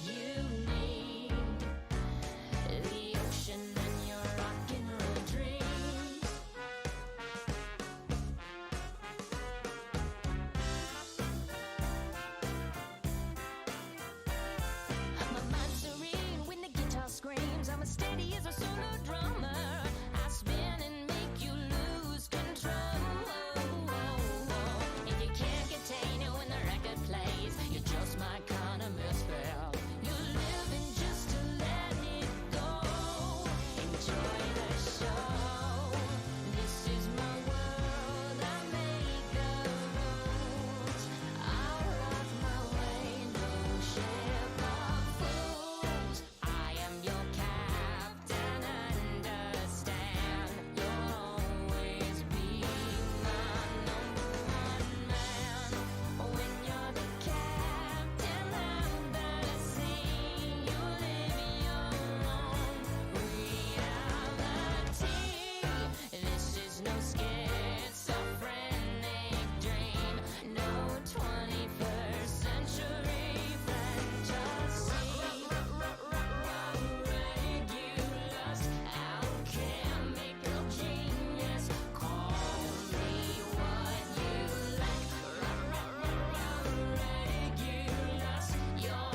you need. The ocean and your rock and roll dreams. My mind's serene when the guitar screams. I'm as steady as a solo drummer. I spin and make you lose control. If you can't contain it when the record plays, you're just my kind of misfell. You're living just to let it go. Enjoy the show. This is my world. I make the rules. I rock my way, no ship of fools. I am your captain, understand. You'll always be my number one man. When you're the captain of the sea, you live your own reality. This is no schizophrenic dream, no 21st century fantasy. Regulus, alchemical genius, call me what you like. Regulus, your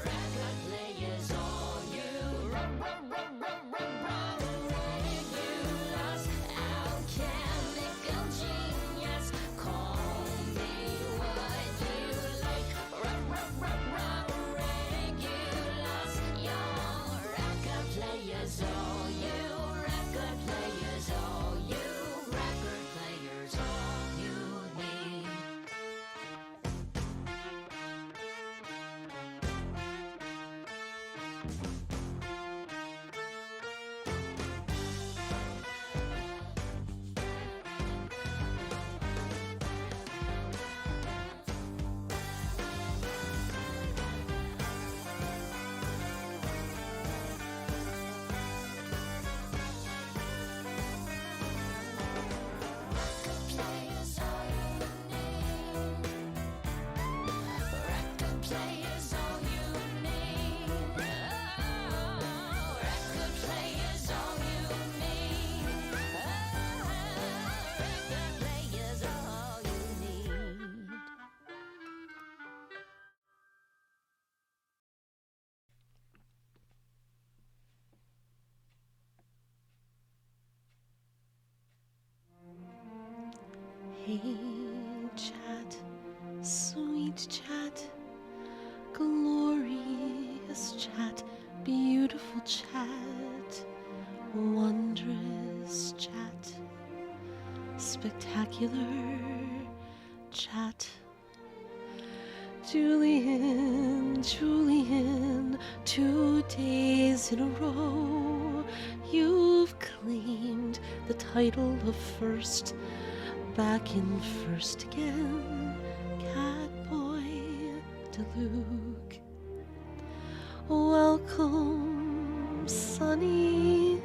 record player's all you. Regulus, alchemical genius, call me what you like. Regulus, your record player's all you. Record player's all you. Record player's all you need. Record player's all you need. Record player's all you need. Record player's all you need. Record player's all you need. Hey, chat, sweet chat, glorious chat, beautiful chat, wondrous chat, spectacular chat. Julian, 2 days in a row, you've claimed the title of first. Back in first again, Catboy DeLuke. Welcome, Sunny.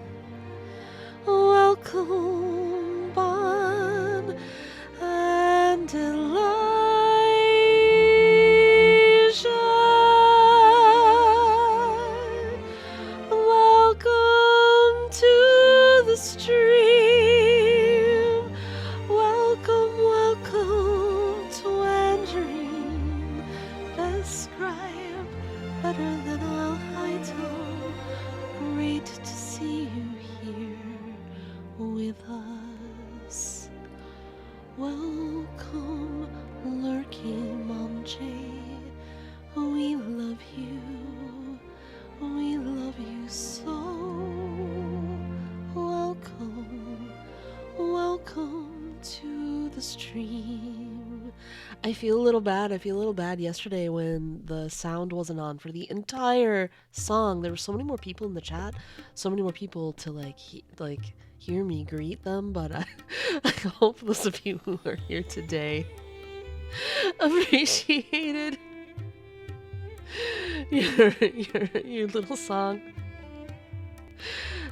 Welcome, Bon and Elijah. Welcome to the stream. Welcome, Tangerine. Best scribe, better than Alhaito. Great to see you here with us. Welcome, lurking Mom J. We love you. We love you so. Welcome to the stream. I feel a little bad. Yesterday when the sound wasn't on for the entire song. There were so many more people in the chat, so many more people to hear me greet them. But I hope those of you who are here today appreciated your little song.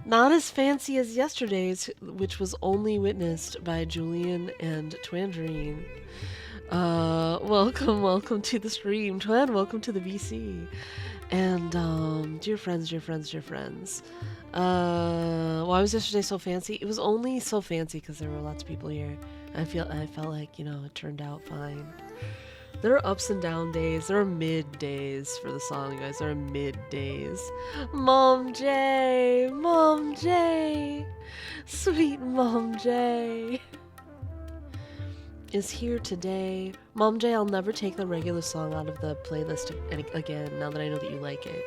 Not as fancy as yesterday's, which was only witnessed by Julian and Twangerine. Welcome to the stream. Twan, welcome to the VC. And dear friends, dear friends, dear friends. Why was yesterday so fancy? It was only so fancy because there were lots of people here. I felt like, you know, it turned out fine. There are ups and down days. There are mid days for the song, guys. There are mid days. Mom J, sweet Mom J is here today. Mom J, I'll never take the regular song out of the playlist again now that I know that you like it.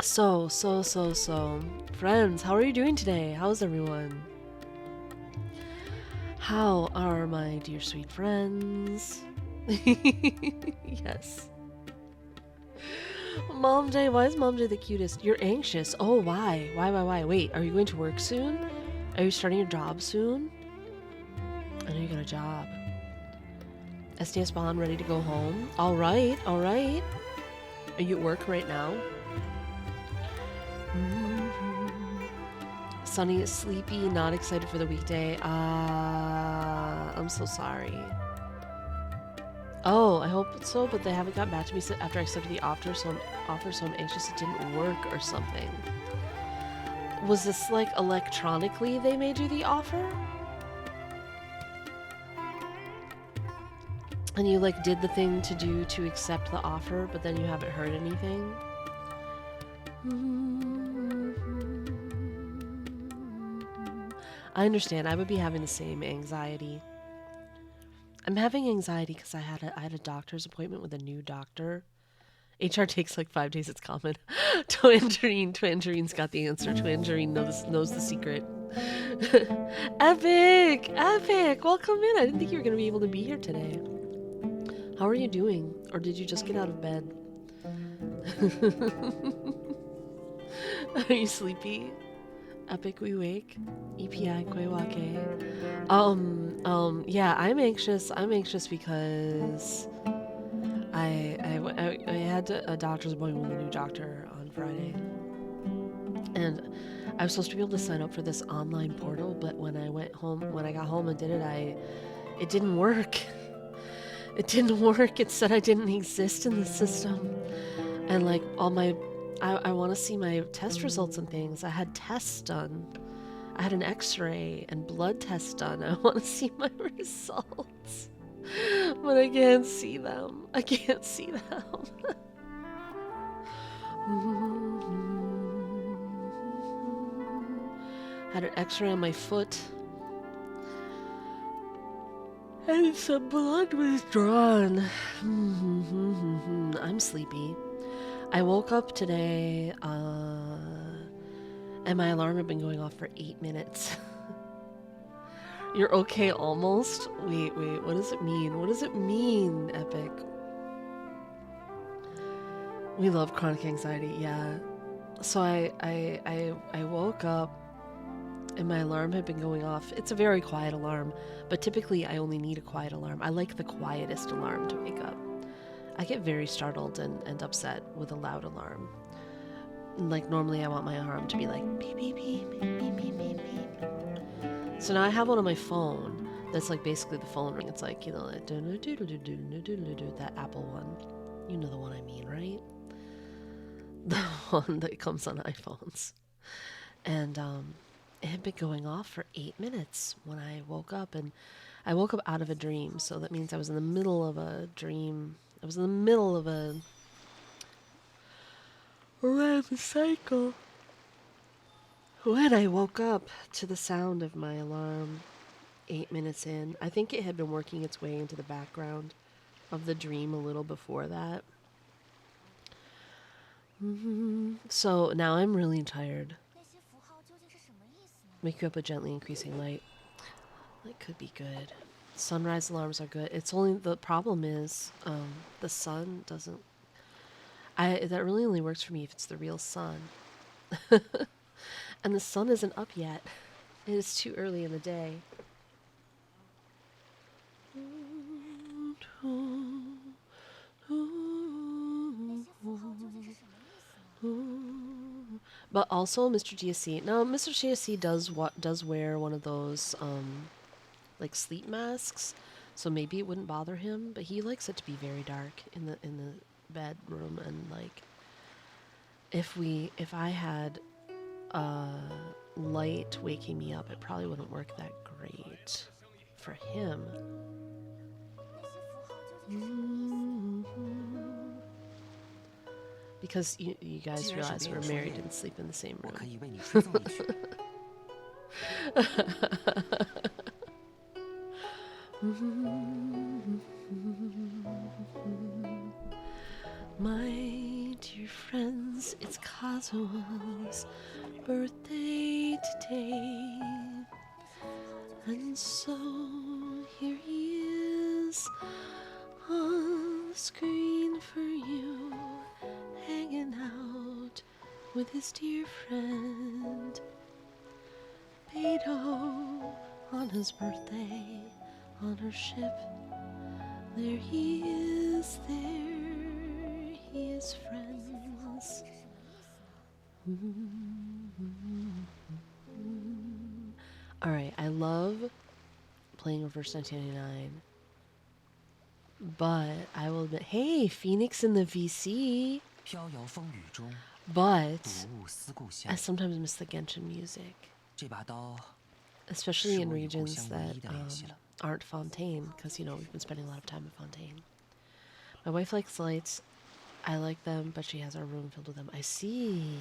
So, friends, how are you doing today? How's everyone? How are my dear sweet friends? Yes. Mom J, why is Mom J the cutest? You're anxious. Oh, why? Why? Wait, are you going to work soon? Are you starting your job soon? I know you got a job. SDS Bond ready to go home? Alright. Are you at work right now? Sunny, sleepy, not excited for the weekday. I'm so sorry. Oh, I hope so, but they haven't gotten back to me after I accepted the offer, so I'm anxious it didn't work or something. Was this like electronically they made you the offer? And you like did the thing to do to accept the offer, but then you haven't heard anything? I understand. I would be having the same anxiety. I'm having anxiety because I had a doctor's appointment with a new doctor. HR takes like 5 days. It's common. Twangerine's got the answer. Twangerine knows the secret. Epic! Welcome in. I didn't think you were going to be able to be here today. How are you doing? Or did you just get out of bed? Are you sleepy? Epic we wake. EPI Kwewake. Yeah, I'm anxious. I'm anxious because I had a doctor's appointment with a new doctor on Friday. And I was supposed to be able to sign up for this online portal, but when I got home and did it, it didn't work. It didn't work. It said I didn't exist in the system. And like I want to see my test results and things. I had tests done. I had an x-ray and blood tests done. I want to see my results. But I can't see them. I can't see them. Had an x-ray on my foot. And some blood was drawn. I'm sleepy. I woke up today, and my alarm had been going off for 8 minutes. You're okay almost? Wait, what does it mean? What does it mean, Epic? We love chronic anxiety, yeah. So I woke up and my alarm had been going off. It's a very quiet alarm, but typically I only need a quiet alarm. I like the quietest alarm to wake up. I get very startled and upset with a loud alarm. Like normally I want my alarm to be like beep beep beep beep beep beep beep beep. So now I have one on my phone that's like basically the phone ring. It's like, you know, like that Apple one. You know the one I mean, right? The one that comes on iPhones. And it had been going off for 8 minutes when I woke up, and I woke up out of a dream, so that means I was in the middle of a dream. I was in the middle of a REM cycle when I woke up to the sound of my alarm 8 minutes in. I think it had been working its way into the background of the dream a little before that. So now I'm really tired. Wake you up with gently increasing light. That could be good. Sunrise alarms are good. It's only the problem is the sun doesn't. That really only works for me if it's the real sun. And the sun isn't up yet. It is too early in the day. But also Mr. GSC. Now Mr. GSC does wear one of those like sleep masks. so maybe it wouldn't bother him. But he likes it to be very dark in the bedroom, and like if I had light waking me up, it probably wouldn't work that great for him. Because you guys realize we're married and sleep in the same 我可 room. 以为你吹奏一曲。 My dear friends, it's Kazuo's birthday today. And so here he is on the screen for you, hanging out with his dear friend Beto on his birthday on her ship. There he is, there he is, friends. Alright, I love playing Reverse 1999, but I will admit, hey, Phoenix in the VC, 飘摇风雨中， but 睹物思故乡 I。sometimes miss the Genshin music, 这把刀 especially in 是我与故 regions 乡唯 that 一的联系了。 aren't Fontaine, because, you know, we've been spending a lot of time at Fontaine. My wife likes lights. I like them, but she has our room filled with them. I see.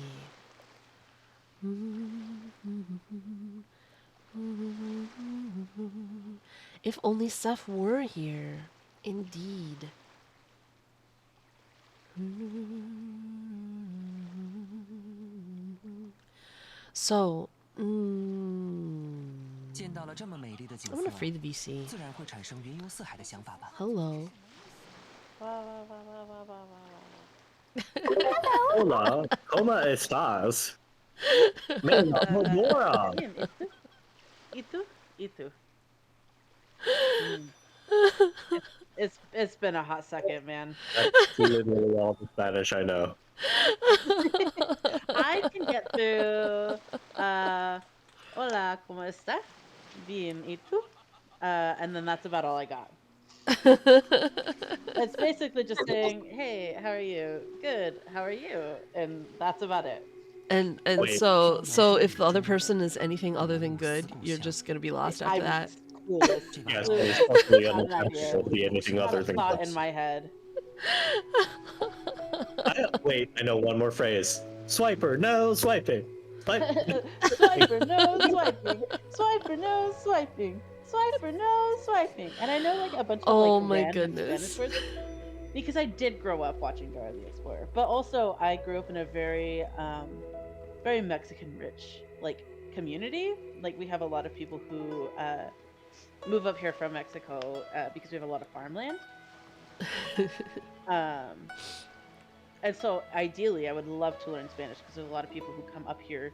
If only Seth were here. Indeed. So, 见到了这么美丽的景 I'm 色 gonna，free the VC. 自然会产生云游四海的想法吧。 Hello. Hola, ¿cómo estás? Me llamo Dora. Bien, ¿y tú? ¿Y tú? It's been a hot second, man. That's literally all the Spanish I know. I can get through. Hola, ¿cómo estás? Bien, ¿y tú? And then that's about all I got. It's basically just saying, "Hey, how are you? Good. How are you?" And that's about it. And Wait. so if the other person is anything other than good, you're just gonna be lost after I'm that. clueless. Yes, Clueless. it's totally Not an idea. unacceptable to be anything Not other a than thought close. in my head. Wait, I know one more phrase. Swiper, no swiping. Swiper, no swiping. Swiper, no swiping. Swiper, no swiping. And I know like a bunch of Oh like my random goodness. Spanish words because I did grow up watching Dora the Explorer, but also I grew up in a very, very Mexican rich like community. Like we have a lot of people who move up here from Mexico because we have a lot of farmland. And so ideally, I would love to learn Spanish because there's a lot of people who come up here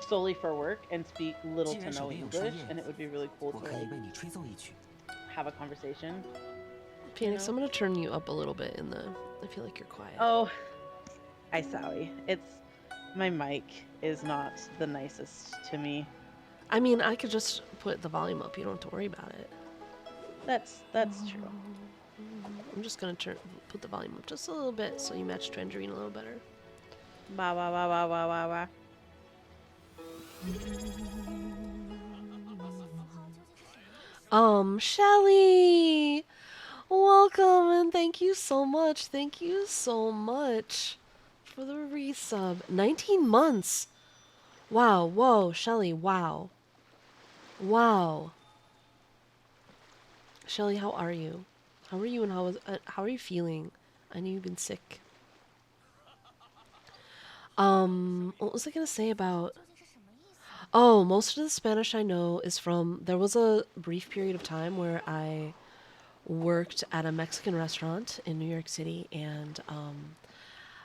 solely for work and speak little to no English, and it would be really cool 我 to 可以 like 为你吹奏一曲。 have a conversation. Phoenix, know? I'm gonna turn you up a little bit in the. I feel like you're quiet. Oh, hi Sally. It's my mic is not the nicest to me. I mean, I could just put the volume up. You don't have to worry about it. That's true. I'm just gonna put the volume up just a little bit so you match Tangerine a little better. Ba ba ba ba ba ba ba. Shelly! Welcome and thank you so much. Thank you so much for the resub. 19 months! Wow, whoa, Shelly, wow. Wow. Shelly, how are you? How are you and how are you feeling? I know you've been sick. What was I gonna say about... Oh, most of the Spanish I know is from... There was a brief period of time where I worked at a Mexican restaurant in New York City, and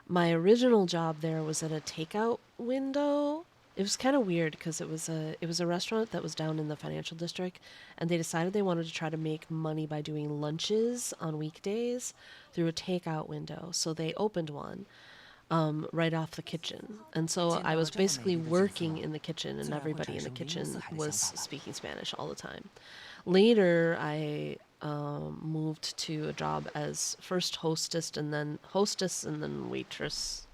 my original job there was at a takeout window. It was kind of weird because it was a restaurant that was down in the financial district, and they decided they wanted to try to make money by doing lunches on weekdays through a takeout window. So they opened one right off the kitchen. And so I was basically working in the kitchen, and everybody in the kitchen was speaking Spanish all the time. Later, I moved to a job as first hostess and then waitress.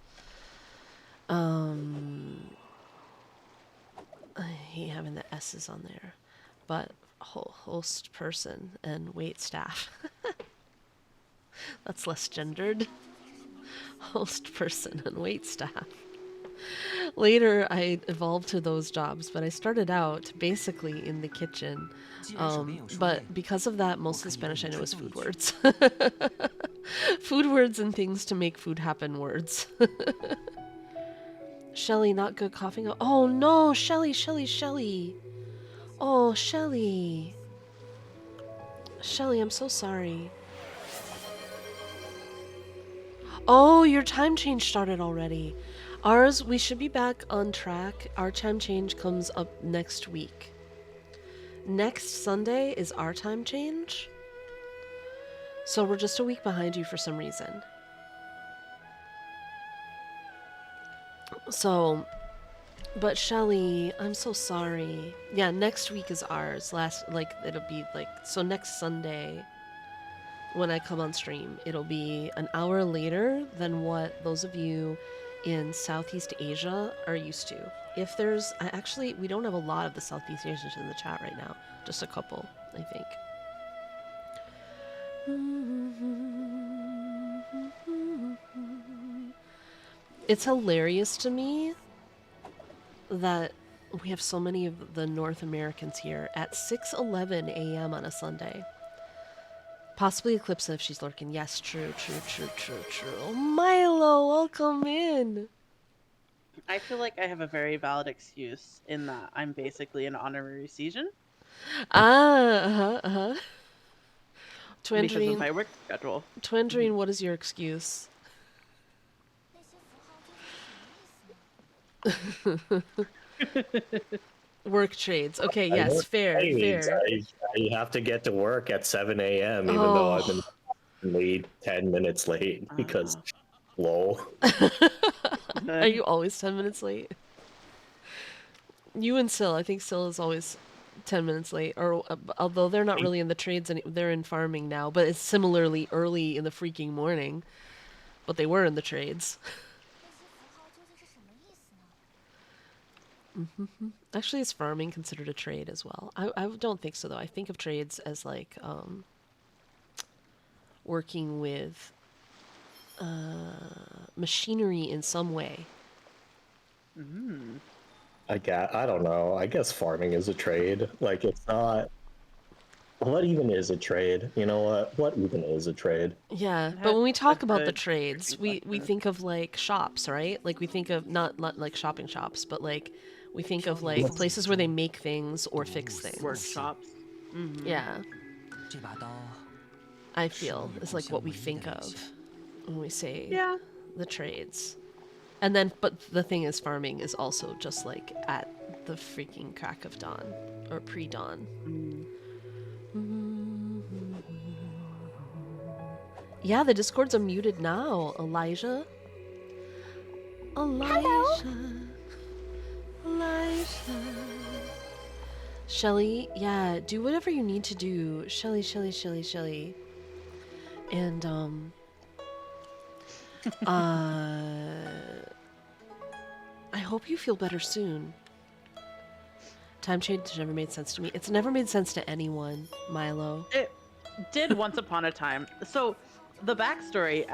I hate having the S's on there, but host person and wait staff. That's less gendered. Host person and wait staff. Later, I evolved to those jobs, but I started out basically in the kitchen. But because of that, most of the Spanish I know is food words. Food words and things to make food happen words. Shelly, not good coughing. Oh no, Shelly. Oh, Shelly. Shelly, I'm so sorry. Oh, your time change started already. Ours, we should be back on track. Our time change comes up next week. Next Sunday is our time change. So we're just a week behind you for some reason. So, but Shelly, I'm so sorry. Yeah, next week is ours. It'll be so next Sunday when I come on stream, it'll be an hour later than what those of you in Southeast Asia are used to. If there's, we don't have a lot of the Southeast Asians in the chat right now. Just a couple, I think. It's hilarious to me that we have so many of the North Americans here at 6:11 a.m. on a Sunday. Possibly Eclipse if she's lurking. Yes, true. Oh, Milo, welcome in. I feel like I have a very valid excuse in that I'm basically an honorary season. Because of my work schedule. Twendrine, what is your excuse? Work trades. Okay, yes, fair. I have to get to work at 7 a.m. even though I've been late 10 minutes late because lol. Are you always 10 minutes late? You and Sil, I think Sil is always 10 minutes late, or although they're not really in the trades and they're in farming now, but it's similarly early in the freaking morning. But they were in the trades. Actually, is farming considered a trade as well? I don't think so, though. I think of trades as like working with machinery in some way. I don't know. I guess farming is a trade. Like, it's not. What even is a trade? You know what? What even is a trade? Yeah, but when we talk about the trades, we think of like shops, right? Like we think of not like shopping shops, but like we think of like places where they make things or fix things. Workshops. Yeah. I feel is like what we think of when we say the trades. And then, but the thing is, farming is also just like at the freaking crack of dawn or pre-dawn. Yeah, the Discords are muted now. Elijah. Elijah. Shelly, yeah, do whatever you need to do. Shelly. And, I hope you feel better soon. Time change never made sense to me. It's never made sense to anyone, Milo. It did once upon a time. So, the backstory,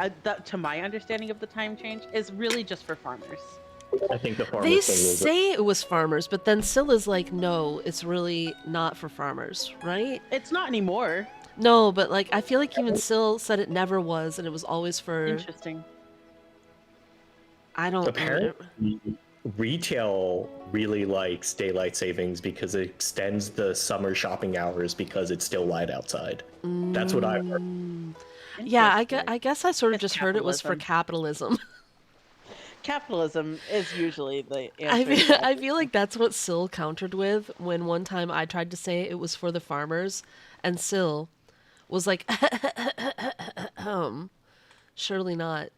to my understanding of the time change, is really just for farmers. I think the farmers They say it was farmers, but then Scylla's like, no, it's really not for farmers, right? It's not anymore. No, but like, I feel like even Syl said it never was, and it was always for... Interesting. I don't... Apparently, retail really likes daylight savings because it extends the summer shopping hours because it's still light outside. That's what I've heard. Yeah, I guess I sort of just heard it was for capitalism. Capitalism is usually the answer. I feel like that's what Syl countered with when one time I tried to say it was for the farmers, and Syl was like, surely not.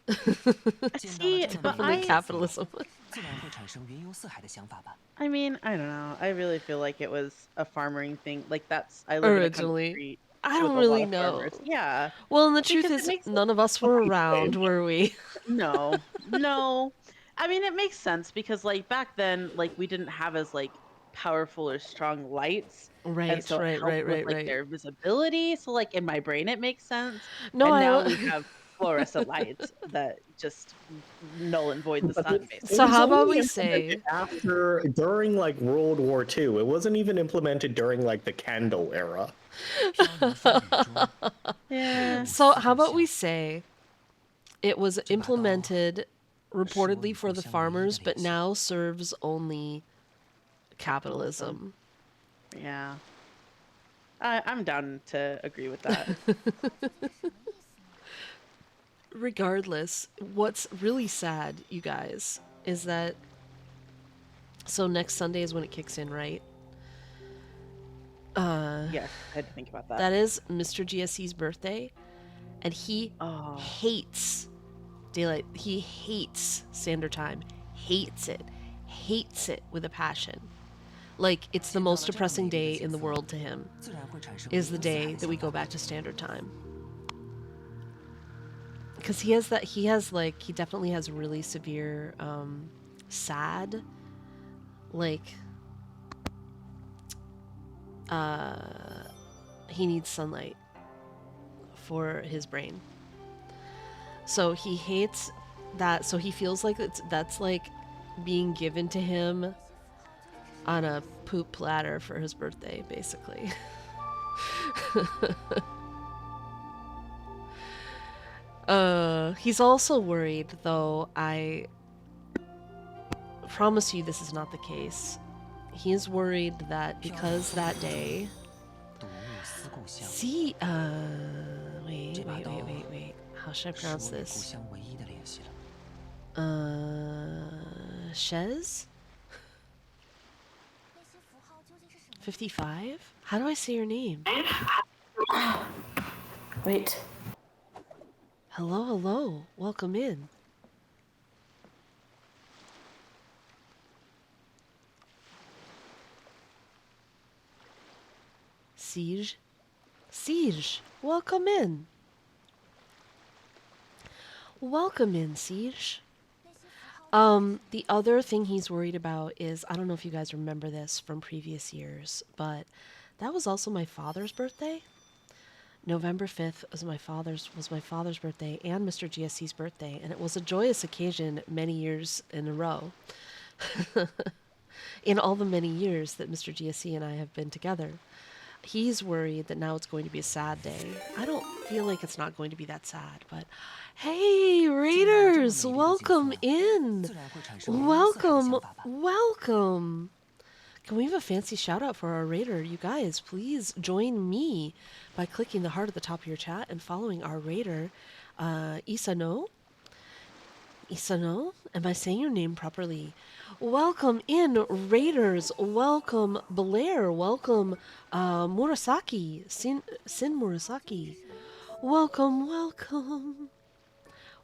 See, but Definitely capitalism. 自然会产生云游四海的想法吧。 I mean, I don't know. I really feel like it was a farming thing. Like I live in a Originally. country I with don't a lot really of farmers. know. Yeah, Well, and the truth because it is, makes none of us were around, were we? no, no. I mean, it makes sense because like back then, like we didn't have as like powerful or strong lights, and Right, so it right, helped right, with right, like right. their visibility. So like in my brain, it makes sense. No, And now we have fluorescent lights that just null and void the But sun, it So basically. was how about only we implemented say, during like World War II. It wasn't even implemented during like the candle era. 飘摇风雨中， Yeah. so how about we say it was implemented reportedly for the farmers, but now serves only capitalism. Yeah. I'm down to agree with that. Regardless, what's really sad, you guys, is that so next Sunday is when it kicks in, right? Yes, I had to think about that. That is Mr. GSC's birthday, and he Oh. hates daylight. He hates standard time. Hates it with a passion. Like it's the most depressing day in the world to him. 自然会产生 Is the 云游四海 day 的 that we 想 go 法 back to standard time. Because he definitely has really severe sad, like he needs sunlight for his brain. So he hates that. So he feels like that's like being given to him on a poop platter for his birthday, basically. He's also worried, though. I promise you this is not the case. He's worried that because that day. 睹物思故乡， See, wait. How should I 是 pronounce 我与故 this? 乡唯一的联系了。 Shez? 55? How do I say your name? Wait. Hello. Welcome in. Siege, welcome in. Welcome in, Siege. The other thing he's worried about is, I don't know if you guys remember this from previous years, but that was also my father's birthday. November 5th was my father's birthday and Mr. GSC's birthday, and it was a joyous occasion many years in a row. In all the many years that Mr. GSC and I have been together. He's worried that now it's going to be a sad day. I don't feel like it's not going to be that sad, but hey, Raiders, welcome in. 自然会产生云游四海的想 Welcome, 法吧。 welcome. Can we have a fancy shout out for our Raider? You guys, please join me by clicking the heart at the top of your chat and following our Raider, Isano. Isano? Am I saying your name properly? Welcome in, Raiders. Welcome, Blair. Welcome, Murasaki. Sin Murasaki. Welcome.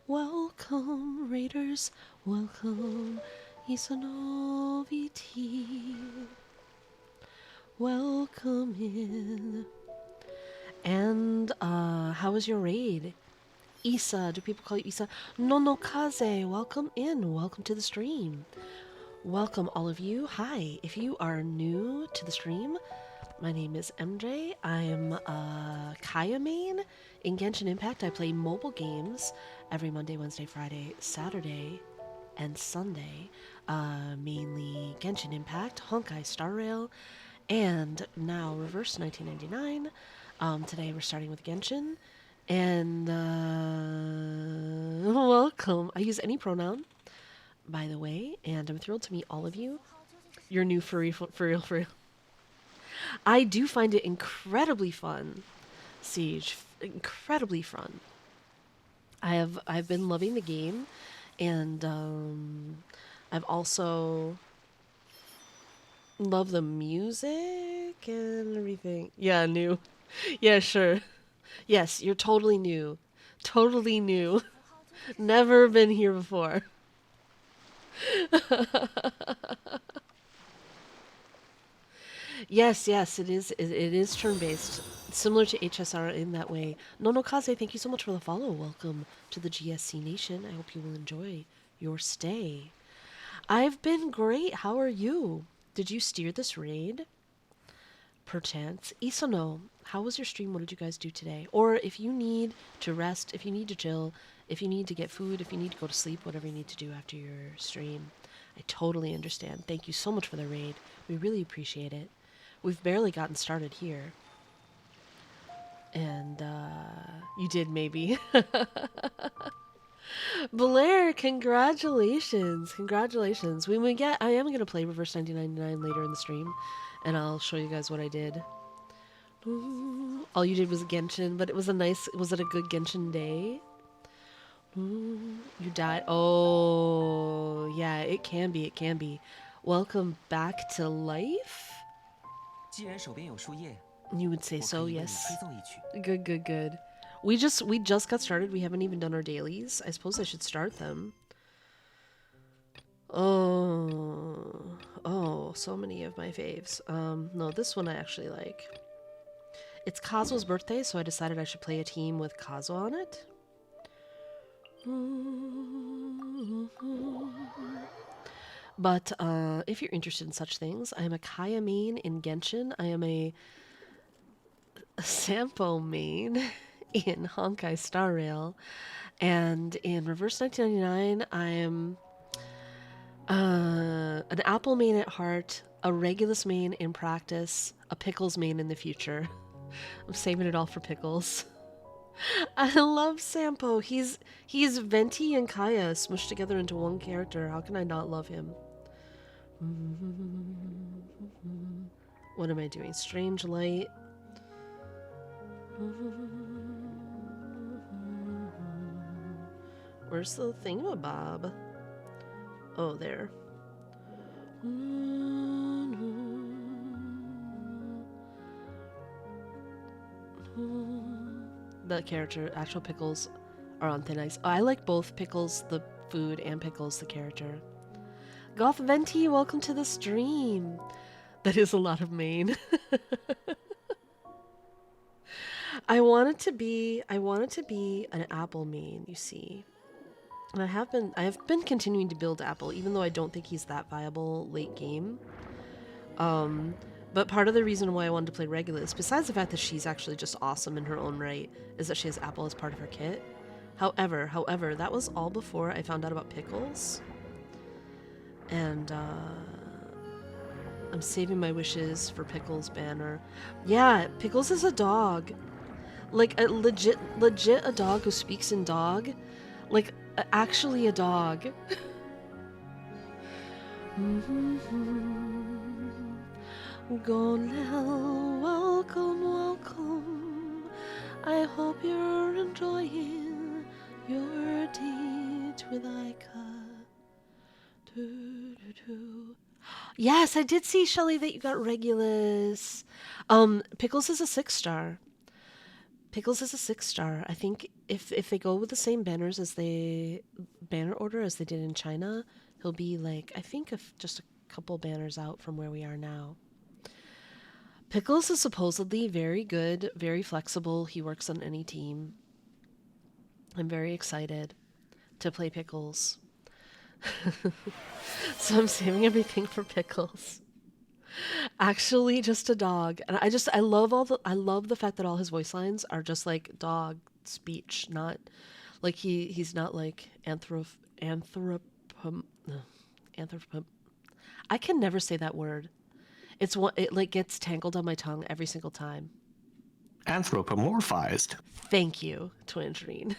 Welcome, Raiders. Welcome, Isano VT. Welcome in. And, how was your raid? Isa, do people call you Isa? Nonokaze, welcome in. Welcome to the stream. Welcome, all of you. Hi, if you are new to the stream, my name is MJ. I'm a Kaya main in Genshin Impact. I play mobile games every Monday, Wednesday, Friday, Saturday, and Sunday. Mainly Genshin Impact, Honkai Star Rail, and now Reverse 1999. Today we're starting with Genshin. And welcome. I use any pronoun, by the way, and I'm thrilled to meet all of you. You're new for real. I do find it incredibly fun, Siege. Incredibly fun. I've been loving the game, and I've also loved the music and everything. Yeah, new. Yeah, sure. Yes, you're totally new. Totally new. Never been here before. Yes, yes, it is. It is turn-based, similar to HSR in that way. Nonokaze, thank you so much for the follow. Welcome to the GSC Nation. I hope you will enjoy your stay. I've been great. How are you? Did you steer this raid? Perchance. Isono, how was your stream? What did you guys do today? Or if you need to rest, if you need to chill, if you need to get food, if you need to go to sleep, whatever you need to do after your stream, I totally understand. Thank you so much for the raid. We really appreciate it. We've barely gotten started here. And, you did maybe. Blair, congratulations. Congratulations. When we get, I am going to play Reverse 1999 later in the stream. And I'll show you guys what I did. Ooh, all you did was Genshin, but it was a nice, was it a good Genshin day? Ooh, you died. Oh, yeah, it can be, it can be. Welcome back to life? You would say so, yes. Good, good, good. We just got started. We haven't even done our dailies. I suppose I should start them. Oh, so many of my faves. No, this one I actually like. It's Kazuo's birthday, so I decided I should play a team with Kazuo on it. But if you're interested in such things, I am a Kaya main in Genshin. I am a Sampo main in Honkai Star Rail. And in Reverse 1999, I am an Apple main at heart, a Regulus main in practice, a Pickles main in the future. I'm saving it all for Pickles. I love Sampo. He's Venti and Kaya smushed together into one character. How can I not love him? What am I doing? Strange Light. Where's the thingamabob? Oh, there. The character, actual Pickles, are on thin ice. I like both Pickles, the food, and Pickles, the character. Goth Venti, welcome to the stream. That is a lot of main. I wanted to be an Apple main, you see. And I have been continuing to build Apple, even though I don't think he's that viable late game. But part of the reason why I wanted to play Regulus, besides the fact that she's actually just awesome in her own right, is that she has Apple as part of her kit. However, that was all before I found out about Pickles. And I'm saving my wishes for Pickles banner. Yeah, Pickles is a dog. Like a legit a dog who speaks in dog. Like actually a dog. Gonel, welcome. I hope you're enjoying your date with Aika. Yes, I did see, Shelly, that you got Regulus. Pickles is a 6-star. Pickles is a 6-star. I think if they go with the same banner order as they did in China, he'll be like, I think just a couple banners out from where we are now. Pickles is supposedly very good, very flexible. He works on any team. I'm very excited to play Pickles. So I'm saving everything for Pickles. Actually, just a dog. And I love the fact that all his voice lines are just like dog speech, not like he's not like anthropom. I can never say that word. It like gets tangled on my tongue every single time. Anthropomorphized. Thank you, Twingerine.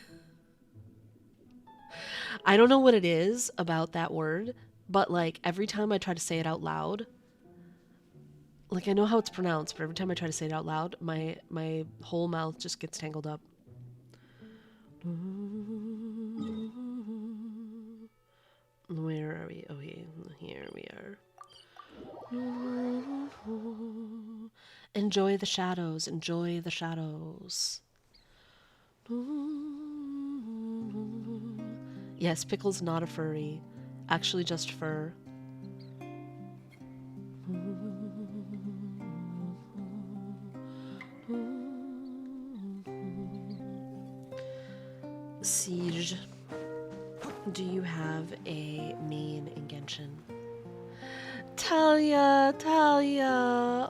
I don't know what it is about that word, but like every time I try to say it out loud, like I know how it's pronounced, but every time I try to say it out loud, my whole mouth just gets tangled up. Where are we? Okay, here we are. Enjoy the shadows. Enjoy the shadows. Yes, Pickle's not a furry. Actually, just fur. Siege, do you have a main in Genshin? Talia,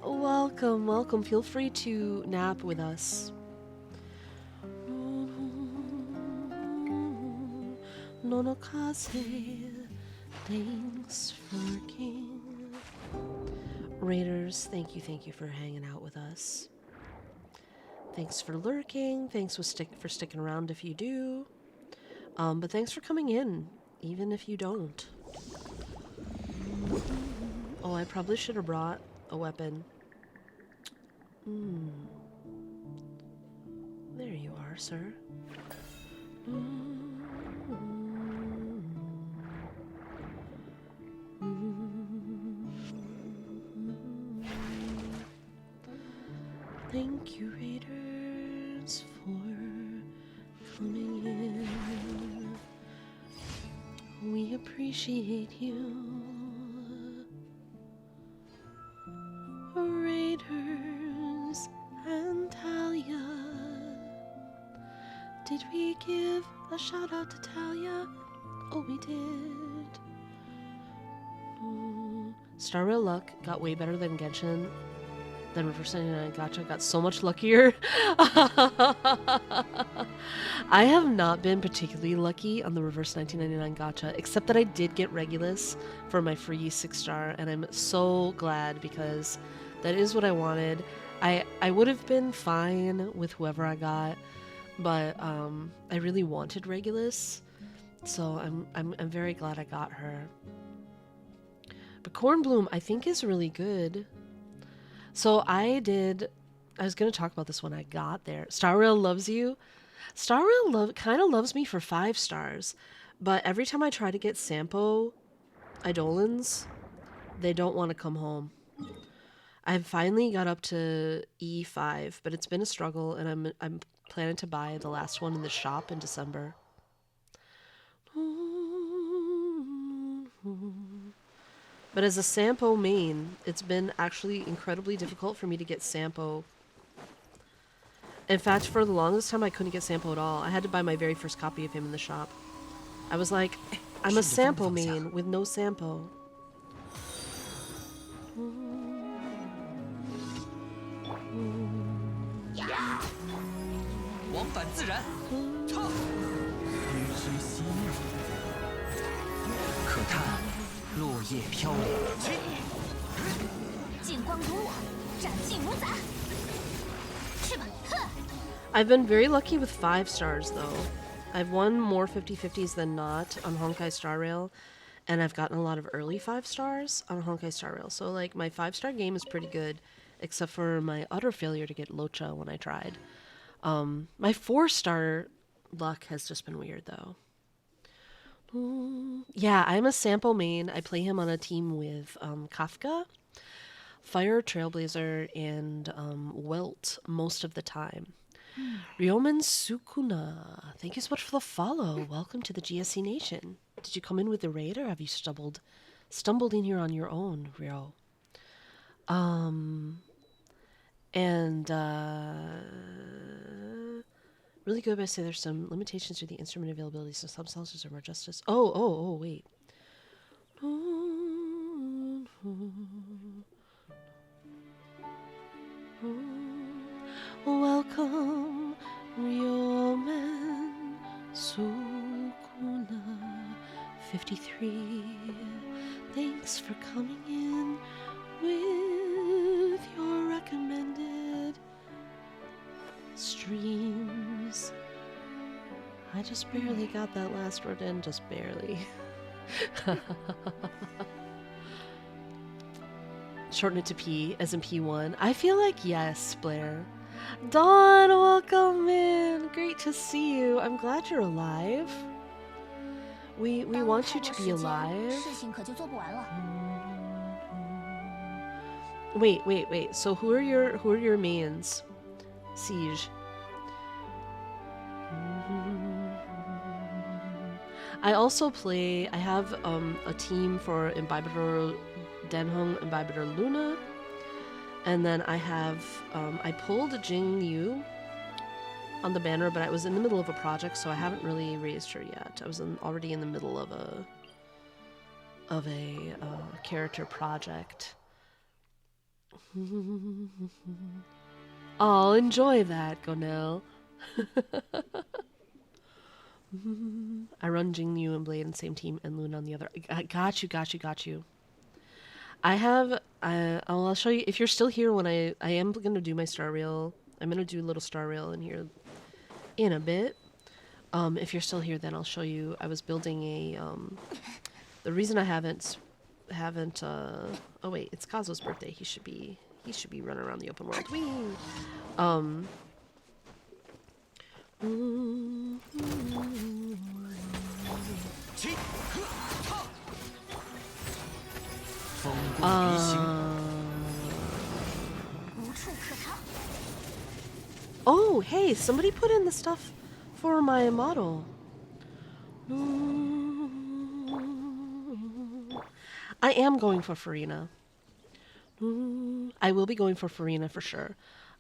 welcome, welcome. Feel free to nap with us. Nonokaze, thanks for lurking. Raiders, thank you for hanging out with us. Thanks for lurking. Thanks for sticking around if you do. But thanks for coming in, even if you don't. Oh, I probably should have brought a weapon. There you are, sir. Thank you, Raiders, for coming in. We appreciate you. Raiders and Talia. Did we give a shout out to Talia? Oh, we did. Star Rail luck got way better than Genshin. Then Reverse 99 Gacha got so much luckier. I have not been particularly lucky on the Reverse 1999 Gacha, except that I did get Regulus for my free 6-star, and I'm so glad because that is what I wanted. I would have been fine with whoever I got, but I really wanted Regulus, so I'm very glad I got her. But Cornbloom, I think, is really good. So I was going to talk about this when I got there. Star Rail loves you. Star Rail kind of loves me for 5 stars, but every time I try to get Sampo Eidolons, they don't want to come home. I've finally got up to E5, but it's been a struggle, and I'm planning to buy the last one in the shop in December. But as a Sampo main, it's been actually incredibly difficult for me to get Sampo. In fact, for the longest time, I couldn't get Sampo at all. I had to buy my very first copy of him in the shop. I was like, I'm a Sampo main with no Sampo. I've been very lucky with 5 stars though. I've won more 50/50s than not on Honkai Star Rail, and I've gotten a lot of early 5 stars on Honkai Star Rail. So like my 5-star game is pretty good, except for my utter failure to get Locha when I tried. My 4-star luck has just been weird though. Yeah, I'm a Sampo main. I play him on a team with Kafka, Fire, Trailblazer, and Welt most of the time. Ryomen Sukuna, thank you so much for the follow. Welcome to the GSC Nation. Did you come in with the raid, or have you stumbled in here on your own, Ryo? Really good, but I say there's some limitations to the instrument availability, so some sources are more justice. Oh, wait. Welcome, Ryomen Sukuna 53. Thanks for coming in with your recommended streams. I just barely got that last word in, just barely. Shorten it to P, as in P1. I feel like yes, Blair. Dawn, welcome in. Great to see you. I'm glad you're alive. We want you to be alive. Wait. So who are your mains? Siege. I also play. I have a team for Imbibitor Denhong, Imbibitor Luna, and then I have I pulled Jing Yu on the banner, but I was in the middle of a project, so I haven't really raised her yet. I was already in the middle of a character project. I'll enjoy that, Gonel. I run Jing Yu and Blade in the same team and Luna on the other. Got you. I have, I'll show you, if you're still here when I am going to do my star reel. I'm going to do a little star reel in here in a bit. If you're still here, then I'll show you. I was building a, the reason I haven't, oh wait, it's Kazu's birthday. He should be running around the open world. Whee! Oh, hey, somebody put in the stuff for my model. I am going for Farina. I will be going for Farina for sure.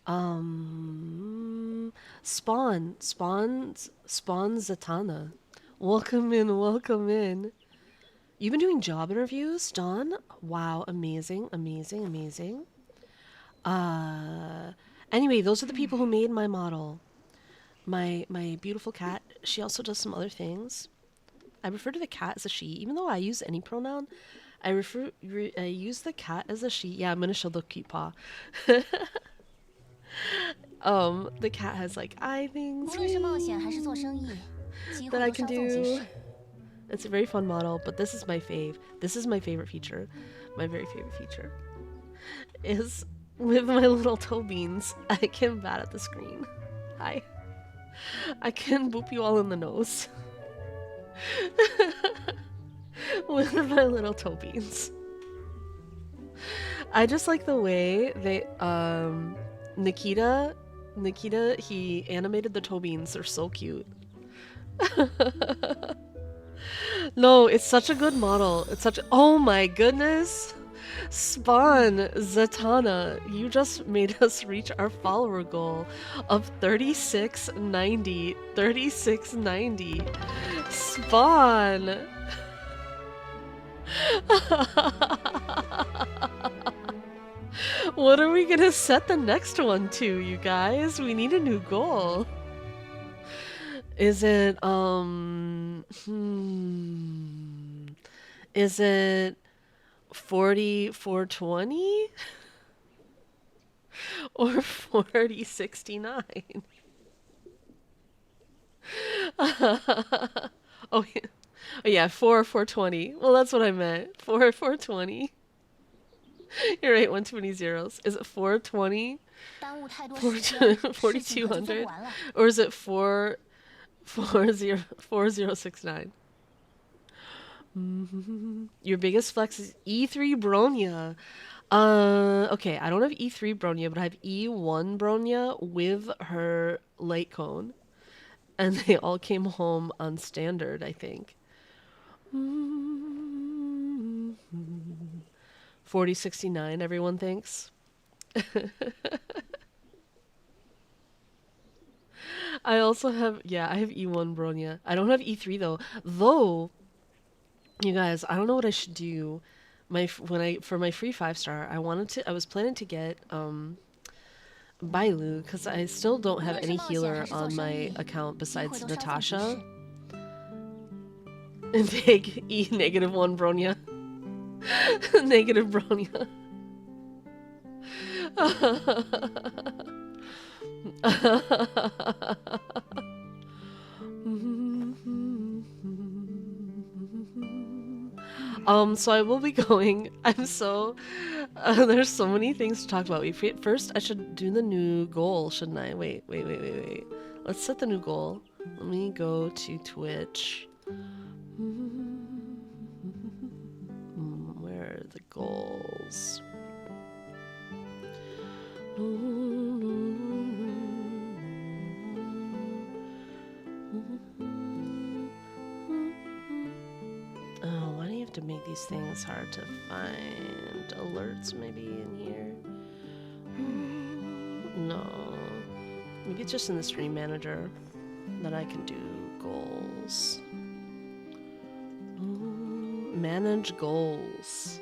Spawn Zatanna. Welcome in. You've been doing job interviews, Dawn? Wow, amazing. Anyway, those are the people who made my model. My beautiful cat. She also does some other things. I refer to the cat as a she, even though I use any pronoun. I use the cat as a she. Yeah, I'm gonna show the cute paw. The cat has like eye things that I can do. It's a very fun model, but this is my fave. This is my favorite feature. My very favorite feature is with my little toe beans. I can bat at the screen. Hi. I can boop you all in the nose. With my little toe beans. I just like the way they Nikita, he animated the toe beans. They're so cute. No, it's such a good model. It's such a, oh my goodness. Spawn Zatanna, you just made us reach our follower goal of 3690. Spawn. What are we gonna set the next one to, you guys? We need a new goal. Is it is it 4420 or 4069? Oh yeah, 420. Well, that's what I meant. 420. You're right, 120 zeros. Is it 420? 4200? Or is it 4069? Your biggest flex is E3 Bronya. Okay, I don't have E3 Bronya, but I have E1 Bronya with her light cone. And they all came home on standard, I think. 4069, everyone thinks. I also have, yeah, I have E1 Bronya. I don't have E3 though. Though, you guys, I don't know what I should do. For my free 5-star, I was planning to get Bailu because I still don't have any healer on my account besides Natasha. And take E -1 Bronya. Negative Bronya. So I will be going. I'm so there's so many things to talk about. First, I should do the new goal, shouldn't I? Wait. Let's set the new goal. Let me go to Twitch. Where are the goals? have to make these things hard to find. Alerts maybe in here? No. Maybe it's just in the stream manager that I can do goals. Manage goals.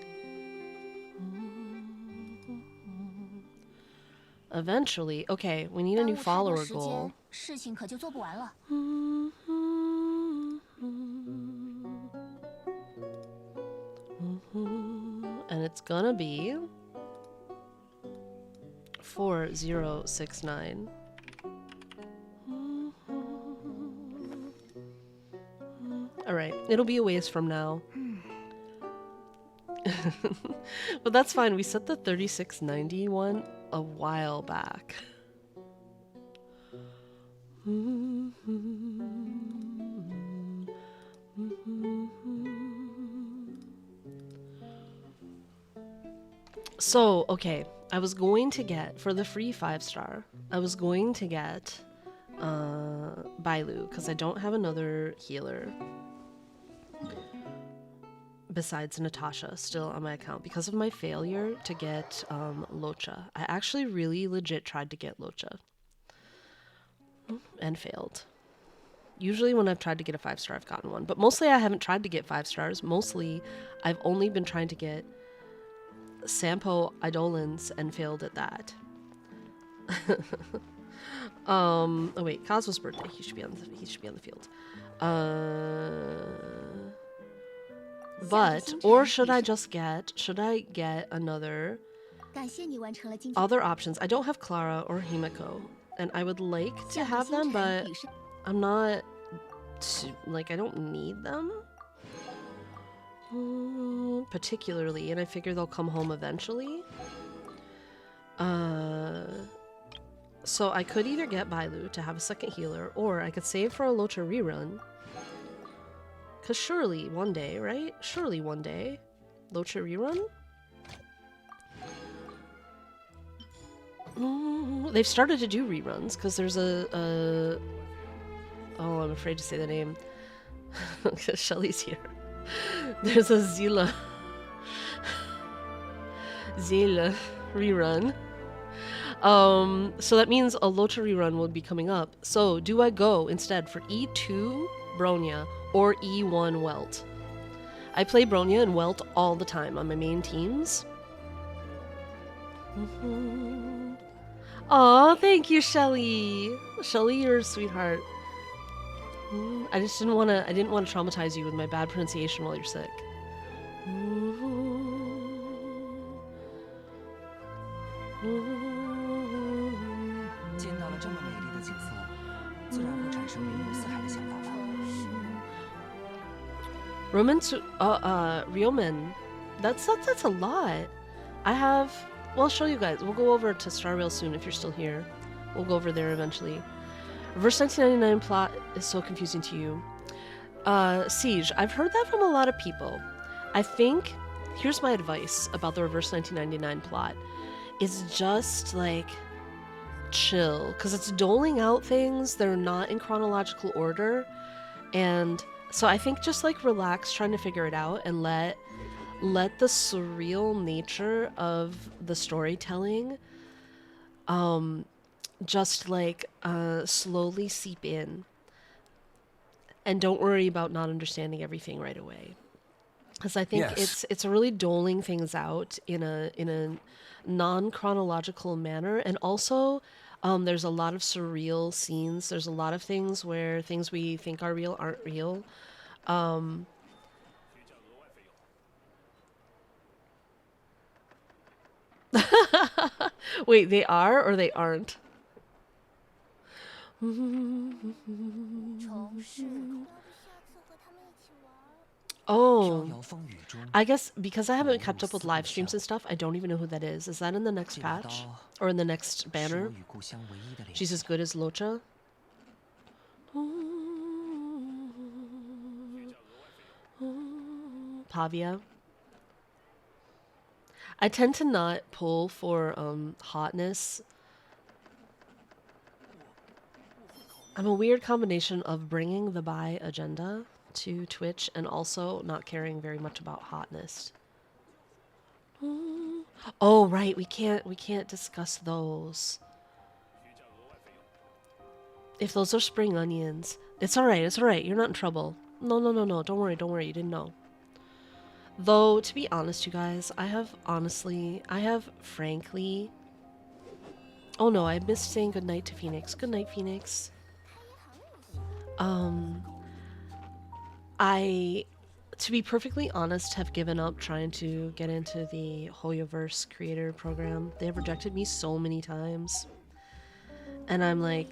Eventually, okay, we need a new follower goal. 事情可就做不完了。 And it's gonna be 4069. Alright, it'll be a ways from now. But that's fine, we set the 3690 one a while back. So, okay, I was going to get, for the free 5-star, I was going to get Bailu, because I don't have another healer besides Natasha still on my account because of my failure to get Locha. I actually really legit tried to get Locha and failed. Usually when I've tried to get a 5-star, I've gotten one, but mostly I haven't tried to get 5 stars. Mostly I've only been trying to get Sampo Idolins and failed at that. Oh wait, Kazu's birthday. He should be on the field. But or should I get another 感谢你完成了今天 other options? I don't have Clara or Himiko, and I would like to have them, but I'm not like I don't need them. Particularly, and I figure they'll come home eventually. So I could either get Bailu to have a second healer, or I could save for a Locha rerun. Cause surely one day, right? Surely one day, Locha rerun? They've started to do reruns, because there's oh, I'm afraid to say the name. Shelly's here. There's a Zila rerun. So that means a Locha rerun will be coming up. So do I go instead for E2 Bronya or E1 Welt? I play Bronya and Welt all the time on my main teams. Aw, thank you, Shelly. Shelly, you're a sweetheart. I just didn't want to traumatize you with my bad pronunciation while you're sick. 见到了这么美丽的景色，自然会产生云游四海的想法吧。 Ryomen. That's a lot. I have. Well, I'll show you guys. We'll go over to Star Rail soon if you're still here. We'll go over there eventually. Reverse 1999 plot is so confusing to you. Siege, I've heard that from a lot of people. I think, here's my advice about the Reverse 1999 plot. It's just, like, chill. Because it's doling out things. They're not in chronological order. And so I think just, like, relax trying to figure it out and let the surreal nature of the storytelling just like slowly seep in, and don't worry about not understanding everything right away, because I think it's really doling things out in a non-chronological manner. And also there's a lot of surreal scenes. There's a lot of things where things we think are real aren't real. Wait, they are or they aren't? Oh, 飘摇风雨中， I guess because I haven't kept up with live streams and stuff, I don't even know who that is. Is that in the next 记来 patch 到 or in the next 是我 banner? 与故乡唯一的联 She's 系。 as good as Locha. Pavia. I tend to not pull for hotness. I'm a weird combination of bringing the bi agenda to Twitch and also not caring very much about hotness. Oh, right, we can't discuss those. If those are spring onions, it's all right, you're not in trouble. No, don't worry, you didn't know. Though, to be honest, you guys, I have frankly... Oh no, I missed saying goodnight to Phoenix. Good night, Phoenix. I, to be perfectly honest, have given up trying to get into the Hoyoverse creator program. They have rejected me so many times. And I'm like,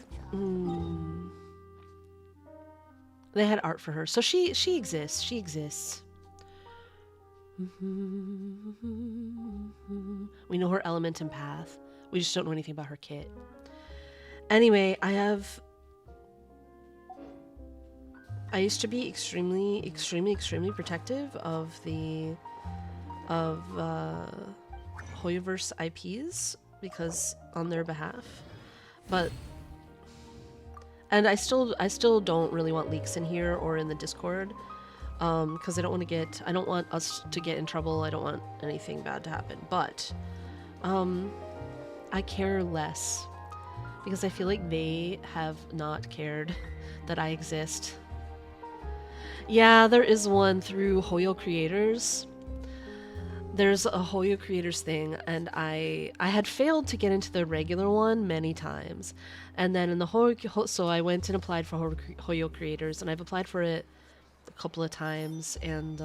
They had art for her. So she exists. We know her element and path. We just don't know anything about her kit. Anyway, I used to be extremely protective of the Hoyoverse IPs because on their behalf. And I still don't really want leaks in here or in the Discord. Because I don't want us to get in trouble. I don't want anything bad to happen. But I care less because I feel like they have not cared that I exist. Yeah, there is one through Hoyo Creators. There's a Hoyo Creators thing, and I had failed to get into the regular one many times. And then in the Hoyo, so I went and applied for Hoyo Creators, and I've applied for it a couple of times, and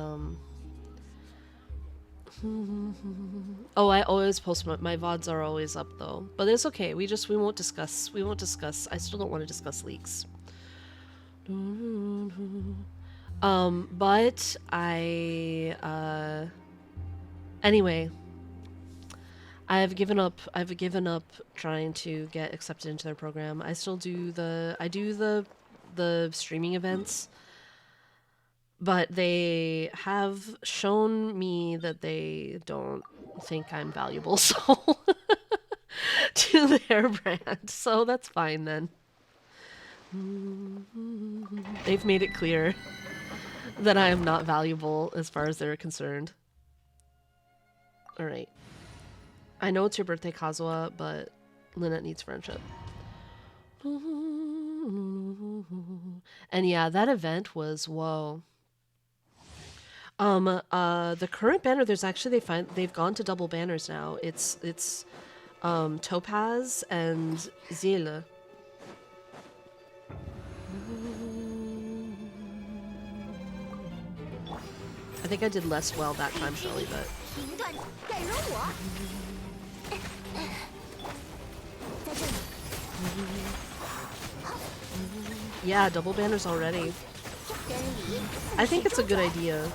oh, I always post my VODs are always up though, but it's okay. We won't discuss. I still don't want to discuss leaks. But anyway, I've given up trying to get accepted into their program. I still do the streaming events. But they have shown me that they don't think I'm valuable, so to their brand. So that's fine then. They've made it clear that I am not valuable as far as they're concerned. Alright. I know it's your birthday, Kazuha, but Lynette needs friendship. And yeah, that event was whoa. The current banner, there's actually they've gone to double banners now. It's Topaz and Zil. I think I did less well that time, Shelly, but yeah, double banners already. I think it's a good idea.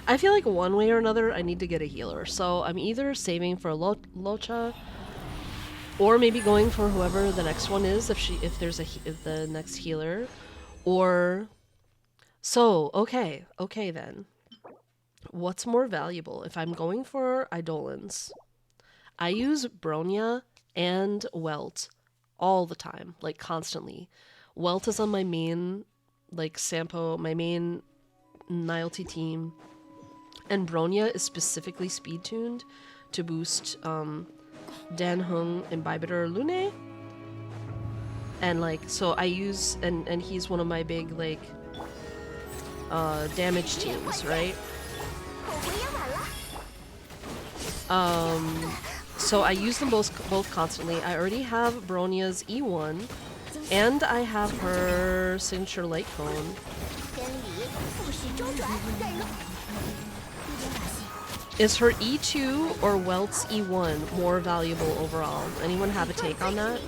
I feel like one way or another I need to get a healer, so I'm either saving for Locha or maybe going for whoever the next one is if there's the next healer, or so okay then. What's more valuable if I'm going for Eidolons? I use Bronya and Welt all the time, like constantly. Welt is on my main Sampo, my main Nialty team. And Bronya is specifically speed tuned to boost Dan Hung Imbibitor Lune. And so I use and he's one of my big damage teams, right? So I use them both constantly. I already have Bronya's E1 and I have her signature light cone. Is her E2 or Welt's E1 more valuable overall? Anyone have a take on that?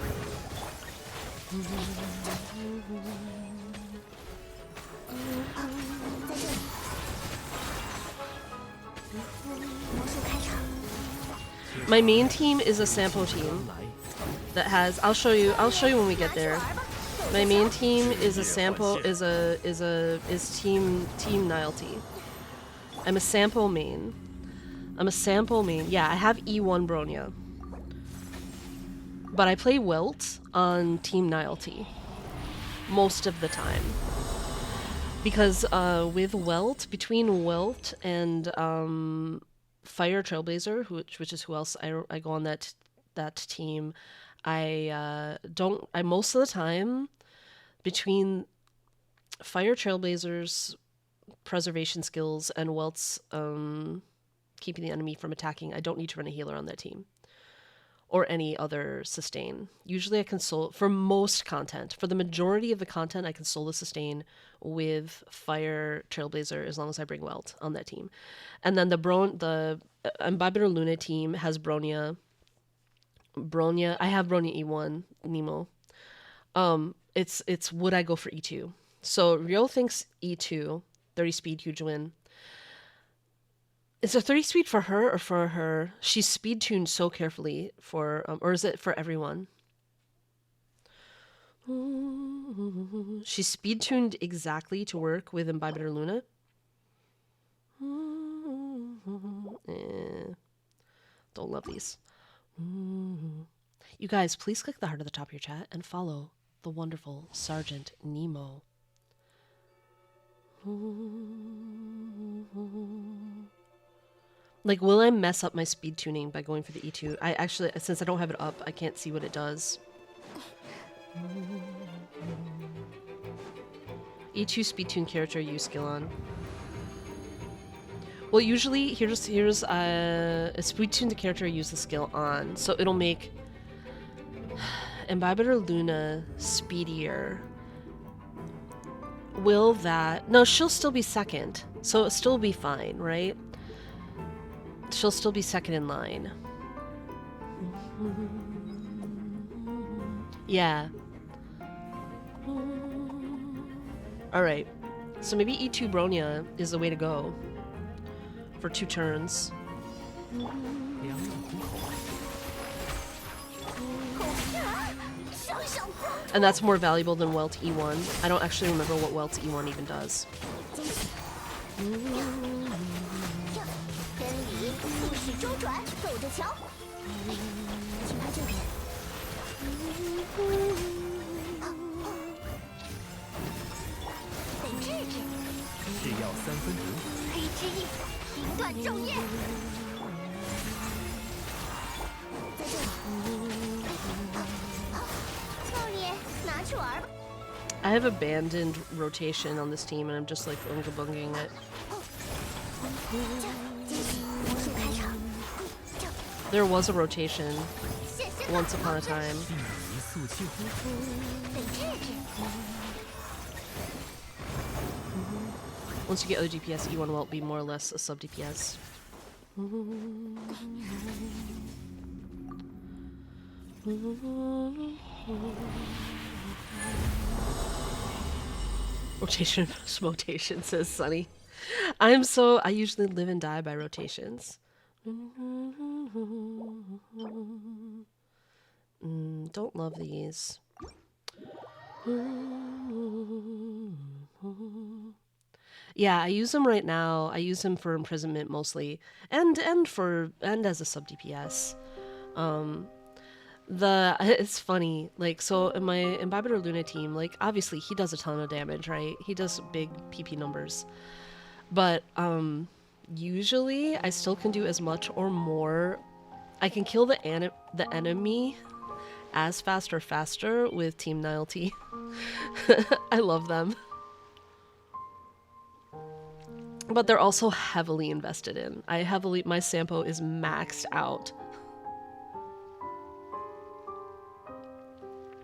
My main team is a sample team that has. I'll show you when we get there. My main team is a sample is team Nilety. I'm a sample main. Yeah, I have E1 Bronya. But I play Welt on Team Nilety most of the time. Because with Welt, between Welt and Fire Trailblazer, which is who else I go on that team, I most of the time between Fire Trailblazer's preservation skills and Welt's keeping the enemy from attacking, I don't need to run a healer on that team. Or any other sustain. Usually I can for most content. For the majority of the content, I can solo sustain with Fire Trailblazer as long as I bring Welt on that team. And then the Imbibitor Luna team has Bronya. I have Bronya E1, Nemo. It's would I go for E2? So Ryo thinks E2, 30 speed, huge win. Is it 30 speed for her or for her? She's speed tuned so carefully for, or is it for everyone? She's speed tuned exactly to work with Imbibitor Luna. Don't love these. You guys, please click the heart at the top of your chat and follow the wonderful Sergeant Nemo. Like, will I mess up my speed tuning by going for the E2? I actually, since I don't have it up, I can't see what it does. E2 speed tune character use skill on. Well, usually, here's a speed tune the character I use the skill on, so it'll make Imbibitor Luna speedier. Will that... No, she'll still be second, so it'll still be fine, right? She'll still be second in line. Yeah. Alright. So maybe E2 Bronya is the way to go. For 2 turns. And that's more valuable than Welt E1. I don't actually remember what Welt E1 even does. I have abandoned rotation on this team and I'm just like unga-bunging it. There was a rotation once upon a time. Once you get other DPS, E1 will be more or less a sub DPS. Rotation, says Sunny. I usually live and die by rotations. Don't love these. Yeah, I use them right now. I use them for imprisonment mostly, and as a sub DPS. It's funny, like, so in my Imbibitor Luna team, like, obviously he does a ton of damage, right? He does big PP numbers, but usually I still can do as much or more. I can kill the enemy as fast or faster with Team Nilety. I love them. But they're also heavily invested in. My Sampo is maxed out.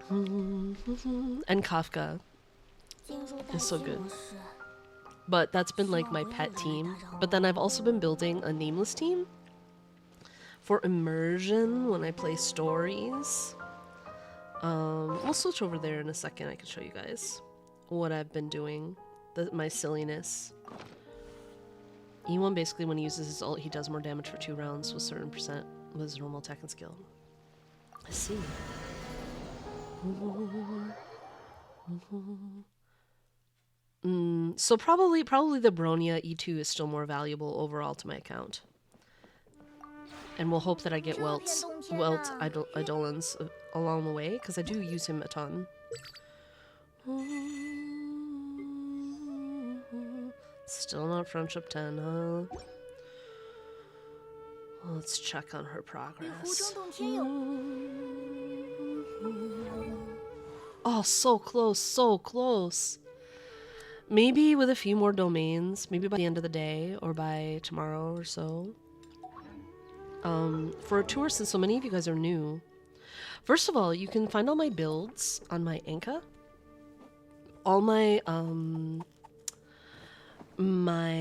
And Kafka is so good. But that's been like my pet team. But then I've also been building a nameless team for immersion when I play stories. We'll switch over there in a second. I can show you guys what I've been doing. My silliness. E1 basically when he uses his ult, he does more damage for 2 rounds with certain percent with his normal attack and skill. I see. So probably the Bronya E2 is still more valuable overall to my account. And we'll hope that I get Welt Idolans along the way, because I do use him a ton. Still not friendship 10, huh? Well, let's check on her progress. Oh, so close, so close. Maybe with a few more domains, maybe by the end of the day or by tomorrow or so. For a tour, since so many of you guys are new, first of all, you can find all my builds on my Enka. All my my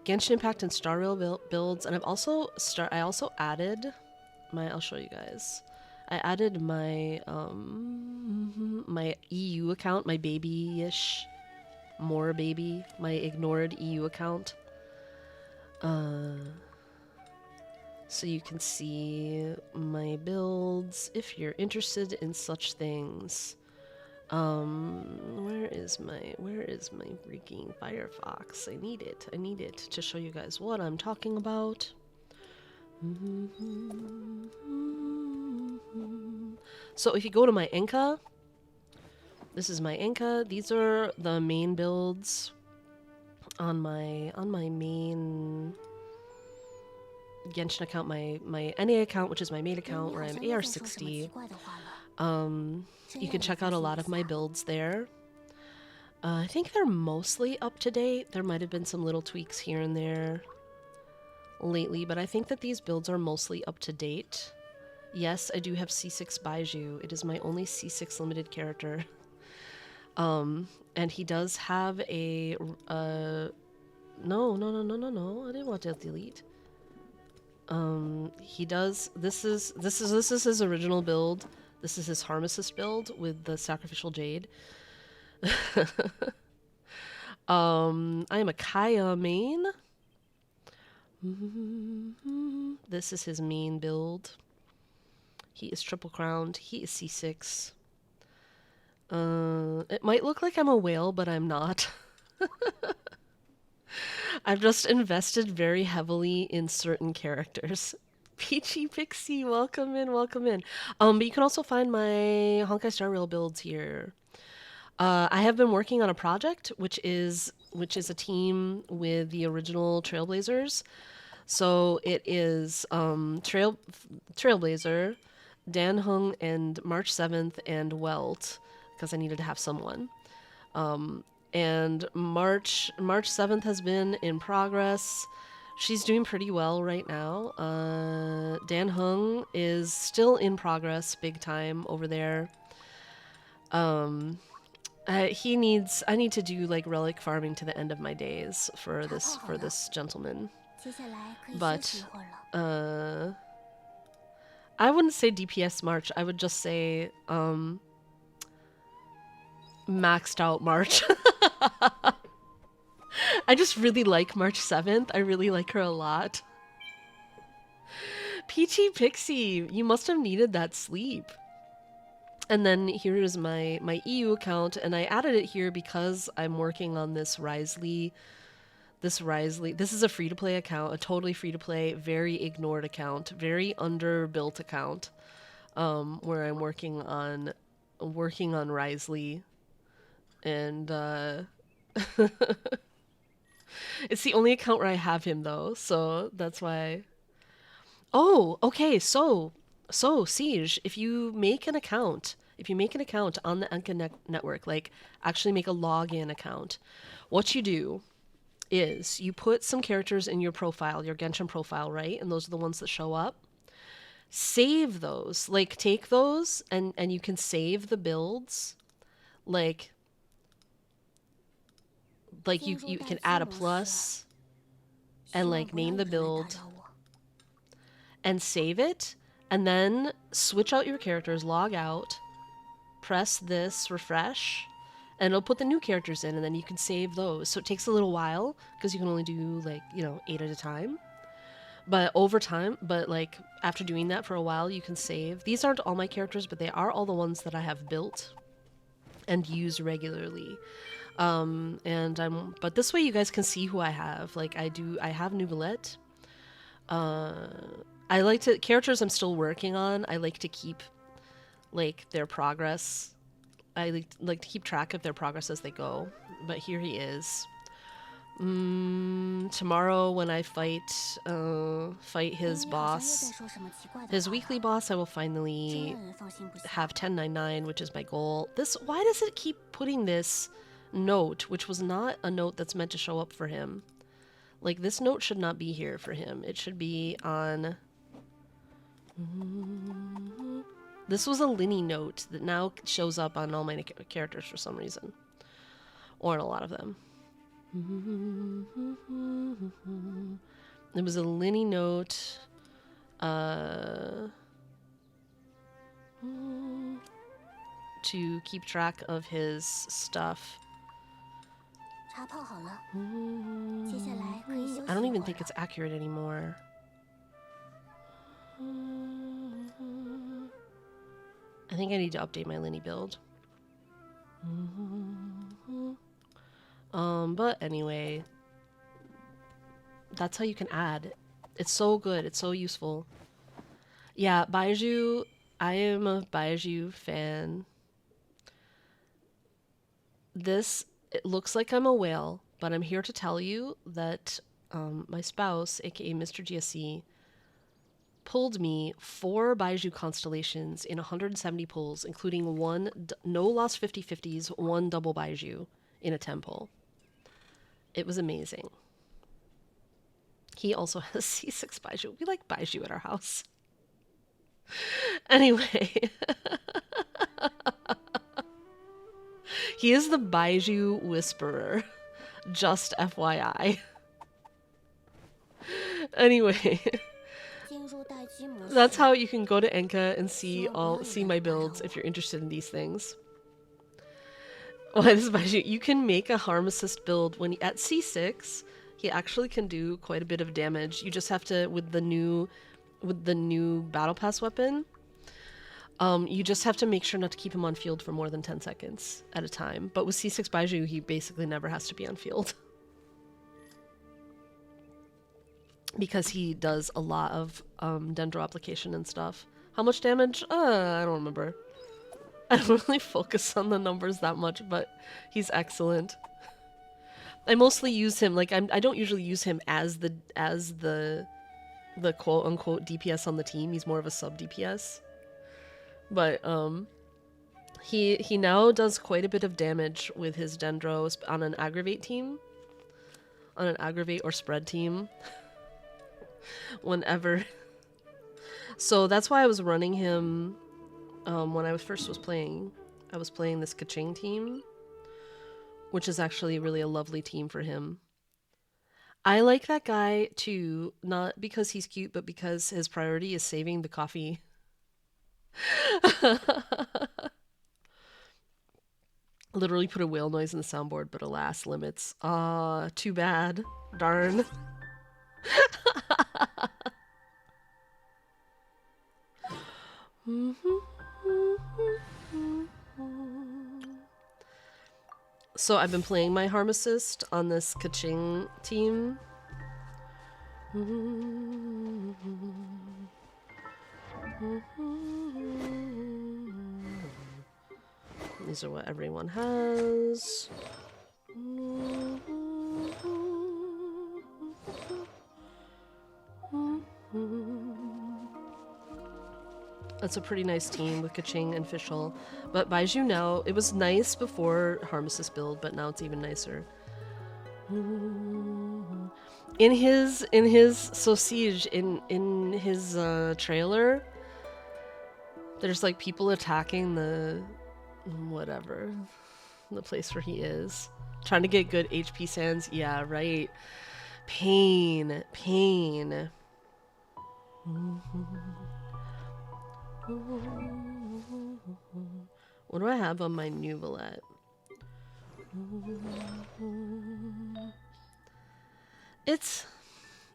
Genshin Impact and Star Rail builds, and I also added my. I'll show you guys. I added my my EU account, my baby-ish, more baby, my ignored EU account. So you can see my builds if you're interested in such things. Where is my freaking Firefox? I need it to show you guys what I'm talking about. So if you go to my Enka, this is my Enka. These are the main builds on my main Genshin account, my NA account, which is my main account where I'm AR60. You can check out a lot of my builds there. I think they're mostly up to date. There might have been some little tweaks here and there lately, but I think that these builds are mostly up to date. Yes, I do have C6 Baiju. It is my only C6 limited character. And he does have a no, I didn't want to delete. He does this is his original build. This is his Harmesis build with the Sacrificial Jade. I am a Kaya main. This is his main build. He is triple crowned. He is C6. It might look like I'm a whale, but I'm not. I've just invested very heavily in certain characters. Peachy Pixie, welcome in, welcome in. But you can also find my Honkai Star Rail builds here. I have been working on a project, which is a team with the original Trailblazers. So it is Trailblazer, Dan Hung, and March 7th, and Welt, because I needed to have someone. And March 7th has been in progress. She's doing pretty well right now. Dan Hung is still in progress, big time over there. I need to do like relic farming to the end of my days for this gentleman. But I wouldn't say DPS March. I would just say maxed out March. I just really like March 7th. I really like her a lot. Peachy Pixie, you must have needed that sleep. And then here is my EU account, and I added it here because I'm working on this Risley. This is a free-to-play account, a totally free-to-play, very ignored account, very underbuilt account, where I'm working on Risley, and it's the only account where I have him though, so that's why. Oh, okay. So Siege, if you make an account on the Enka network, like actually make a login account, what you do is you put some characters in your profile, your Genshin profile, right? And those are the ones that show up. Save those, like take those and you can save the builds, like you can add a plus and like name the build and save it, and then switch out your characters, log out, press this refresh, and it'll put the new characters in, and then you can save those. So it takes a little while because you can only do like, 8 at a time. But over time, like after doing that for a while, you can save. These aren't all my characters, but they are all the ones that I have built and use regularly. But this way you guys can see who I have. Like I have Nouvellette. I like to, characters I'm still working on, I like to keep like their progress. I like to keep track of their progress as they go. But here he is. Tomorrow when I fight his boss, his weekly boss, I will finally have 1099, which is my goal. Why does it keep putting this note, which was not a note that's meant to show up for him? Like, this note should not be here for him. It should be on... This was a Linny note that now shows up on all my characters for some reason. Or on a lot of them. It was a Linny note. To keep track of his stuff. I don't even think it's accurate anymore. I think I need to update my Linny build. But anyway, that's how you can add. It's so good. It's so useful. Yeah, Baiju. I am a Baiju fan. It looks like I'm a whale, but I'm here to tell you that my spouse, aka Mr. GSC, pulled me 4 Baiju constellations in 170 pulls, including no lost 50/50s, 1 double Baiju in a 10 pull. It was amazing. He also has C6 Baiju. We like Baiju at our house. Anyway. He is the Baiju Whisperer. Just FYI. Anyway. That's how you can go to Enka and see my builds if you're interested in these things. Why this Baiju? You can make a harm assist build when at C6. He actually can do quite a bit of damage. You just have to with the new battle pass weapon. You just have to make sure not to keep him on field for more than 10 seconds at a time. But with C6 Baiju, he basically never has to be on field. Because he does a lot of dendro application and stuff. How much damage? I don't remember. I don't really focus on the numbers that much, but he's excellent. I mostly use him, like, I don't usually use him as the quote-unquote DPS on the team. He's more of a sub-DPS. But he now does quite a bit of damage with his dendros on an aggravate team. On an aggravate or spread team. Whenever. So that's why I was running him when I first was playing. I was playing this Kaching team, which is actually really a lovely team for him. I like that guy too, not because he's cute, but because his priority is saving the coffee. Literally put a whale noise in the soundboard, but alas, limits. Too bad. Darn. So I've been playing my Harm Assist on this Kaching team. These are what everyone has. That's a pretty nice team with Kaching and Fischl. But Baiju now, it was nice before Harm Assist build, but now it's even nicer. In his Siege, in his trailer, there's like people attacking the whatever, the place where he is. Trying to get good HP sands. Yeah, right. Pain. What do I have on my Nouvellette? It's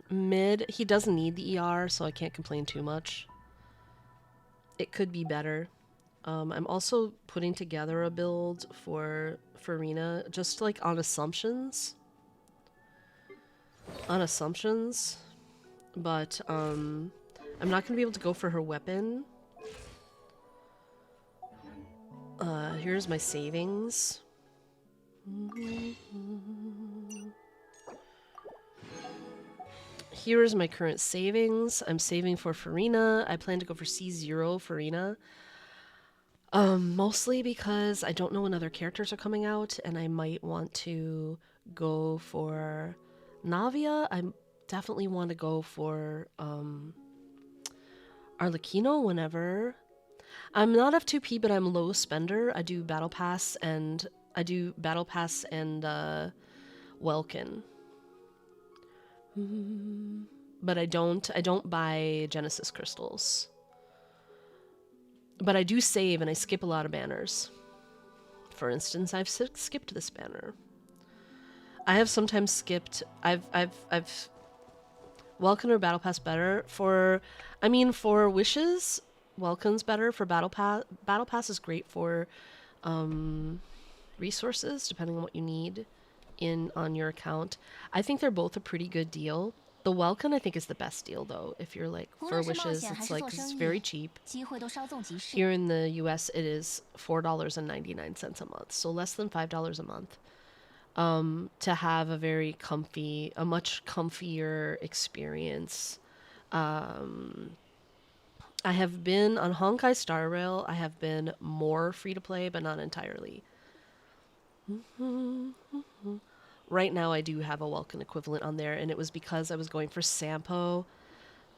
mid. He doesn't need the ER, so I can't complain too much. It could be better. I'm also putting together a build for Farina, just like on assumptions. On assumptions. But I'm not gonna be able to go for her weapon. Here's my savings. Here is my current savings. I'm saving for Farina. I plan to go for C0 Farina. Mostly because I don't know when other characters are coming out, and I might want to go for Navia. I definitely want to go for Arlecchino whenever. I'm not F2P, but I'm low spender. I do Battle Pass and Welkin. But I don't buy Genesis crystals. But I do save and I skip a lot of banners. For instance, I've skipped this banner. I have sometimes skipped. I've Welkin or Battle Pass better for wishes. Welkin's better for Battle Pass. Battle Pass is great for resources, depending on what you need on your account. I think they're both a pretty good deal. The Welkin, I think, is the best deal, though. If you're like for wishes, it's like 'cause it's very cheap. Here in the US, it is $4.99 a month, so less than $5 a month. To have a much comfier experience. I have been on Honkai Star Rail. I have been more free to play, but not entirely. Right now, I do have a Welkin equivalent on there, and it was because I was going for Sampo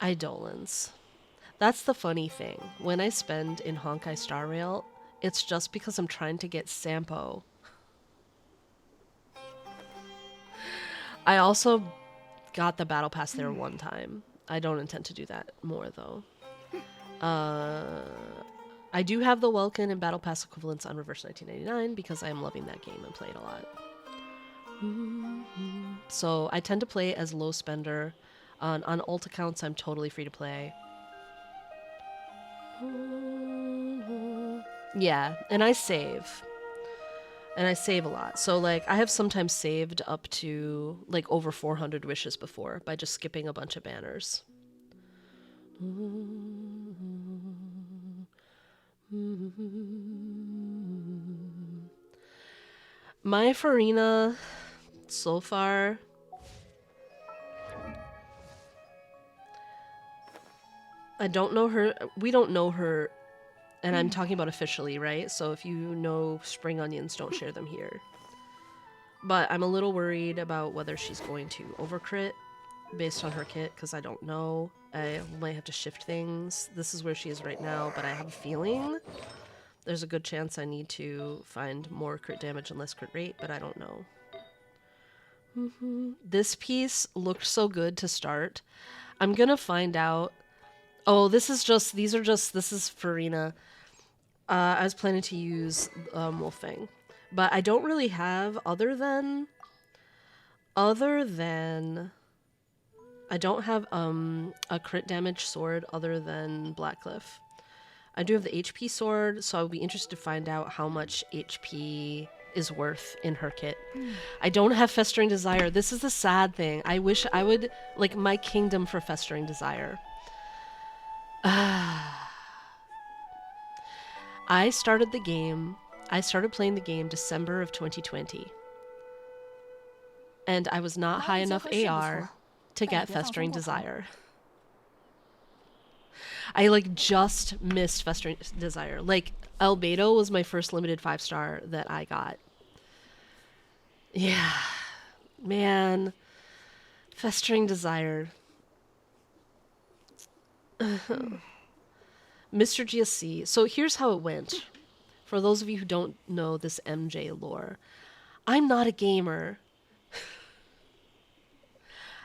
Eidolons. That's the funny thing. When I spend in Honkai Star Rail, it's just because I'm trying to get Sampo. I also got the Battle Pass there one time. I don't intend to do that more, though. I do have the Welkin and Battle Pass equivalents on Reverse 1999 because I am loving that game and play it a lot. So I tend to play as low spender. On alt accounts, I'm totally free to play. Yeah, and I save. And I save a lot. So, like, I have sometimes saved up to, like, over 400 wishes before by just skipping a bunch of banners. My Farina, so far, I don't know her. We don't know her. And I'm talking about officially, right? So if you know spring onions, don't share them here. But I'm a little worried about whether she's going to overcrit based on her kit, because I don't know. I might have to shift things. This is where she is right now, but I have a feeling there's a good chance I need to find more crit damage and less crit rate, but I don't know. This piece looked so good to start. I'm gonna find out. Oh, this is Farina. I was planning to use Wolfang, but I don't really have other than I don't have a crit damage sword other than Blackcliff. I do have the HP sword, so I'll be interested to find out how much HP is worth in her kit. I don't have Festering Desire. This is the sad thing. I wish I would, like, my kingdom for Festering Desire. I started playing the game December of 2020. And I was not high enough AR to get Festering Desire. I, like, just missed Festering Desire. Like, Albedo was my first limited 5-star that I got. Yeah. Man. Festering Desire. Mr. GSC. So here's how it went. For those of you who don't know this MJ lore. I'm not a gamer.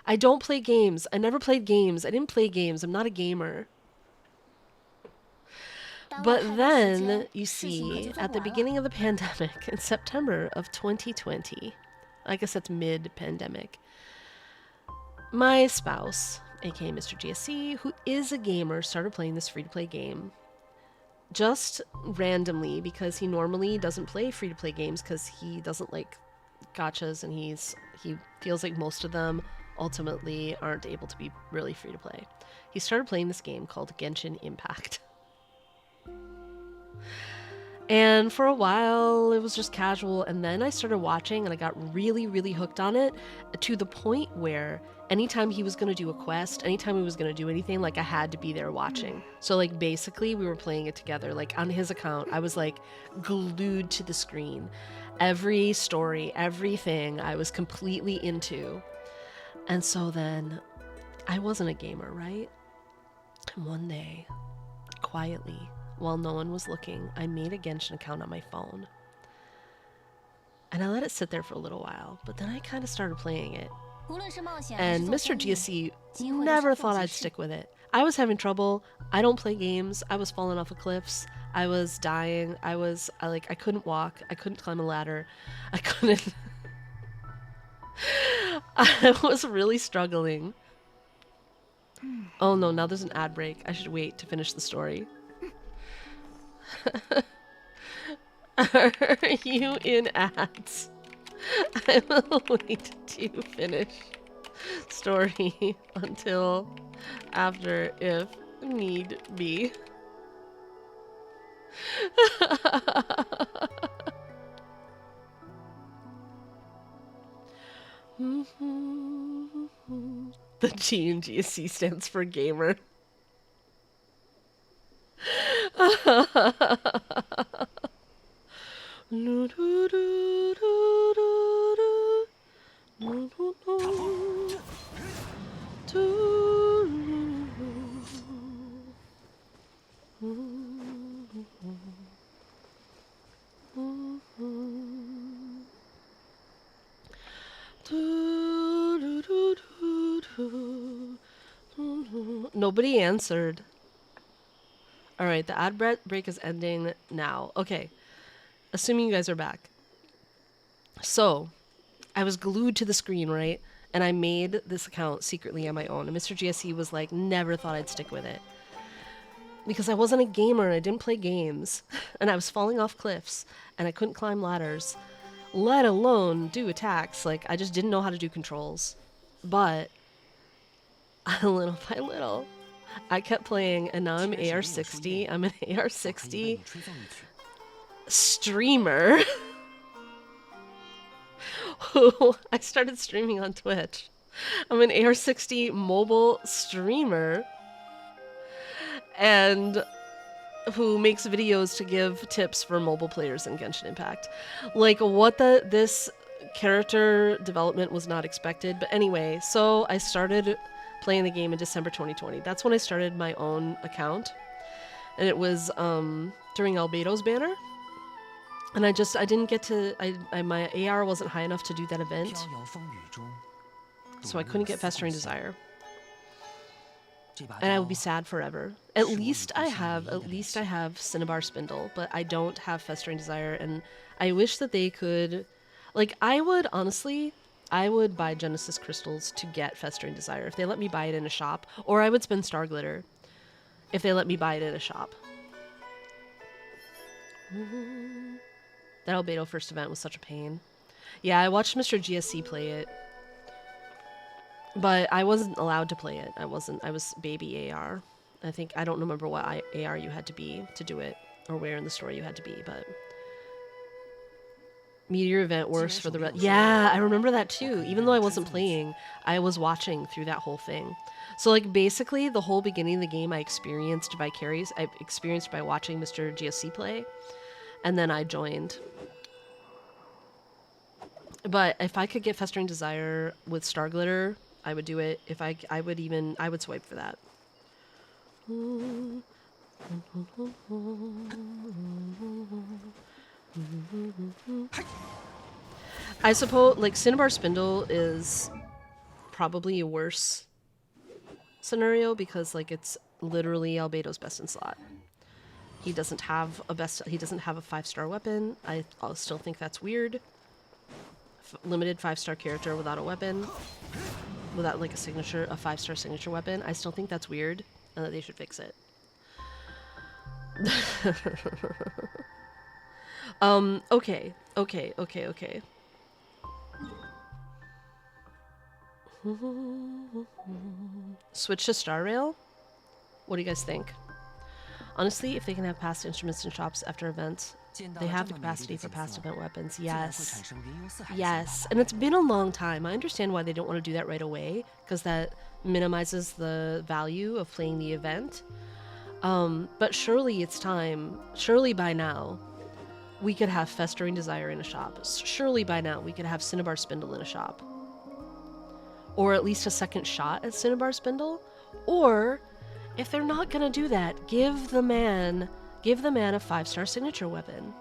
I don't play games. I never played games. I didn't play games. I'm not a gamer. But then, you see, at the beginning of the pandemic, in September of 2020, I guess that's mid-pandemic, my spouse, aka Mr. GSC, who is a gamer, started playing this free-to-play game. Just randomly, because he normally doesn't play free-to-play games because he doesn't like gachas, and he feels like most of them ultimately aren't able to be really free-to-play. He started playing this game called Genshin Impact. And for a while, it was just casual, and then I started watching, and I got really, really hooked on it, to the point where anytime he was going to do a quest, anytime he was going to do anything, like, I had to be there watching. So, like, basically, we were playing it together. Like, on his account, I was, like, glued to the screen. Every story, everything, I was completely into. And so then, I wasn't a gamer, right? And one day, quietly, while no one was looking, I made a Genshin account on my phone. And I let it sit there for a little while, but then I kind of started playing it. And Mr. GSC never thought I'd stick with it. I was having trouble. I don't play games. I was falling off of cliffs. I was dying. I couldn't walk. I couldn't climb a ladder. I couldn't. I was really struggling. Oh no, now there's an ad break. I should wait to finish the story. Are you in ads? I will wait to finish story until after if need be. The G in GSC stands for gamer. Nobody answered. Alright, the ad break is ending now. Okay. Assuming you guys are back. So, I was glued to the screen, right? And I made this account secretly on my own. And Mr. GSE was like, never thought I'd stick with it. Because I wasn't a gamer, I didn't play games. And I was falling off cliffs. And I couldn't climb ladders. Let alone do attacks. Like, I just didn't know how to do controls. But, little by little, I kept playing, and now I'm AR60. I'm an AR60 streamer who I started streaming on Twitch. I'm an AR60 mobile streamer and who makes videos to give tips for mobile players in Genshin Impact. Like, what this character development was not expected. But anyway, so I started playing the game in December 2020. That's when I started my own account. And it was during Albedo's banner. And I didn't get to, my AR wasn't high enough to do that event. So I couldn't get Festering Desire. And I would be sad forever. At least I have Cinnabar Spindle, but I don't have Festering Desire, and I wish that they could, like, I would buy Genesis Crystals to get Festering Desire if they let me buy it in a shop, or I would spend Star Glitter if they let me buy it in a shop. That Albedo first event was such a pain. Yeah, I watched Mr. GSC play it. But I wasn't allowed to play it. I was baby AR. I don't remember what AR you had to be to do it, or where in the story you had to be, but Meteor event worse for the yeah, I remember that too. Even though I wasn't playing, I was watching through that whole thing. So, like, basically the whole beginning of the game I experienced by watching Mr. GSC play, and then I joined. But if I could get Festering Desire with Star Glitter, I would do it. If I would swipe for that. I suppose, like, Cinnabar Spindle is probably a worse scenario because, like, it's literally Albedo's best in slot. He doesn't have a 5-star weapon. I'll still think that's weird. Limited 5-star character without a weapon, without like a 5-star signature weapon. I still think that's weird, and that they should fix it. Okay. Switch to Star Rail? What do you guys think? Honestly, if they can have past instruments in shops after events, they have the capacity for past event weapons. Yes. Yes. And it's been a long time. I understand why they don't want to do that right away, because that minimizes the value of playing the event. But surely it's time. Surely by now, we could have Festering Desire in a shop. Surely by now, we could have Cinnabar Spindle in a shop. Or at least a second shot at Cinnabar Spindle. Or, if they're not gonna do that, give the man a 5-star signature weapon.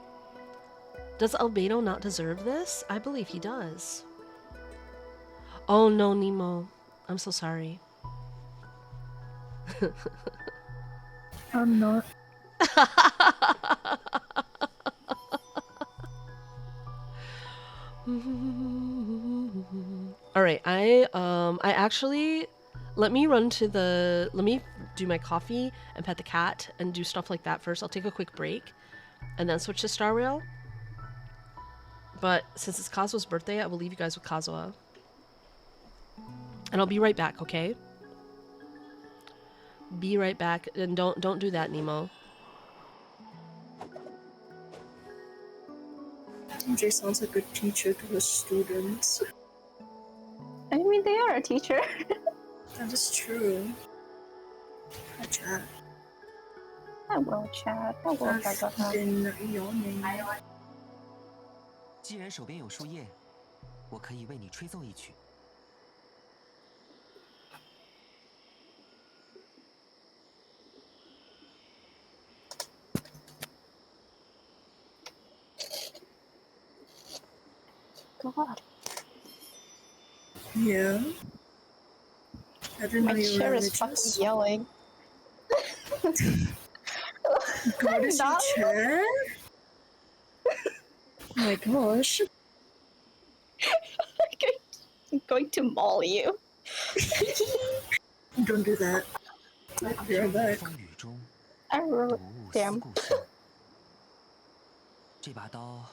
Does Albedo not deserve this? I believe he does. Oh no, Nemo. I'm so sorry. I'm not. All right, I actually let me do my coffee and pet the cat and do stuff like that first. I'll take a quick break and then switch to Star Rail. But since it's Kazua's birthday, I will leave you guys with Kazuha. And I'll be right back, okay? Be right back, and don't do that, Nemo. MJ sounds like a teacher to his students. I mean, they are a teacher. That is true. Hi, chat. Hello, chat. Hello, chat. I've been yawning. 既然手边有树叶，我可以为你吹奏一曲。 God. Yeah. I didn't know My you were chair is religious. fucking yelling. God, is your Not- chair? Oh my gosh. I'm going to maul you. Don't do that. I'll be right back. 风雨中， I 不 wrote 悟思 damn. 故乡。这把刀，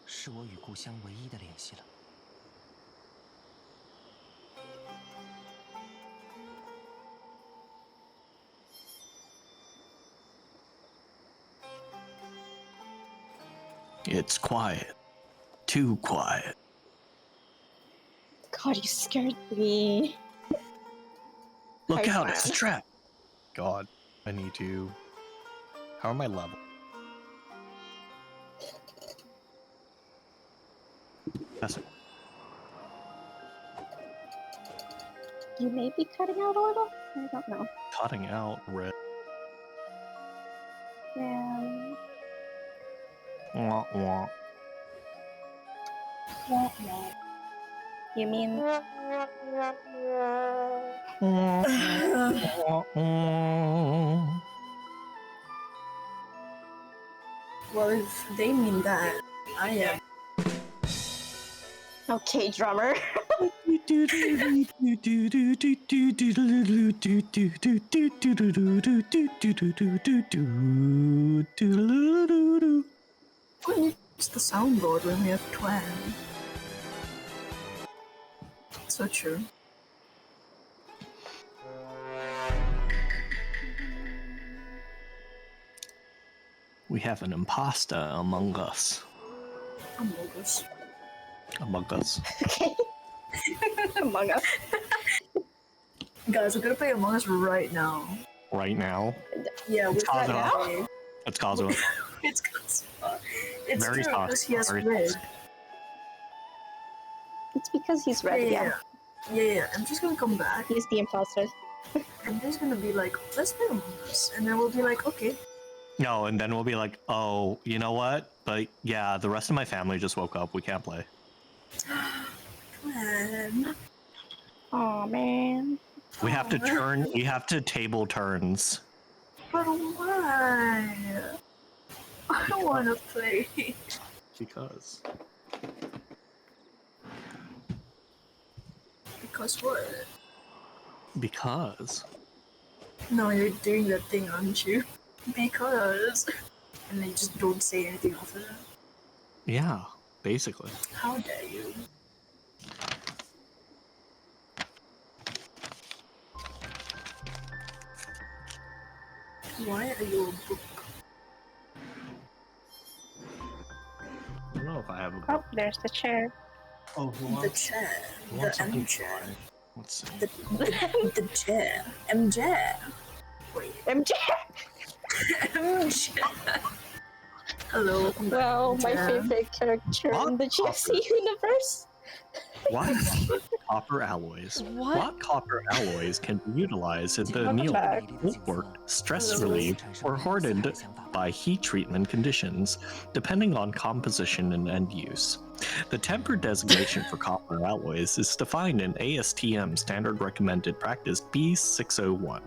是我与故乡唯一的联系了。 It's quiet. Too quiet. God, you scared me. Look Hi, out, it's a Fran. trap. God, I need to. How am I level? That's it. You may be cutting out a little. I don't know. Cutting out red. Yeah. Wah, wah. You mean Wah, wah. Well, if they mean that, I am. okay, drummer? Who needs the soundboard when we have Twan? So true. We have an imposter among us. Among Us. Among us. Okay. Among Us. Guys, we're gonna play Among Us right now. Right now. Yeah, we're Kazuha. now. That's Kazuha. It's Kazuha. It's Very true soft, because he has very red. soft. It's because he's red, yeah. Yeah. I'm just gonna come back. He's the imposter. I'm just gonna be like, let's play Among Us, and then we'll be like, okay. No, and then we'll be like, oh, you know what? But yeah, the rest of my family just woke up. We can't play. Twan. Aw, man. We have to turn. We have to table turns. But why? I don't want to play. Because. Because what? Because. No, you're doing that thing, aren't you? Because. And then you just don't say anything after that. Yeah, basically. How dare you? Why are you a book? I don't know if I have a Oh, book. there's the chair. Oh, who The wants, chair. who wants The something M chair. dry? Let's see. The chair. M chair. Wait. MJ. M chair. Hello, welcome back. Well, my chair. favorite character What? in the GFC universe. Why copper alloys? What? What copper alloys can be utilized in the Welcome anneal, back. work, stress relieved, or hardened by heat treatment conditions, depending on composition and end use. The tempered designation for copper alloys is defined in ASTM Standard Recommended Practice B601,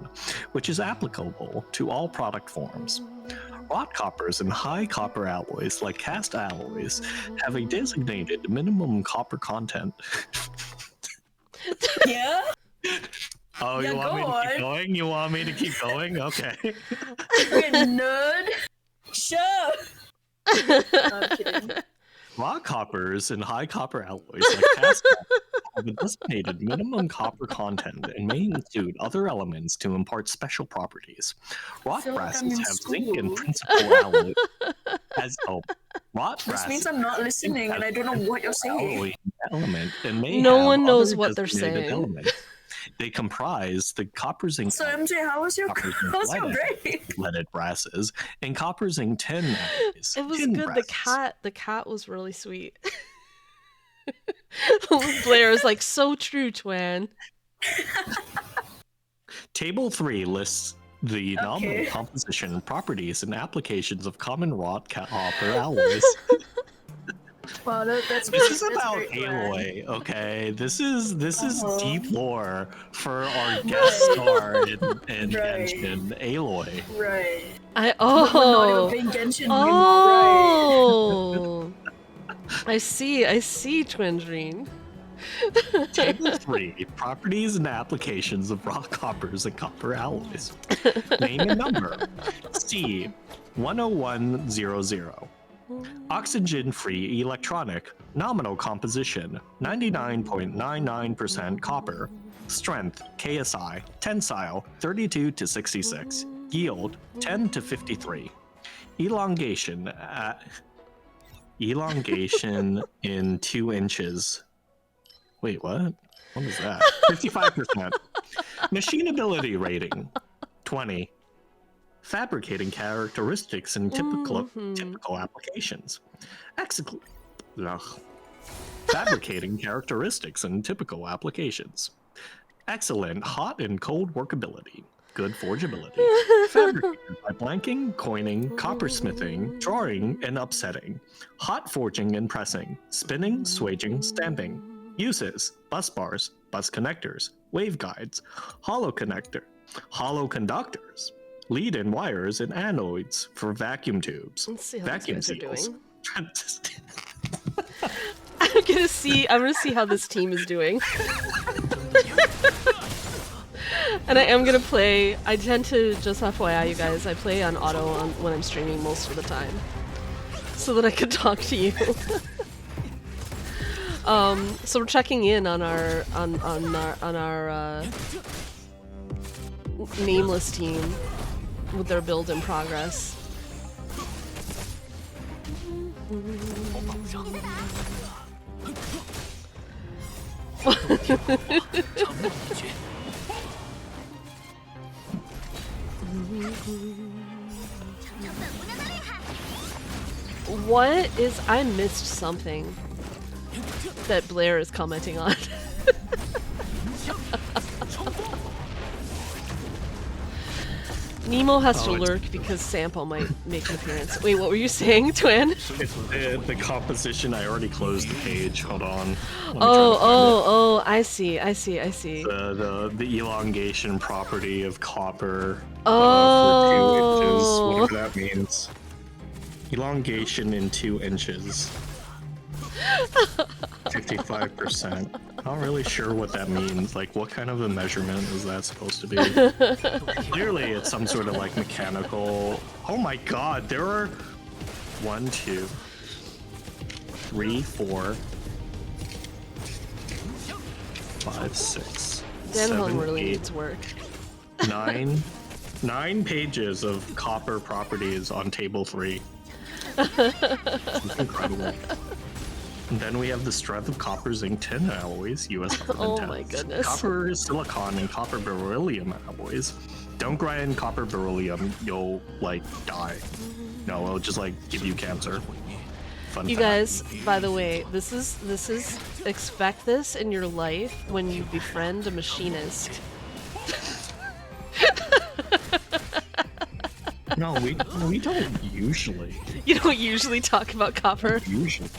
which is applicable to all product forms. Wrought coppers and high copper alloys, like cast alloys, have a designated minimum copper content. Yeah? Oh, Yeah, you want go me to keep on. going? You want me to keep going? Okay. We're nerd. Shut up. No, I'm kidding. Raw coppers and high copper alloys like cast alloys have a designated minimum copper content and may include other elements to impart special properties. Wrought feel like I'm brasses in have zinc and school. principal alloy as wrought This brasses means I'm not listening and I don't know what you're saying. alloy element and may No have one knows other what they're designated saying. elements. They comprise the copper zinc So MJ, how was your leaded break? leaded brasses and copper zinc tin alloys. It was tin good. brasses. The cat was really sweet. Blair is like, so true, Twan. Table 3 lists the nominal Okay. composition, properties, and applications of common wrought copper alloys. Wow, that's This is that's about great, man. Aloy, okay? This is Uh-huh. deep lore for our guest star in Right. Genshin, Aloy. Right. I But we're not even oh playing Genshin anymore, oh. I see, Twindrine. Table 3, properties and applications of raw coppers and copper alloys. Name and number. C, 10100. Oxygen-free electronic. Nominal composition, 99.99% copper. Strength, KSI, tensile, 32 to 66. Yield, 10 to 53. Elongation, elongation in 2 inches. Wait, what? What is that? 55%. Machinability rating, 20. Fabricating characteristics and typical applications. Fabricating characteristics and typical applications. Excellent hot and cold workability. Good forgeability. Fabricated by blanking, coining, coppersmithing, drawing, and upsetting. Hot forging and pressing. Spinning, swaging, stamping. Uses: bus bars, bus connectors, waveguides, hollow conductors, lead-in wires, and anodes for vacuum tubes. Let's see how Vacuum these guys are seals. doing. I'm gonna see how this team is doing. And I am gonna play. I tend to, just FYI, you guys, I play on auto when I'm streaming most of the time, so that I can talk to you. So we're checking in on our nameless team with their build in progress. What is... I missed something that Blair is commenting on. Nemo has to Oh, it's- lurk because Sampo might make an appearance. Wait, what were you saying, Twin? It's the composition. I already closed the page. Hold on. Let me try to Oh, find it. oh, I see. The elongation property of copper for 2 inches, Oh. whatever that means. Elongation in 2 inches. 55%. Not really sure what that means. Like, what kind of a measurement is that supposed to be? Clearly, it's some sort of like mechanical. Oh my god, there are 1, 2, 3, 4, 5, 6, Dan Hung 7, really 8, needs work. 9 pages of copper properties on table 3. It's incredible. And then we have the strength of copper, zinc, tin alloys, US government Oh my tests. goodness. Copper, silicon, and copper beryllium alloys. Don't grind copper beryllium, you'll like die. No, it'll just like give you cancer. Fun You fact. guys, by the way, this is expect this in your life when you befriend a machinist. No, we don't usually. You don't usually talk about copper. Usually.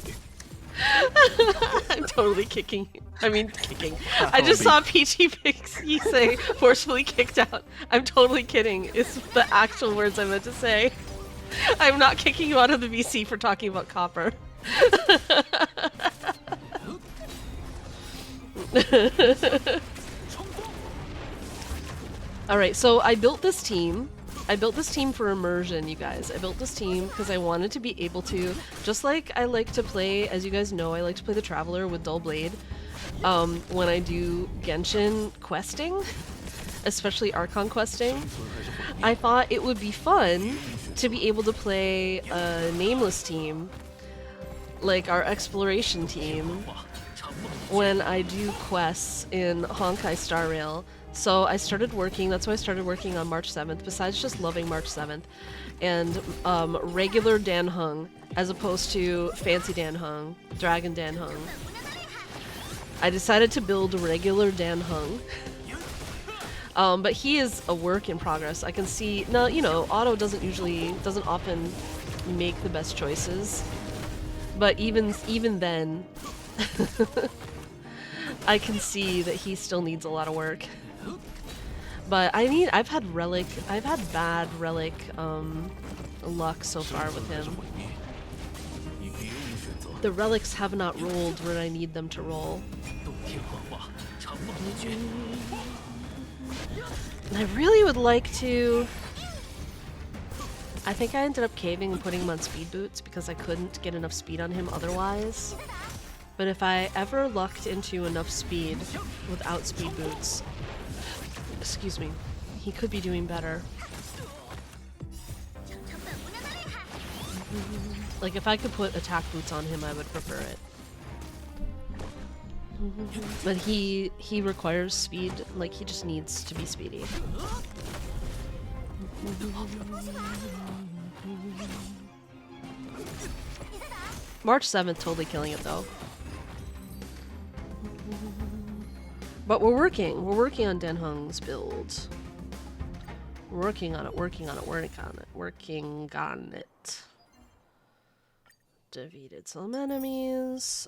I'm totally kicking. I mean, kicking. I just saw Peachy Pixie say forcefully kicked out. I'm totally kidding. It's the actual words I meant to say. I'm not kicking you out of the VC for talking about copper. Alright, so I built this team. I built this team for immersion, you guys. I built this team because I wanted to be able to, just like I like to play, as you guys know, I like to play the Traveler with Dull Blade when I do Genshin questing, especially Archon questing. I thought it would be fun to be able to play a nameless team, like our exploration team, when I do quests in Honkai Star Rail. So I started working, that's why I started working on March 7th, besides just loving March 7th, and regular Dan Hung, as opposed to fancy Dan Hung, Dragon Dan Hung. I decided to build a regular Dan Hung. But he is a work in progress. I can see, now, you know, Otto doesn't often make the best choices, but even then, I can see that he still needs a lot of work. But I mean, I've had bad relic luck so far with him. The relics have not rolled where I need them to roll. And I really would like to... I think I ended up caving and putting him on speed boots because I couldn't get enough speed on him otherwise. But if I ever lucked into enough speed without speed boots, excuse me, he could be doing better. Like, if I could put attack boots on him, I would prefer it. But he requires speed, like, he just needs to be speedy. March 7th, totally killing it, though. But we're working on Dan Hung's build. We're working on it. Defeated some enemies.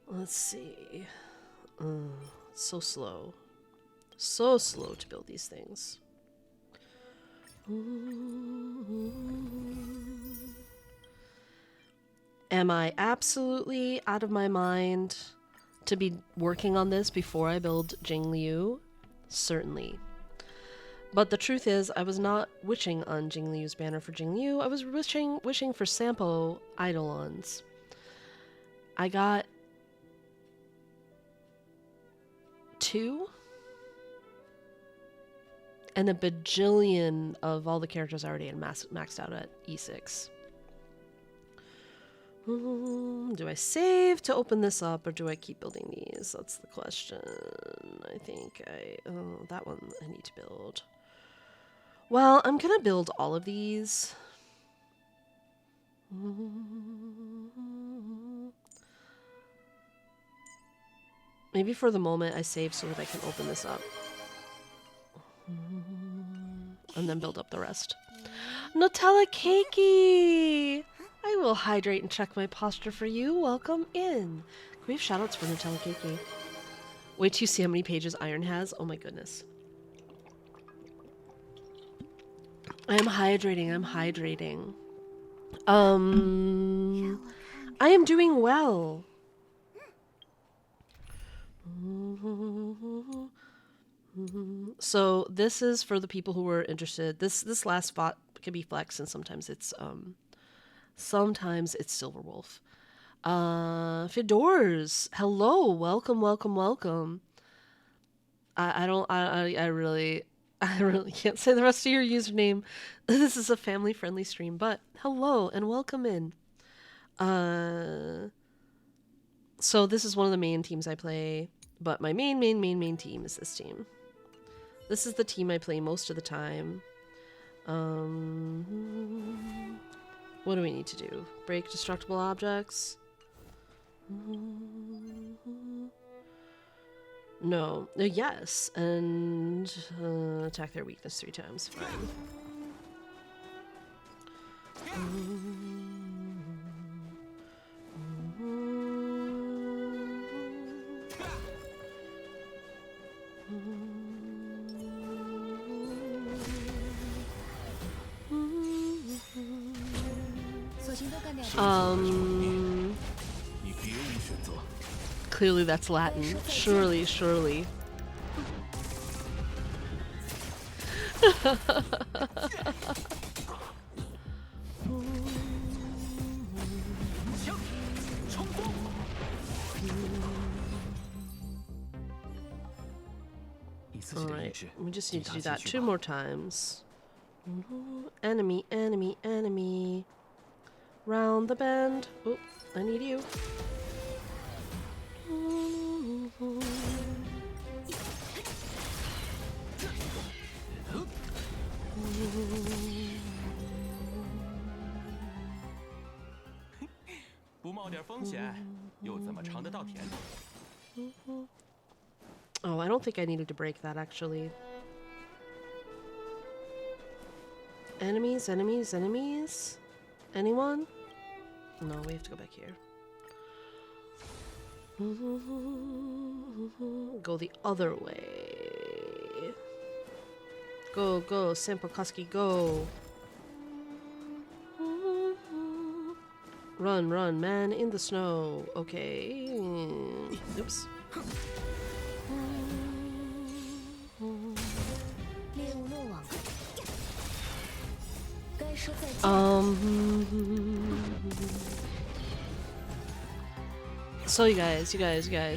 Let's see. It's so slow. So slow to build these things. Am I absolutely out of my mind to be working on this before I build Jingliu? Certainly. But the truth is, I was not wishing on Jingliu's banner for Jingliu. I was wishing for Sampo Eidolons. I got 2 and a bajillion of all the characters I already had maxed out at E6. Do I save to open this up, or do I keep building these? That's the question. I think that one I need to build. Well, I'm gonna build all of these. Maybe for the moment I save so that I can open this up. And then build up the rest. Nutella Cakey! I will hydrate and check my posture for you. Welcome in. Can we have shoutouts for Nutella Cakey? Wait till you see how many pages Iron has. Oh my goodness. I am hydrating. I'm hydrating. I am doing well. So this is for the people who were interested. This last spot can be flex, and sometimes it's Silverwolf. Fedors, hello, welcome. I really can't say the rest of your username. This is a family-friendly stream, but hello and welcome in. So this is one of the main teams I play, but my main team is this team. This is the team I play most of the time. What do we need to do? Break destructible objects? No. Yes. And attack their weakness 3 times. Fine. Clearly that's Latin. Surely. Alright, we just need to do that 2 more times. Enemy. Round the bend. Oh, I need you. Oh, I don't think I needed to break that actually. Enemies? Anyone? No, we have to go back here. Go the other way. Go, Sampokoski, go. Run, man in the snow. Okay. Oops. So you guys,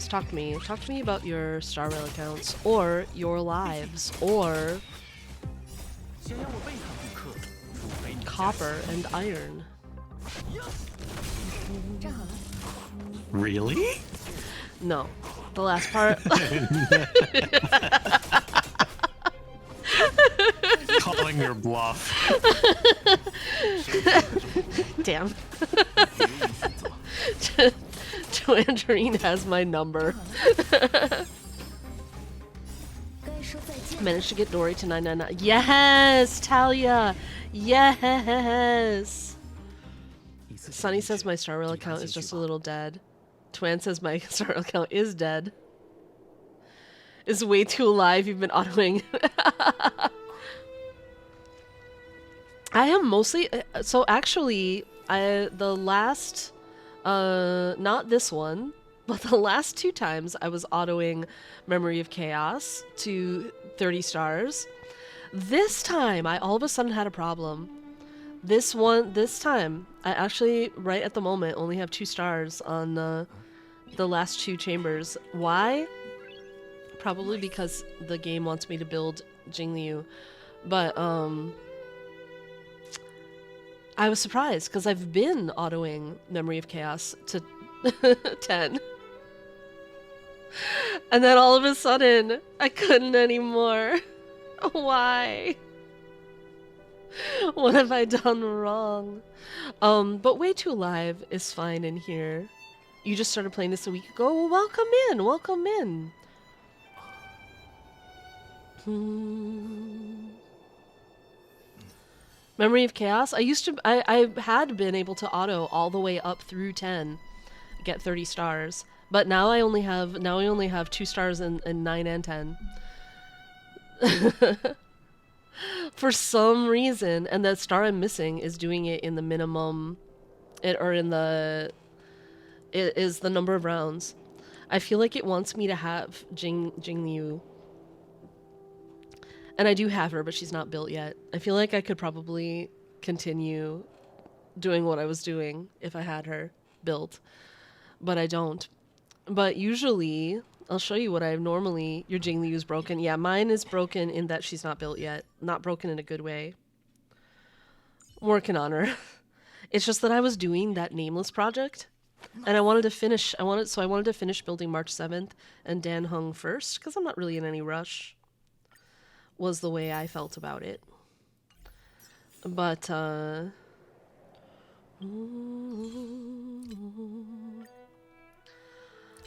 talk to me. Talk to me about your Star Rail accounts, or your lives, or copper and iron. Really? No. The last part. Calling your bluff. Damn. Joanne has my number. Managed to get Dory to 999. Yes, Talia. Yes. Sunny says my Star Rail account is just a little dead. Twan says my Star Rail account is dead. Is way too alive. You've been autoing. I am mostly so actually. The last, not this one, but the last 2 times I was autoing Memory of Chaos to 30 stars. This time I all of a sudden had a problem. This time I actually right at the moment only have 2 stars on the last 2 chambers. Why? Probably because the game wants me to build Jingliu, but I was surprised because I've been autoing Memory of Chaos to 10. And then all of a sudden, I couldn't anymore. Why? What have I done wrong? But Way Too Live is fine in here. You just started playing this a week ago? Well, welcome in. Welcome in. Memory of Chaos. I had been able to auto all the way up through 10, get 30 stars. But now I only have 2 stars in 9 and 10. For some reason, and the star I'm missing is doing it in the minimum, it is the number of rounds. I feel like it wants me to have Jing Liu. And I do have her, but she's not built yet. I feel like I could probably continue doing what I was doing if I had her built. But I don't. But usually, I'll show you what I normally... Your Jing Liu's broken. Yeah, mine is broken in that she's not built yet. Not broken in a good way. I'm working on her. It's just that I was doing that Nameless project. And I wanted to finish... I wanted to finish building March 7th and Dan Hung first, because I'm not really in any rush. Was the way I felt about it. But, I'm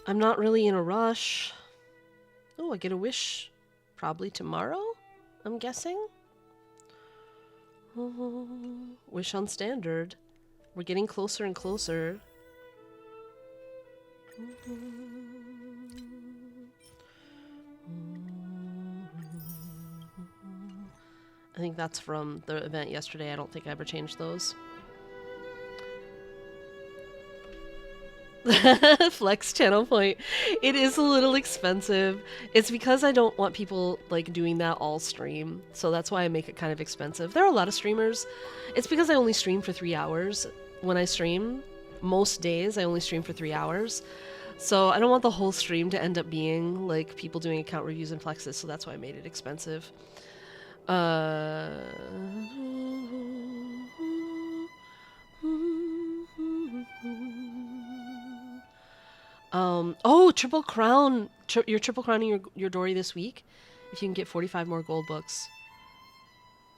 not really in a rush. Oh, I get a wish probably tomorrow, I'm guessing. Wish on standard. We're getting closer and closer. I think that's from the event yesterday. I don't think I ever changed those. Flex channel point. It is a little expensive. It's because I don't want people like doing that all stream. So that's why I make it kind of expensive. There are a lot of streamers. It's because I only stream for 3 hours. When I stream, most days I only stream for 3 hours. So I don't want the whole stream to end up being like people doing account reviews and flexes. So that's why I made it expensive. Oh, triple crown. You're triple crowning your Dory this week. If you can get 45 more gold books.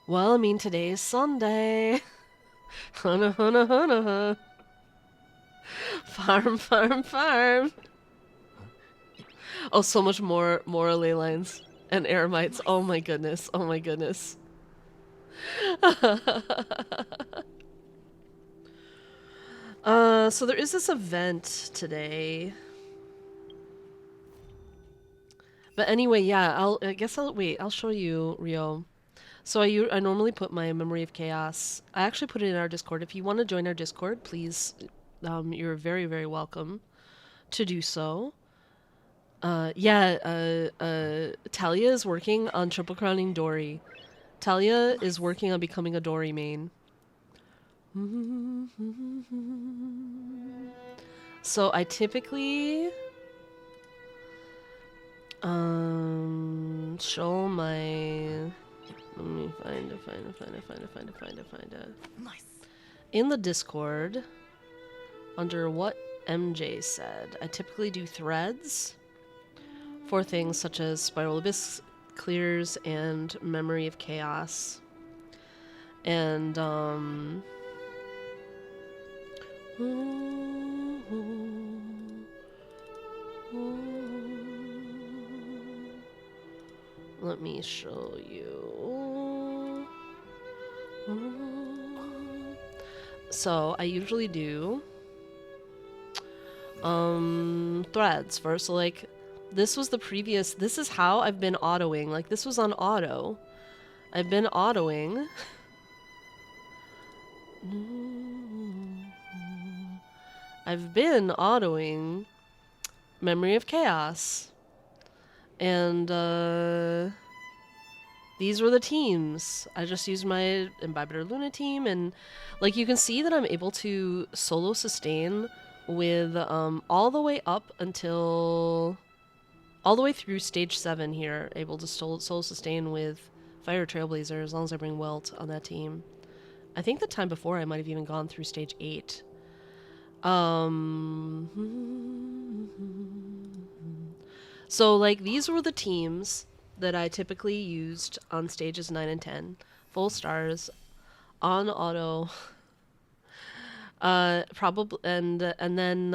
Well, I mean, today is Sunday. Hunna, hunna, hunna, huh. Farm, farm, farm. Oh, so much more ley lines and eremites. Oh my goodness. Oh my goodness. So there is this event today. But anyway, yeah, I'll show you, Rio. So I normally put my Memory of Chaos. I actually put it in our Discord. If you want to join our Discord, please, you're very, very welcome to do so. Talia is working on triple crowning Dory. Talia is working on becoming a Dory main. So I typically show my... Let me find it. Nice. In the Discord, under what MJ said, I typically do threads for things such as Spiral Abyss clears and Memory of Chaos. And, let me show you. So I usually do threads first. So like this is how I've been autoing. Like this was on auto. I've been autoing. I've been autoing Memory of Chaos. And these were the teams. I just used my Imbibitor Luna team, and like you can see that I'm able to solo sustain with all the way up until all the way through stage 7 here, able to solo sustain with Fire Trailblazer as long as I bring Welt on that team. I think the time before I might have even gone through stage 8. So, like, these were the teams that I typically used on stages 9 and 10. Full stars, on auto. Probably, and then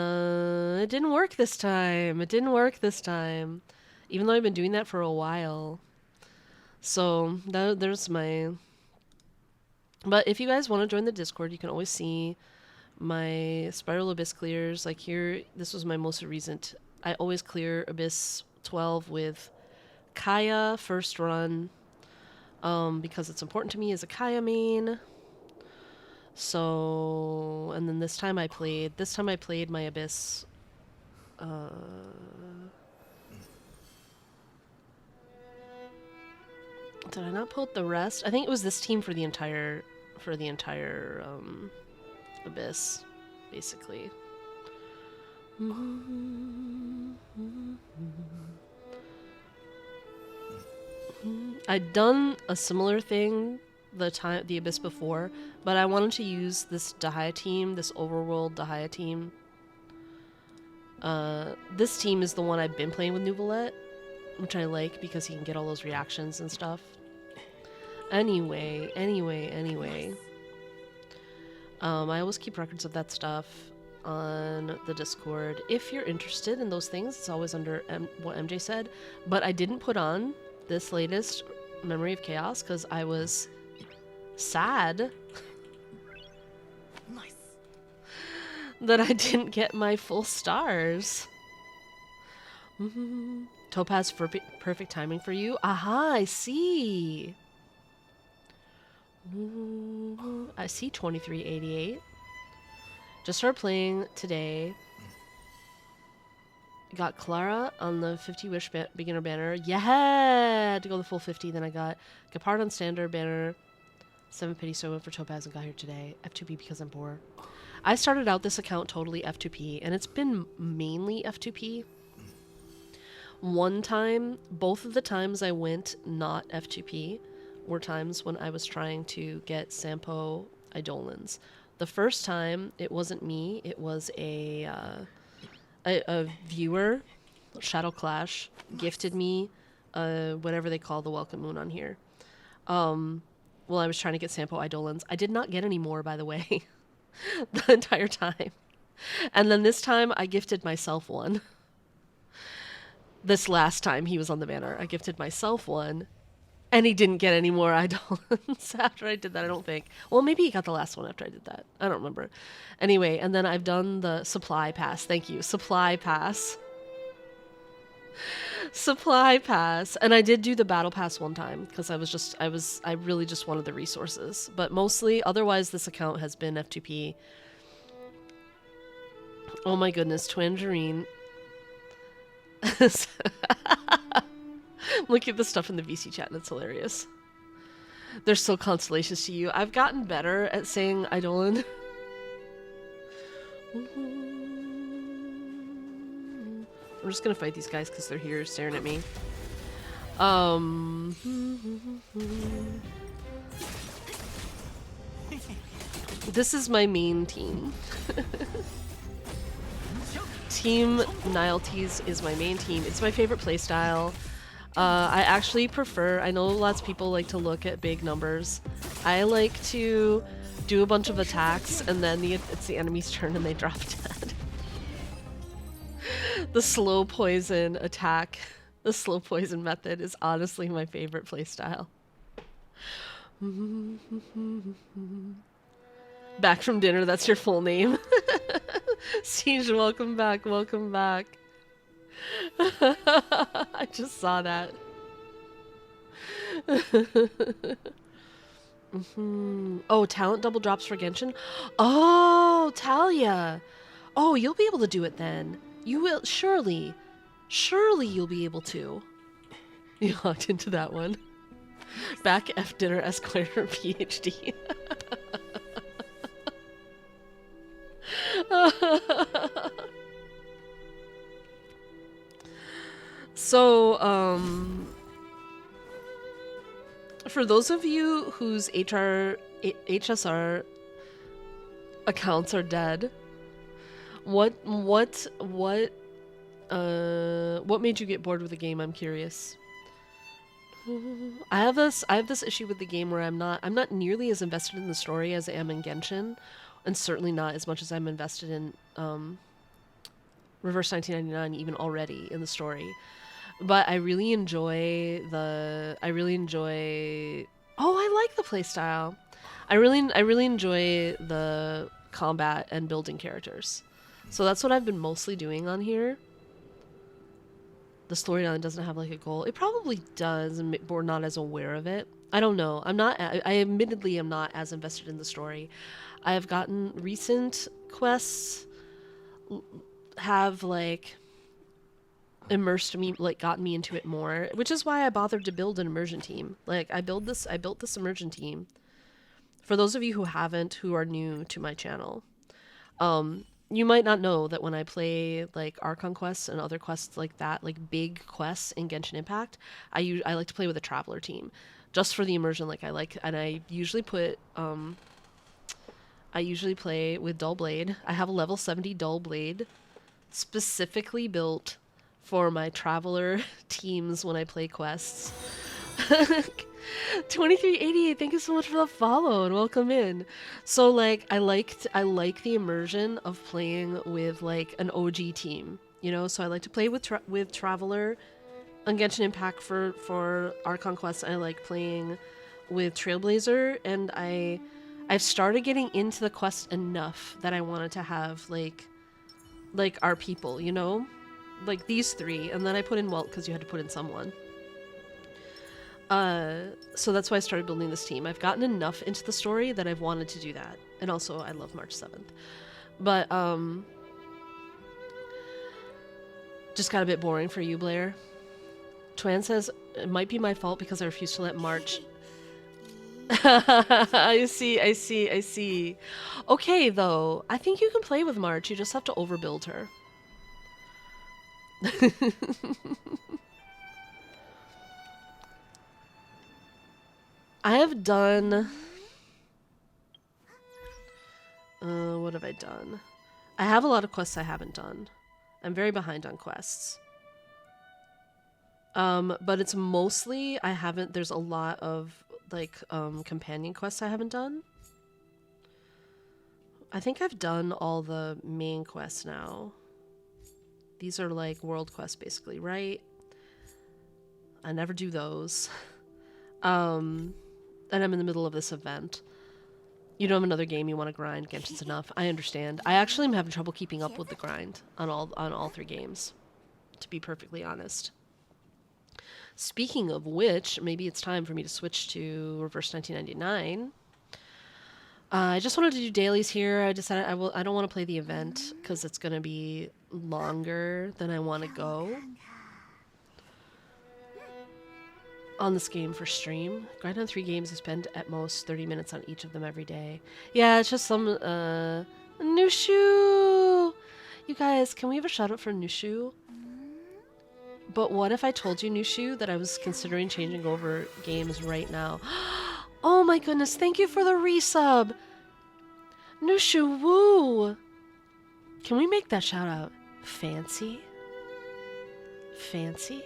it didn't work this time. It didn't work this time, even though I've been doing that for a while. So there's my. But if you guys want to join the Discord, you can always see my Spiral Abyss clears. Like here, this was my most recent. I always clear Abyss 12 with Kaya first run, because it's important to me as a Kaya main. So, and then this time I played my Abyss. Did I not put the rest? I think it was this team for the entire Abyss, basically. I'd done a similar thing the Abyss before, but I wanted to use this Dahaya team, this overworld Dahaya team. This team is the one I've been playing with Nuvolette, which I like because he can get all those reactions and stuff. Anyway. I always keep records of that stuff on the Discord. If you're interested in those things, it's always under what MJ said. But I didn't put on this latest Memory of Chaos because I was sad that I didn't get my full stars. Topaz perfect timing for you. Aha, I see. I see 2388. Just started playing today. Got Clara on the 50 Wish beginner banner. Yeah, to go the full 50. Then I got Gepard on standard banner. 7 pity, so I went for Topaz and got here today. F2P because I'm poor. I started out this account totally F2P, and it's been mainly F2P. One time, both of the times I went not F2P were times when I was trying to get Sampo Eidolons. The first time, it wasn't me, it was a viewer, Shadow Clash, gifted me whatever they call the welcome moon on here. Well, I was trying to get Sampo Eidolons. I did not get any more, by the way, the entire time. And then this time, I gifted myself one. This last time he was on the banner, I gifted myself one, and he didn't get any more Eidolons after I did that, I don't think. Well, maybe he got the last one after I did that. I don't remember. Anyway, and then I've done the supply pass. Thank you. Supply pass. Supply pass. And I did do the battle pass one time because I really just wanted the resources. But mostly, otherwise, this account has been F2P. Oh my goodness, Twangerine. Look at the stuff in the VC chat and it's hilarious. They're so constellations to you. I've gotten better at saying Eidolon. I'm just gonna fight these guys because they're here staring at me. This is my main team. Team Nileties is my main team. It's my favorite playstyle. I actually prefer, I know lots of people like to look at big numbers. I like to do a bunch of attacks and then it's the enemy's turn and they drop dead. The slow poison attack, the slow poison method is honestly my favorite playstyle. Back from dinner, that's your full name. Siege, welcome back, welcome back. I just saw that. Oh, talent double drops for Genshin? Oh, Talia! Oh, you'll be able to do it then. You will, surely. Surely you'll be able to. You logged into that one. Back F dinner Esquire PhD. So, for those of you whose HSR accounts are dead, what made you get bored with the game? I'm curious. I have this issue with the game where I'm not nearly as invested in the story as I am in Genshin, and certainly not as much as I'm invested in Reverse 1999 even already in the story. But I really enjoy the. Oh, I like the playstyle. I really enjoy the combat and building characters. So that's what I've been mostly doing on here. The storyline doesn't have like a goal. It probably does, and we're not as aware of it. I don't know. I admittedly am not as invested in the story. I have gotten recent quests have like immersed me, like gotten me into it more, which is why I bothered to build an immersion team. Like I built this immersion team. For those of you who are new to my channel, you might not know that when I play like Archon quests and other quests like that, like big quests in Genshin Impact, I like to play with a traveler team, just for the immersion. And I usually play with Dull Blade. I have a level 70 Dull Blade specifically built for my traveler teams when I play quests. 2388, thank you so much for the follow and welcome in. So like I like the immersion of playing with like an OG team, you know. So I like to play with Traveler on Genshin Impact for Archon quests. I like playing with Trailblazer, and I've started getting into the quest enough that I wanted to have like our people, you know, like these three, and then I put in Welt because you had to put in someone. So that's why I started building this team. I've gotten enough into the story that I've wanted to do that. And also, I love March 7th. But, just got a bit boring for you, Blair. Twan says, it might be my fault because I refuse to let March... I see. Okay, though. I think you can play with March. You just have to overbuild her. I have done... what have I done? I have a lot of quests I haven't done. I'm very behind on quests. But it's mostly... There's a lot of, like, companion quests I haven't done. I think I've done all the main quests now. These are, like, world quests, basically, right? I never do those. And I'm in the middle of this event. You don't have another game you want to grind. Genshin's enough. I understand. I actually am having trouble keeping up with the grind on all three games, to be perfectly honest. Speaking of which, maybe it's time for me to switch to Reverse 1999. I just wanted to do dailies here. I decided I don't want to play the event because it's going to be longer than I want to go on this game for stream. Grind on 3 games, I spend at most 30 minutes on each of them every day. Yeah, it's just some Nushu. You guys, can we have a shout out for Nushu? But what if I told you, Nushu, that I was considering changing over games right now? Oh my goodness, thank you for the resub. Nushu, woo. Can we make that shout out? Fancy? Fancy?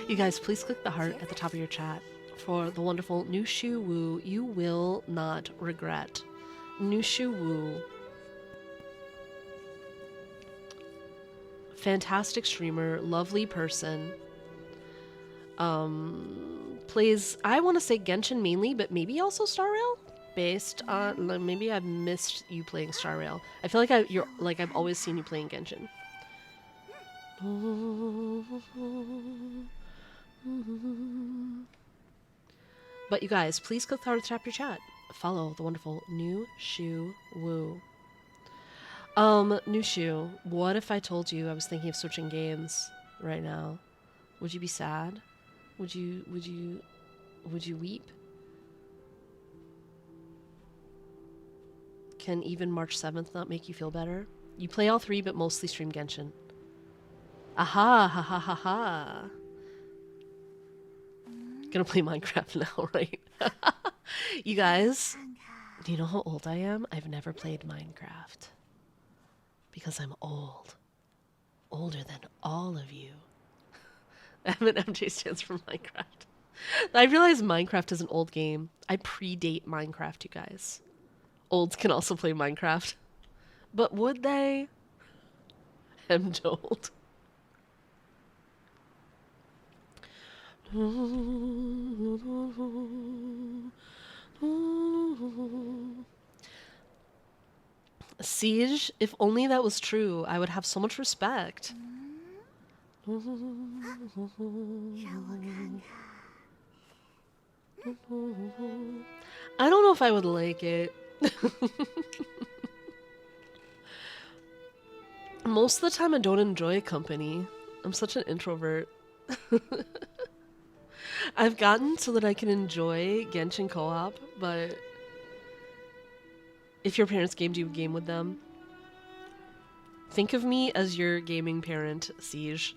You guys, please click the heart at the top of your chat for the wonderful Nushu Woo. You will not regret. Nushu Woo. Fantastic streamer, lovely person. Plays, I want to say Genshin mainly, but maybe also Star Rail? Based on, maybe I've missed you playing Star Rail. I feel like I've always seen you playing Genshin. But you guys, please click the heart at the top of your chat. Follow the wonderful Nushu Woo. Nushu, what if I told you I was thinking of switching games right now? Would you be sad? Would you weep? Can even March 7th not make you feel better? You play all 3, but mostly stream Genshin. Aha, ha ha ha ha. Gonna play Minecraft now, right? You guys, do you know how old I am? I've never played Minecraft. Because I'm old. Older than all of you. MJ stands for Minecraft. I realize Minecraft is an old game. I predate Minecraft, you guys. Olds can also play Minecraft. But would they? I'm told. Siege, if only that was true, I would have so much respect. I don't know if I would like it. Most of the time I don't enjoy company. I'm such an introvert. I've gotten so that I can enjoy Genshin co-op, but if your parents game, do you game with them? Think of me as your gaming parent, Siege.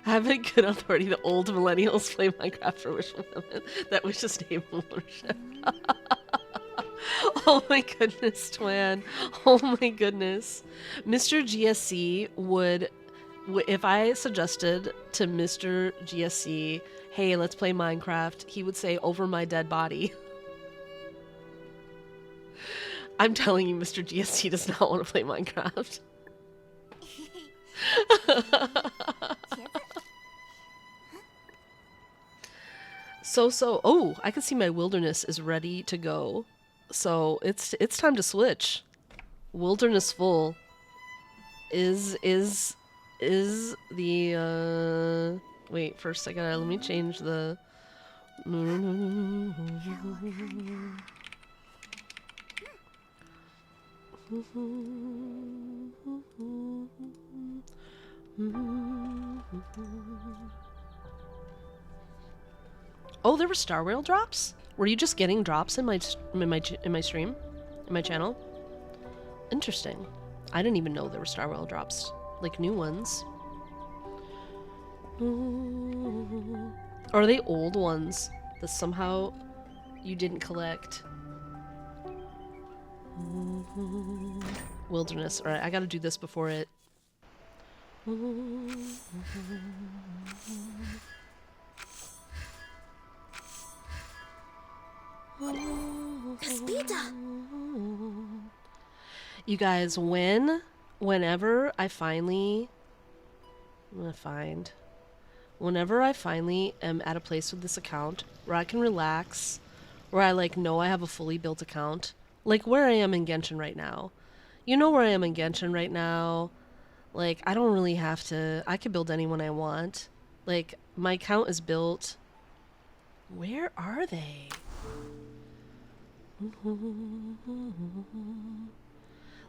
I have a good authority that old millennials play Minecraft for wish fulfillment. That was just stable ownership. Oh my goodness, Twan. Oh my goodness. Mr. GSC would, if I suggested to Mr. GSC, hey, let's play Minecraft, he would say, over my dead body. I'm telling you, Mr. GSC does not want to play Minecraft. Oh, I can see my wilderness is ready to go. So it's time to switch. Wilderness full is the wait, first I gotta let me change the Oh, there were Star Rail drops? Were you just getting drops in my stream, in my channel? Interesting. I didn't even know there were Star Rail drops, like new ones. Or are they old ones that somehow you didn't collect? Wilderness. Alright, I gotta do this before it. You guys, whenever I finally am at a place with this account where I can relax, where I like know I have a fully built account, like where I am in Genshin right now. You know where I am in Genshin right now. Like, I don't really have to, I can build anyone I want. Like, my account is built. Where are they?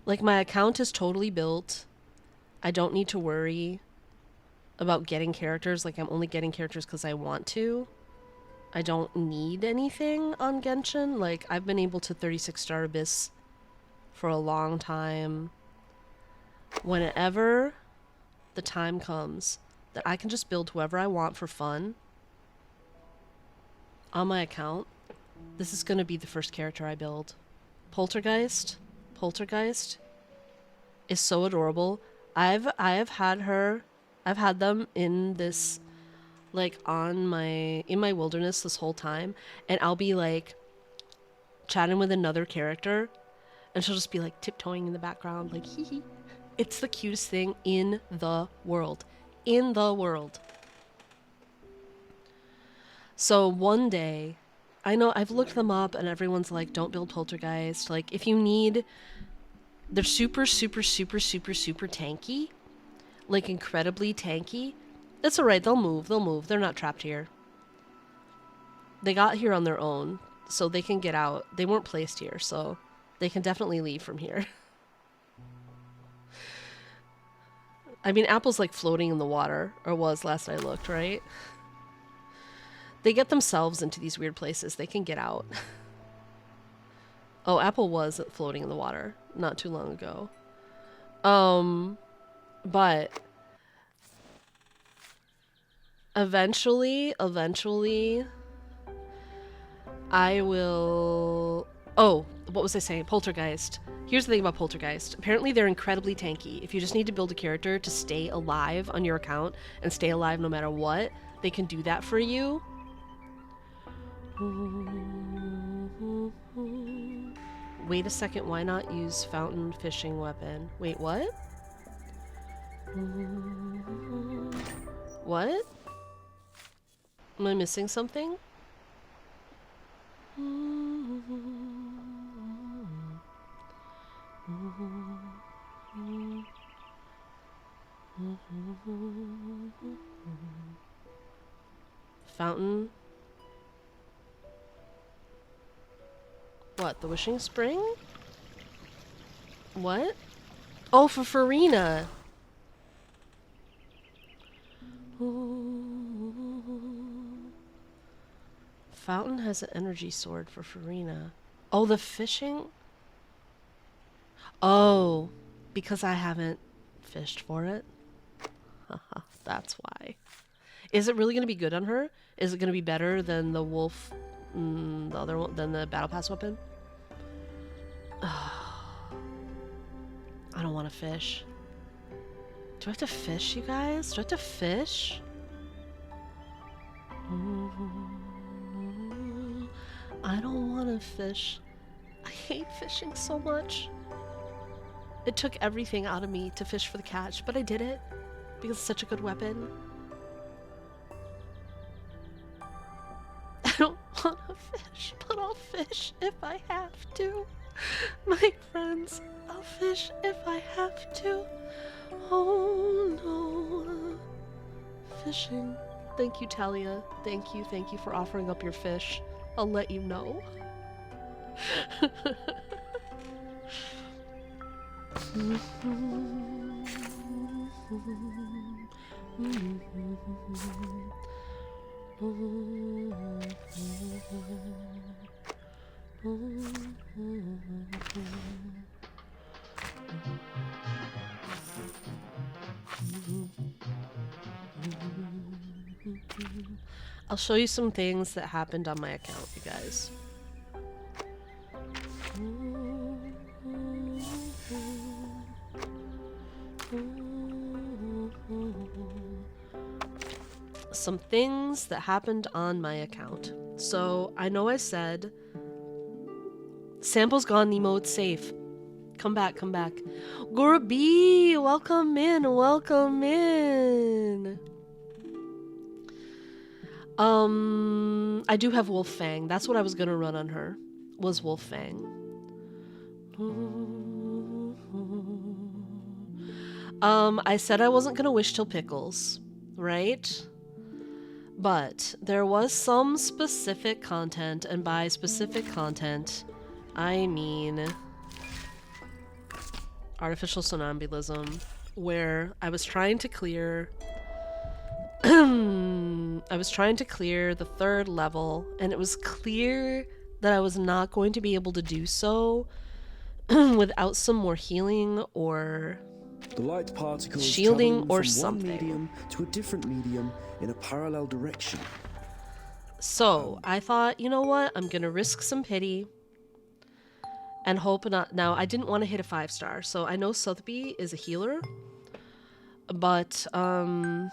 Like, my account is totally built. I don't need to worry about getting characters. Like, I'm only getting characters because I want to. I don't need anything on Genshin. Like, I've been able to 36 star Abyss for a long time. Whenever the time comes that I can just build whoever I want for fun on my account, this is going to be the first character I build. Poltergeist is so adorable. I've had them in this, like, in my wilderness this whole time, and I'll be like chatting with another character and she'll just be like tiptoeing in the background like hee hee. It's the cutest thing in the world. So one day, I know I've looked them up and everyone's like, don't build Poltergeist. Like, if you need, they're super tanky. Like, incredibly tanky. It's alright, they'll move. They're not trapped here. They got here on their own, so they can get out. They weren't placed here, so they can definitely leave from here. I mean, Apple's like floating in the water, or was last I looked, right? They get themselves into these weird places. They can get out. Oh, Apple was floating in the water not too long ago. But eventually, I will... Oh, what was I saying? Poltergeist. Here's the thing about Poltergeist. Apparently they're incredibly tanky. If you just need to build a character to stay alive on your account and stay alive no matter what, they can do that for you. Wait a second, why not use fountain fishing weapon? Wait, what? What? Am I missing something? Fountain? What, the wishing spring? What? Oh, for Farina! Fountain has an energy sword for Farina. Oh, the fishing? Oh, because I haven't fished for it? Haha, that's why. Is it really going to be good on her? Is it going to be better than the wolf, the other one, than the battle pass weapon? I don't want to fish. Do I have to fish, you guys? Do I have to fish? I don't want to fish. I hate fishing so much. It took everything out of me to fish for the catch, but I did it because it's such a good weapon. I don't want to fish, but I'll fish if I have to. My friends, I'll fish if I have to. Oh no. Fishing. Thank you, Talia. Thank you for offering up your fish. I'll let you know. I'll show you some things that happened on my account, you guys. Some things that happened on my account. So, I know I said, sample's gone, Nemo, it's safe. Come back, come back. Gora B, welcome in, welcome in. I do have Wolf Fang. That's what I was gonna run on her, was Wolf Fang. I said I wasn't gonna wish till pickles, right? But there was some specific content, and by specific content, I mean artificial somnambulism, where I was trying to clear the third level, and it was clear that I was not going to be able to do so without some more healing or The light particles shielding traveling or from something. one medium to a different medium in a parallel direction. So I thought, you know what? I'm gonna risk some pity and hope not. Now, I didn't want to hit a 5-star, so I know Sotheby is a healer, but I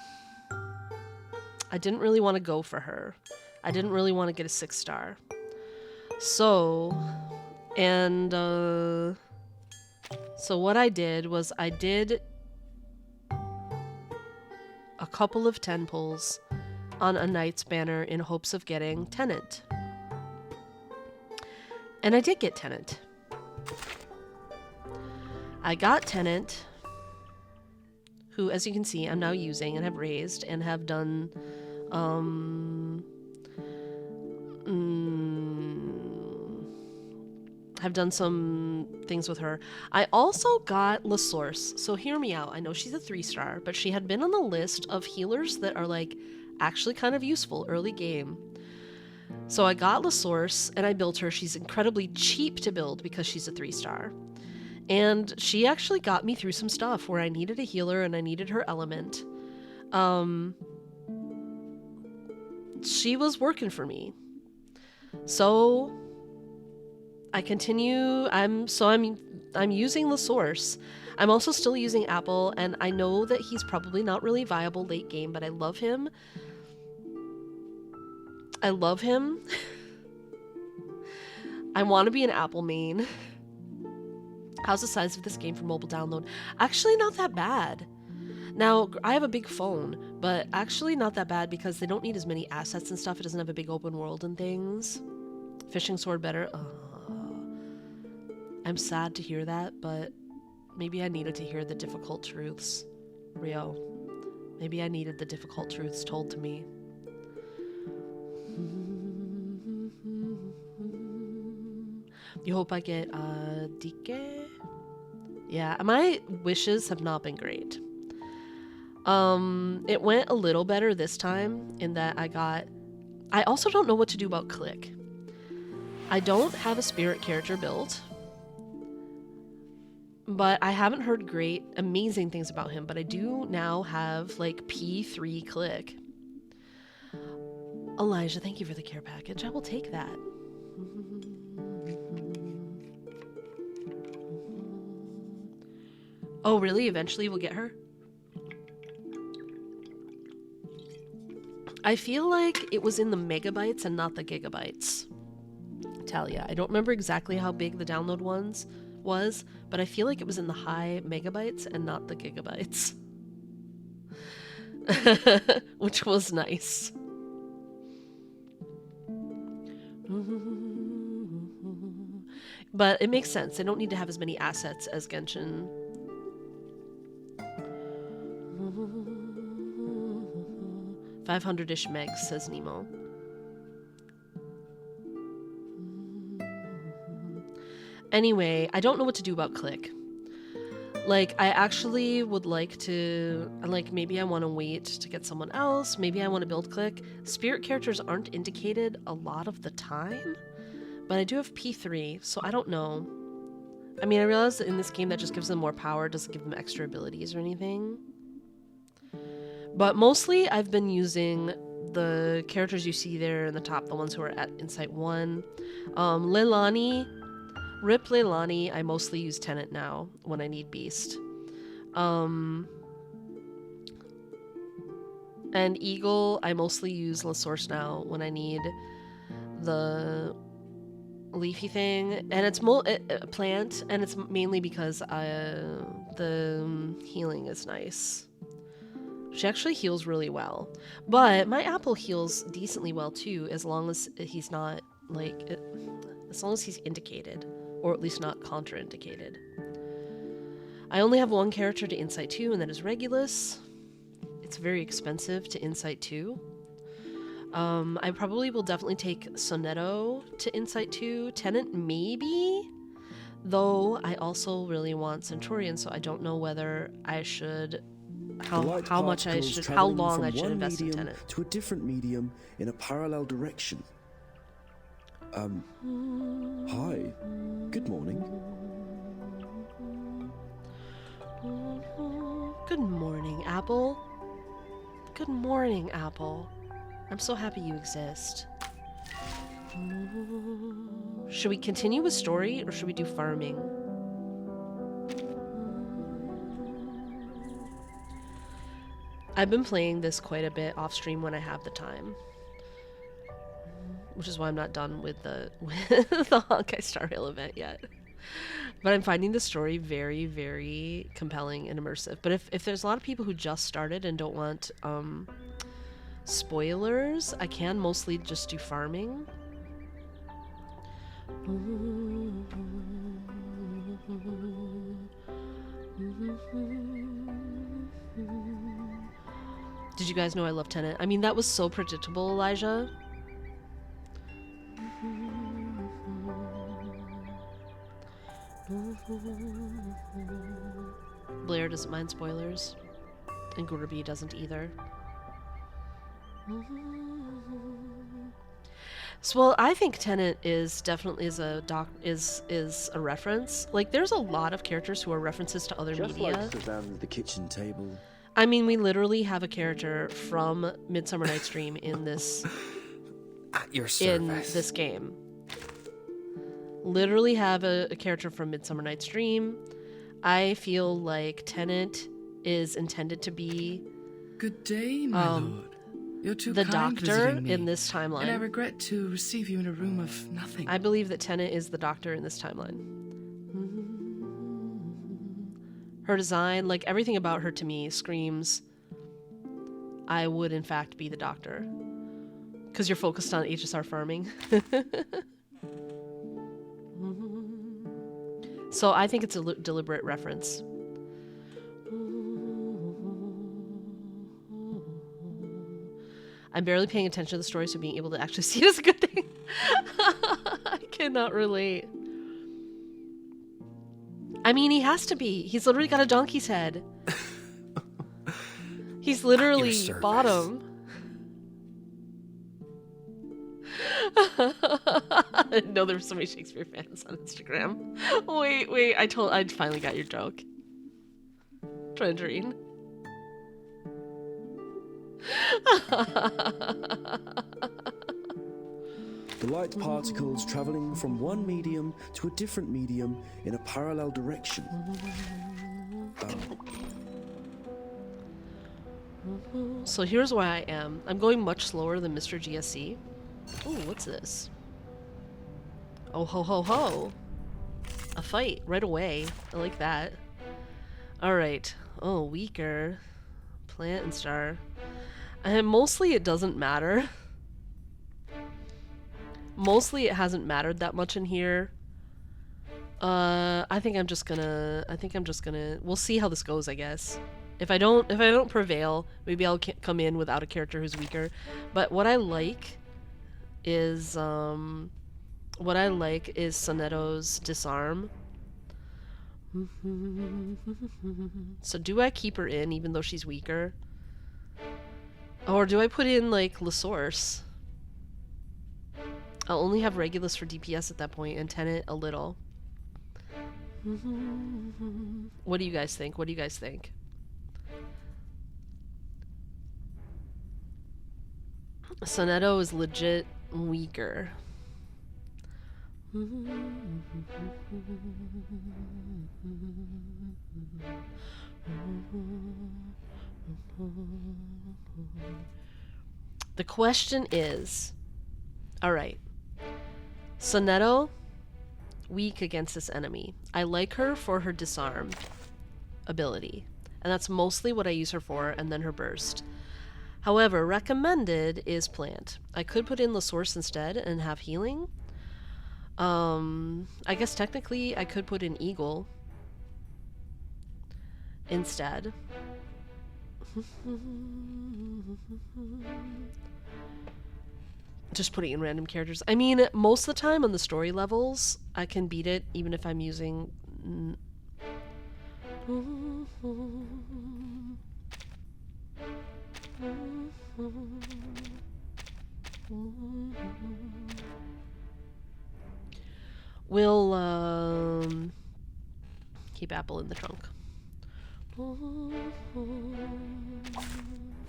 didn't really want to go for her. I didn't really want to get a 6-star. So, and so what I did was I did a couple of 10 pulls on a Knight's Banner in hopes of getting Tenant. And I did get Tenant. I got Tenant, who, as you can see, I'm now using and have raised and have done some things with her. I also got La Source. So hear me out. I know she's a 3-star, but she had been on the list of healers that are like actually kind of useful early game. So I got La Source and I built her. She's incredibly cheap to build because she's a 3-star. And she actually got me through some stuff where I needed a healer and I needed her element. She was working for me. So I continue. I'm using La Source. I'm also still using Apple, and I know that he's probably not really viable late game, but I love him. I love him. I want to be an Apple main. How's the size of this game for mobile download? Actually, not that bad. Now, I have a big phone, but actually not that bad because they don't need as many assets and stuff. It doesn't have a big open world and things. Fishing sword better. I'm sad to hear that, but maybe I needed to hear the difficult truths. Rio. Maybe I needed the difficult truths told to me. You hope I get Dike? Yeah, my wishes have not been great. It went a little better this time in that I also don't know what to do about Click. I don't have a spirit character built, but I haven't heard amazing things about him, but I do now have like P3 Click. Elijah, thank you for the care package. I will take that. Oh, really? Eventually we'll get her? I feel like it was in the megabytes and not the gigabytes. Talia. I don't remember exactly how big the download was, but I feel like it was in the high megabytes and not the gigabytes. Which was nice. But it makes sense. They don't need to have as many assets as Genshin. 500-ish megs, says Nemo. Anyway, I don't know what to do about Click. Like, I actually would like to... Like, maybe I want to wait to get someone else. Maybe I want to build Click. Spirit characters aren't indicated a lot of the time. But I do have P3, so I don't know. I mean, I realize that in this game that just gives them more power. It doesn't give them extra abilities or anything. But mostly, I've been using the characters you see there in the top, the ones who are at Insight 1. Leilani, Rip Leilani, I mostly use Tenant now when I need Beast. And Eagle, I mostly use La Source now when I need the leafy thing. And it's a plant, and it's mainly because the healing is nice. She actually heals really well. But my Apple heals decently well too, as long as he's not, like, as long as he's indicated. Or at least not contraindicated. I only have one character to Insight 2, and that is Regulus. It's very expensive to Insight 2. I probably will definitely take Sonetto to Insight 2. Tenant, maybe? Though I also really want Centurion, so I don't know whether I should... How long I should invest in Tenant. To a different medium in a parallel direction. Hi. Good morning. Good morning, Apple. Good morning, Apple. I'm so happy you exist. Should we continue with story, or should we do farming? I've been playing this quite a bit off stream when I have the time. Which is why I'm not done with the Honkai Star Rail event yet. But I'm finding the story very, very compelling and immersive. But if there's a lot of people who just started and don't want spoilers, I can mostly just do farming. Did you guys know I love Tenet? I mean, that was so predictable, Elijah. Blair doesn't mind spoilers, and Gurubi doesn't either. So, well, I think Tenet is definitely is a reference. Like, there's a lot of characters who are references to other Just media. like Suzanne, the kitchen table. I mean, we literally have a character from Midsummer Night's Dream in this At your in service. this game. Literally have a character from Midsummer Night's Dream. I feel like Tenet is intended to be Good day, my lord. You're too the kind doctor visiting me, in this and I timeline. regret to receive you in a room of nothing. I believe that Tenet is the doctor in this timeline. Her design, like everything about her to me, screams, I would in fact be the doctor. Because you're focused on HSR farming. So I think it's a deliberate reference. I'm barely paying attention to the story, so being able to actually see it is a good thing. I cannot relate. I mean, he has to be. He's literally got a donkey's head. He's literally bottom. I didn't know there were so many Shakespeare fans on Instagram. Wait, I finally got your joke. Trendrine. The light particles traveling from one medium to a different medium in a parallel direction. So here's where I am. I'm going much slower than Mr. GSC. Oh, what's this? Oh, ho, ho, ho. A fight right away. I like that. Alright. Oh, weaker. Plant and star. And mostly it doesn't matter. Mostly it hasn't mattered that much in here. I think I'm just gonna we'll see how this goes, I guess. If I don't prevail, maybe I'll come in without a character who's weaker. But what I like is Sonetto's disarm. So do I keep her in even though she's weaker? Or do I put in like La Source? I'll only have Regulus for DPS at that point and Tenet a little. What do you guys think? What do you guys think? Sonetto is legit weaker. The question is, alright, Sonetto, weak against this enemy. I like her for her disarm ability, and that's mostly what I use her for, and then her burst. However, recommended is plant. I could put in La Source instead and have healing. I guess technically I could put in Eagle instead. Just putting in random characters. I mean, most of the time on the story levels, I can beat it even if I'm using... We'll keep Apple in the trunk.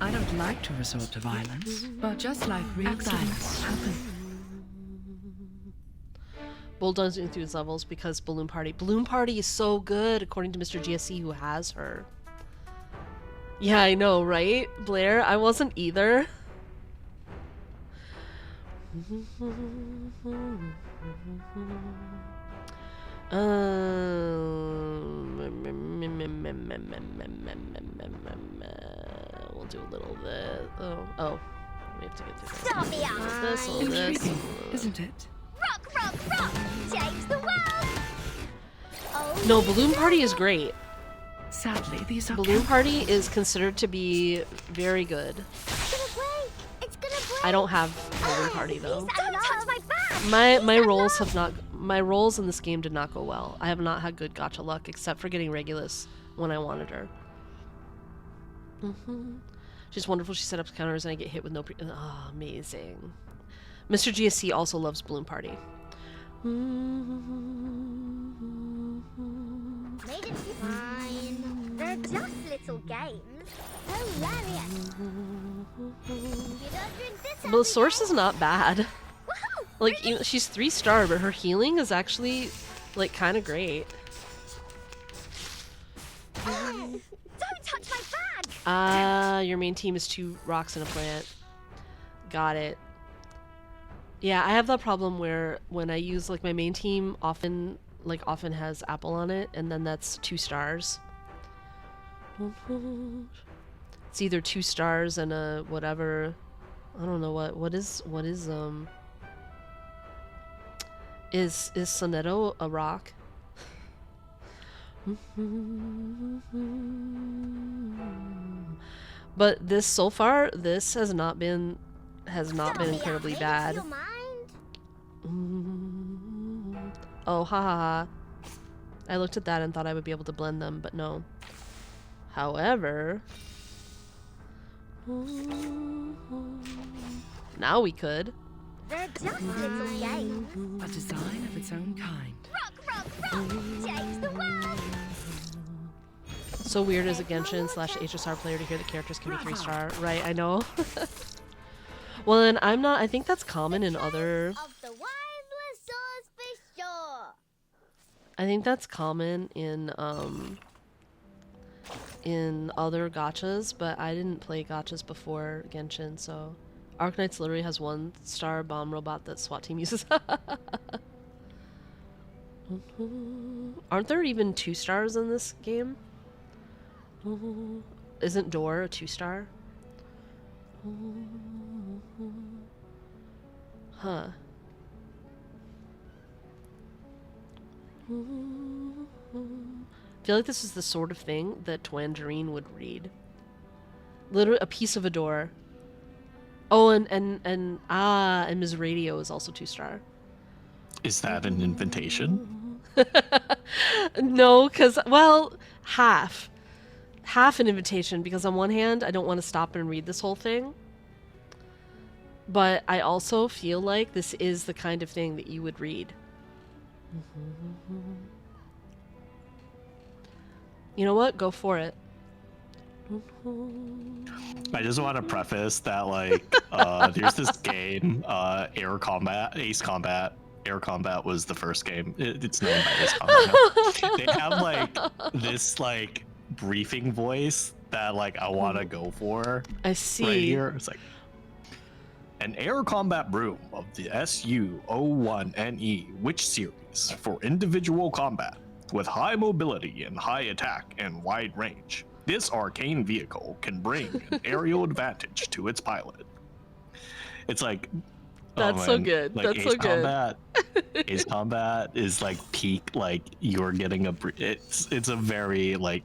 I don't like to resort to violence, but just like real accidents happen. Bull doesn't through his levels because Balloon Party. Balloon Party is so good, according to Mr. GSC, who has her. Yeah, I know, right, Blair? I wasn't either. We'll do a little of this. Oh, we have to get through this. All this. Isn't it? Rock, change the world! Oh, No, Balloon Party is great. Sadly, these are Balloon Party is considered to be very good. it's gonna break! It's gonna break! I don't have Balloon Party though. Don't touch my bag! My rolls in this game did not go well. I have not had good gacha luck except for getting Regulus when I wanted her. She's wonderful. She set up counters and I get hit with no oh, amazing. Mr. GSC also loves Balloon Party. Made it fine. They're just little games. Hilarious. You don't drink this But the source is not bad. Woohoo! Like, she's 3-star, but her healing is actually, like, kind of great. Don't touch my bag! Your main team is 2 rocks and a plant. Got it. Yeah, I have that problem where when I use like my main team often has Apple on it, and then that's 2 stars. It's either 2 stars and a whatever. I don't know what is Sonetto a rock? But this so far, this has not been incredibly bad. Oh, ha ha ha. I looked at that and thought I would be able to blend them, but no. However, now we could. They're just little games. A design of its own kind. Rock, rock, rock! Change the world! So weird as a Genshin / HSR player to hear that characters can be 3-star. Right, I know. Well, then I think that's common in other... Of the wildless source for sure. I think that's common in other gachas, but I didn't play gachas before Genshin, so... Arknights literally has 1-star bomb robot that SWAT team uses. Aren't there even 2 stars in this game? Isn't Door a 2-star? Huh. I feel like this is the sort of thing that Twangerine would read. Literally a piece of a door. Oh, and Ms. Radio is also 2-star. Is that an invitation? No, because, well, half an invitation, because on one hand I don't want to stop and read this whole thing, but I also feel like this is the kind of thing that you would read. You know what? Go for it. I just want to preface that, like, there's this game, Air Combat, Ace Combat. Air Combat was the first game. It's known by Ace Combat now. They have, like, this, like, briefing voice that, like, I want to go for. I see. Right here. It's like, an air combat broom of the SU-01NE Witch series for individual combat with high mobility and high attack and wide range. This arcane vehicle can bring an aerial advantage to its pilot. It's like, that's so good. Like, That's Ace so good. Combat, Ace Combat is like peak, like you're getting a. It's a very like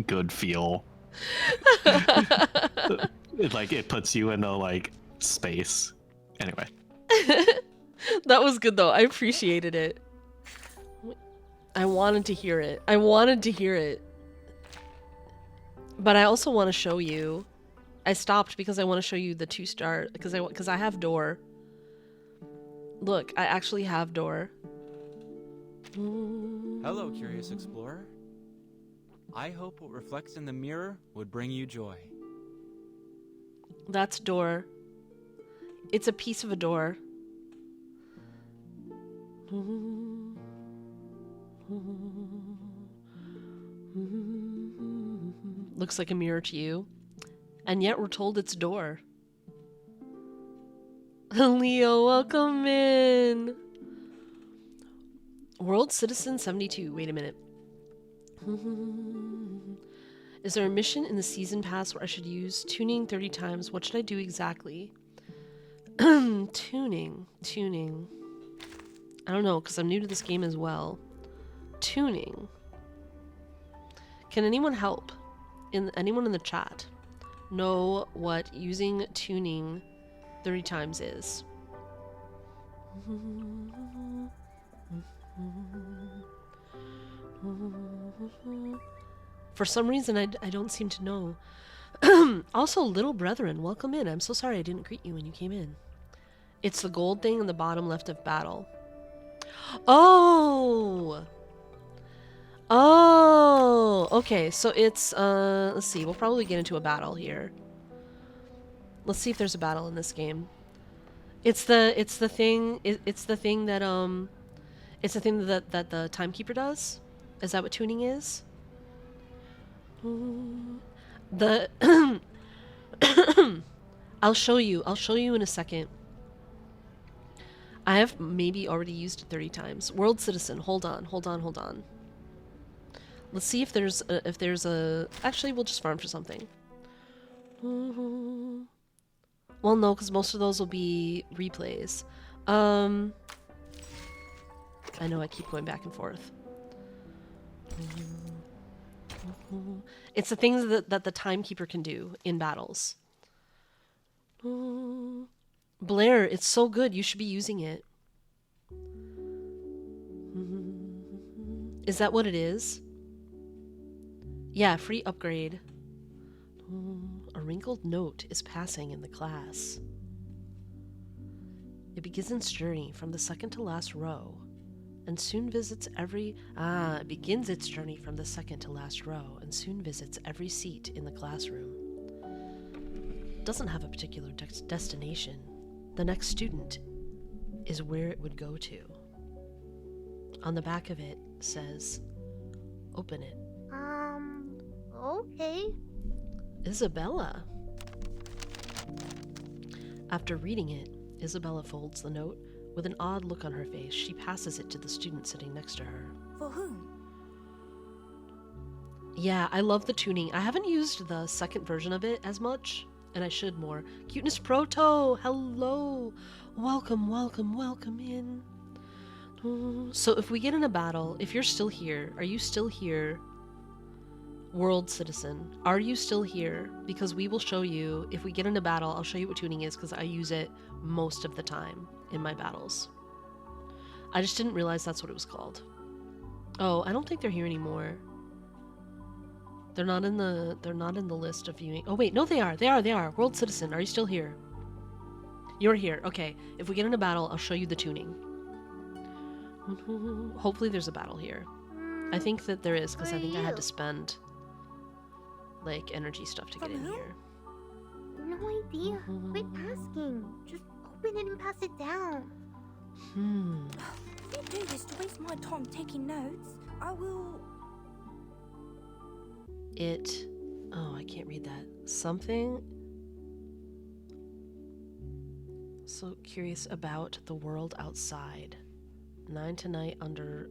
good feel. It puts you into like space. Anyway. That was good though. I appreciated it. I wanted to hear it. But I also want to show you. I stopped because I want to show you the 2-star because I have Door. Look, I actually have Door. Hello, curious explorer. I hope what reflects in the mirror would bring you joy. That's Door. It's a piece of a door. Looks like a mirror to you. And yet we're told it's Door. Leo, welcome in. World Citizen 72. Wait a minute. Is there a mission in the season pass where I should use tuning 30 times? What should I do exactly? Tuning. I don't know, because I'm new to this game as well. Tuning. Can anyone help? Anyone in the chat know what using tuning 30 times is? For some reason, I don't seem to know. Also, little brethren, welcome in. I'm so sorry I didn't greet you when you came in. It's the gold thing in the bottom left of battle. Oh! Oh! Okay, so it's, let's see. We'll probably get into a battle here. Let's see if there's a battle in this game. It's the thing that the timekeeper does? Is that what tuning is? I'll show you in a second. I have maybe already used it 30 times. World Citizen, hold on. Let's see if there's a actually we'll just farm for something. Well, no, because most of those will be replays. I know I keep going back and forth. It's the things that the timekeeper can do in battles. Blair, it's so good. You should be using it. Is that what it is? Yeah, free upgrade. A wrinkled note is passing in the class. It begins its journey from the second to last row and soon visits every... it begins its journey from the second to last row and soon visits every seat in the classroom. It doesn't have a particular destination. The next student is where it would go to. On the back of it says, open it. Okay. Isabella. After reading it, Isabella folds the note. With an odd look on her face, she passes it to the student sitting next to her. For whom? Yeah, I love the tuning. I haven't used the second version of it as much, and I should more. Cuteness Proto! Hello! Welcome in. So if we get in a battle, if you're still here, are you still here? World Citizen, are you still here? Because we will show you, if we get in a battle, I'll show you what tuning is because I use it most of the time in my battles. I just didn't realize that's what it was called. Oh, I don't think they're here anymore. They're not in the list of viewing. Oh wait, no they are. World Citizen, are you still here? You're here. Okay. If we get in a battle, I'll show you the tuning. Hopefully there's a battle here. I think that there is because I think I had to spend like energy stuff to get in here. No idea. Quit asking. Just open it and pass it down. If you do this to waste my time taking notes, I will... Oh, I can't read that. Something... So curious about the world outside. 9 tonight under...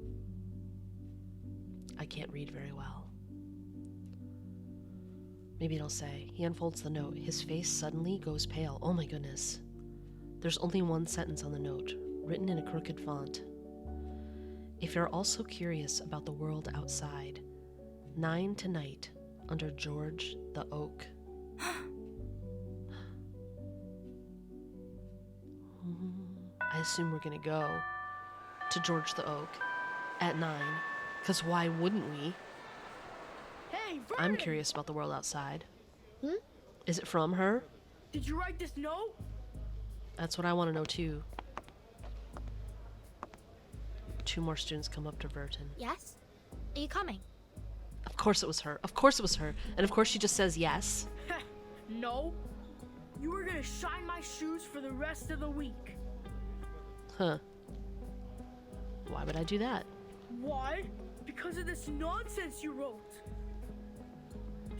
I can't read very well. Maybe it'll say, he unfolds the note. His face suddenly goes pale. Oh my goodness. There's only one sentence on the note, written in a crooked font. If you're also curious about the world outside, 9 tonight under George the Oak. I assume we're gonna go to George the Oak at 9, because why wouldn't we? Hey, I'm curious about the world outside. Hmm? Is it from her? Did you write this note? That's what I want to know too. 2 more students come up to Verton. Yes? Are you coming? Of course it was her. Of course it was her. And of course she just says yes. No. You were gonna shine my shoes for the rest of the week. Huh. Why would I do that? Why? Because of this nonsense you wrote.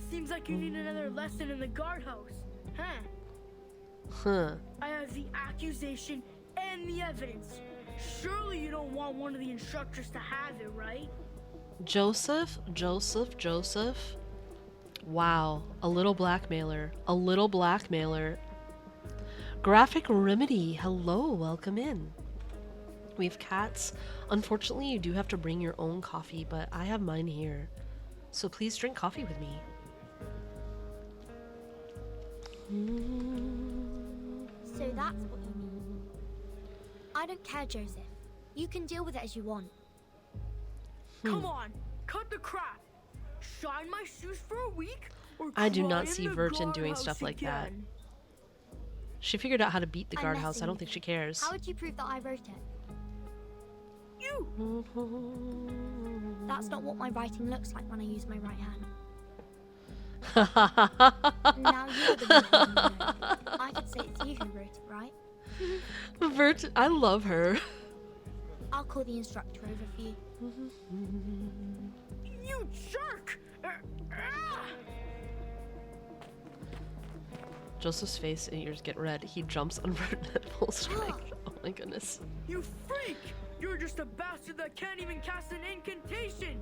Seems like you need another lesson in the guardhouse, huh? Huh. I have the accusation and the evidence. Surely you don't want one of the instructors to have it, right? Joseph. Wow. A little blackmailer. Graphic Remedy. Hello, welcome in. We have cats. Unfortunately, you do have to bring your own coffee, but I have mine here. So please drink coffee with me. So that's what you mean. I don't care, Joseph. You can deal with it as you want. Come on, cut the crap. Shine my shoes for a week, or I do cry not in see the Verton doing guardhouse stuff like that. again. She figured out how to beat the I'm guardhouse. I messing don't with think you. she cares. How would you prove that I wrote it? You! That's not what my writing looks like when I use my right hand. Vert, Now you're the one who wrote it. I could say it's you who wrote it, right? I love her. I'll call the instructor over for you. You jerk! Joseph's face and ears get red. He jumps on Verdant at full strength. Oh my goodness. You freak! You're just a bastard that can't even cast an incantation!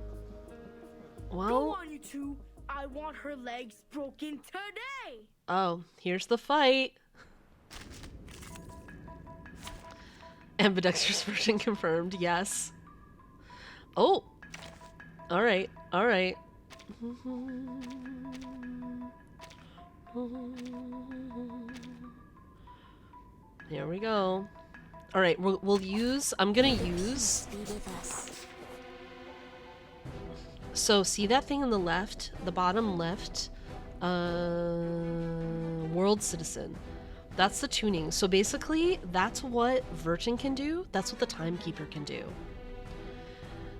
Go Well, on, you two. I want her legs broken today! oh, here's the fight. Ambidextrous version confirmed, yes. Oh! Alright, alright. Here we go. Alright, we'll use... I'm gonna use... So, see that thing on the left? The bottom left? World Citizen. That's the tuning. So basically, that's what Virgin can do. That's what the Timekeeper can do.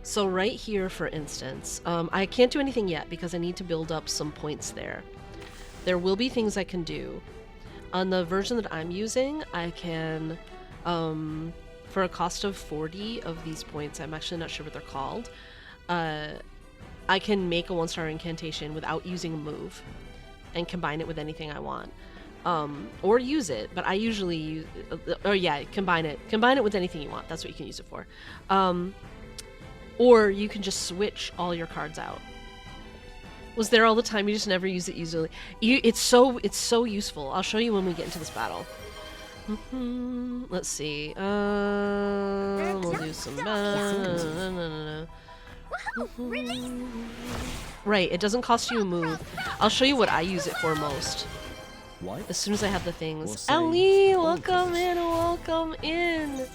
So right here, for instance, I can't do anything yet because I need to build up some points there. There will be things I can do. On the version that I'm using, I can, for a cost of 40 of these points, I'm actually not sure what they're called, I can make a 1-star incantation without using a move and combine it with anything I want. Or use it, but I usually use, combine it with anything you want. That's what you can use it for. Or you can just switch all your cards out. Was there all the time, you just never use it usually. It's so useful. I'll show you when we get into this battle. Let's see. We'll do some. Right, it doesn't cost you a move. I'll show you what I use it for most. As soon as I have the things. Ellie, welcome in, welcome in.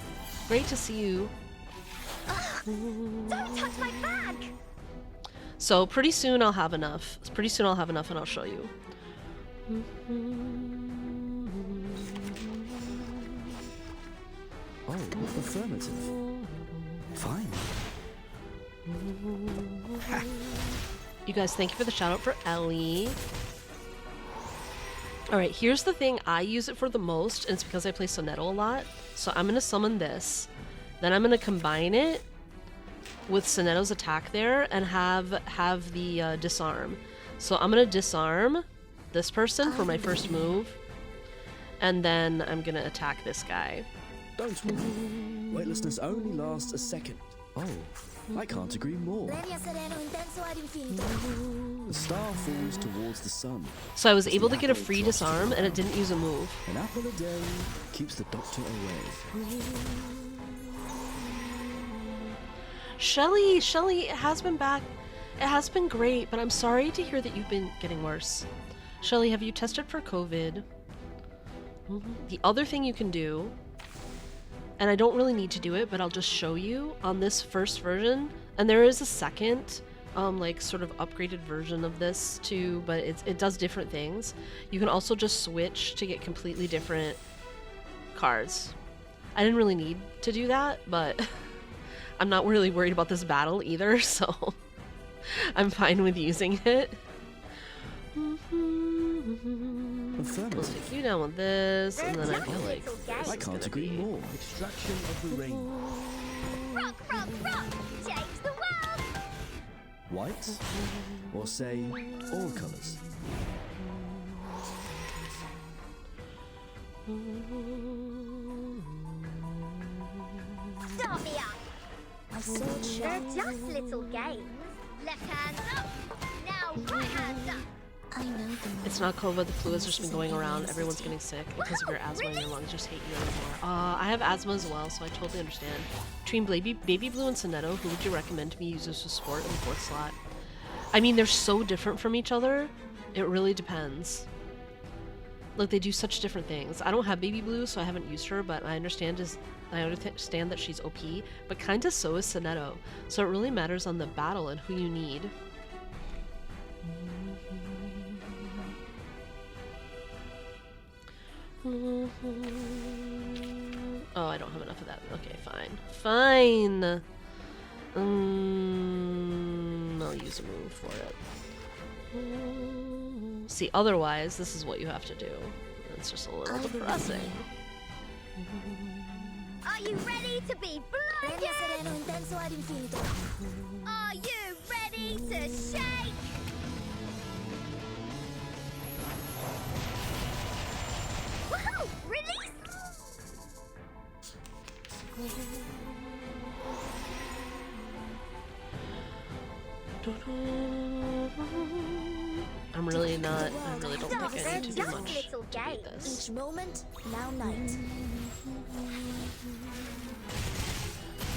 Great to see you. Don't touch my bag! So pretty soon I'll have enough. Pretty soon I'll have enough and I'll show you. Oh, affirmative. Fine. You guys, thank you for the shout out for Ellie. Alright, here's the thing I use it for the most, and it's because I play Sonetto a lot. So I'm going to summon this. Then I'm going to combine it with Sonetto's attack there and have the disarm. So I'm going to disarm this person for my first move. And then I'm going to attack this guy. Don't worry. Weightlessness only lasts a second. Oh, I can't agree more. The star falls towards the sun. So I was able to get a free disarm and it didn't use a move. An apple a day keeps the doctor away. Shelly, it has been back. It has been great, but I'm sorry to hear that you've been getting worse. Shelly, have you tested for COVID? The other thing you can do, and I don't really need to do it, but I'll just show you on this first version, and there is a second, like sort of upgraded version of this too, but it does different things. You can also just switch to get completely different cards. I didn't really need to do that, but I'm not really worried about this battle either, so I'm fine with using it. We'll take you down with this, and then I feel like I can't agree more. Extraction of the rain. Rock, change the world! White? Or say, all colours? Start me up! They're just little games. Left hand up, now right hand up. I know them. It's not COVID, the flu has just been going around. Everyone's getting sick because of your asthma and your lungs just hate you anymore. I have asthma as well, so I totally understand. Between Baby Blue and Sonetto, who would you recommend me use as a support in the 4th slot? I mean, they're so different from each other. It really depends. Like, they do such different things. I don't have Baby Blue, so I haven't used her, but I understand that she's OP, but kinda so is Sonetto. So it really matters on the battle and who you need. Oh, I don't have enough of that. Okay, fine. Fine! I'll use a move for it. See, otherwise, this is what you have to do. It's just a little depressing. Are you ready to be blinded? Are you ready to shake? I'm really not. I really don't think I They're need to do just much little to beat games. this. Each moment, now night.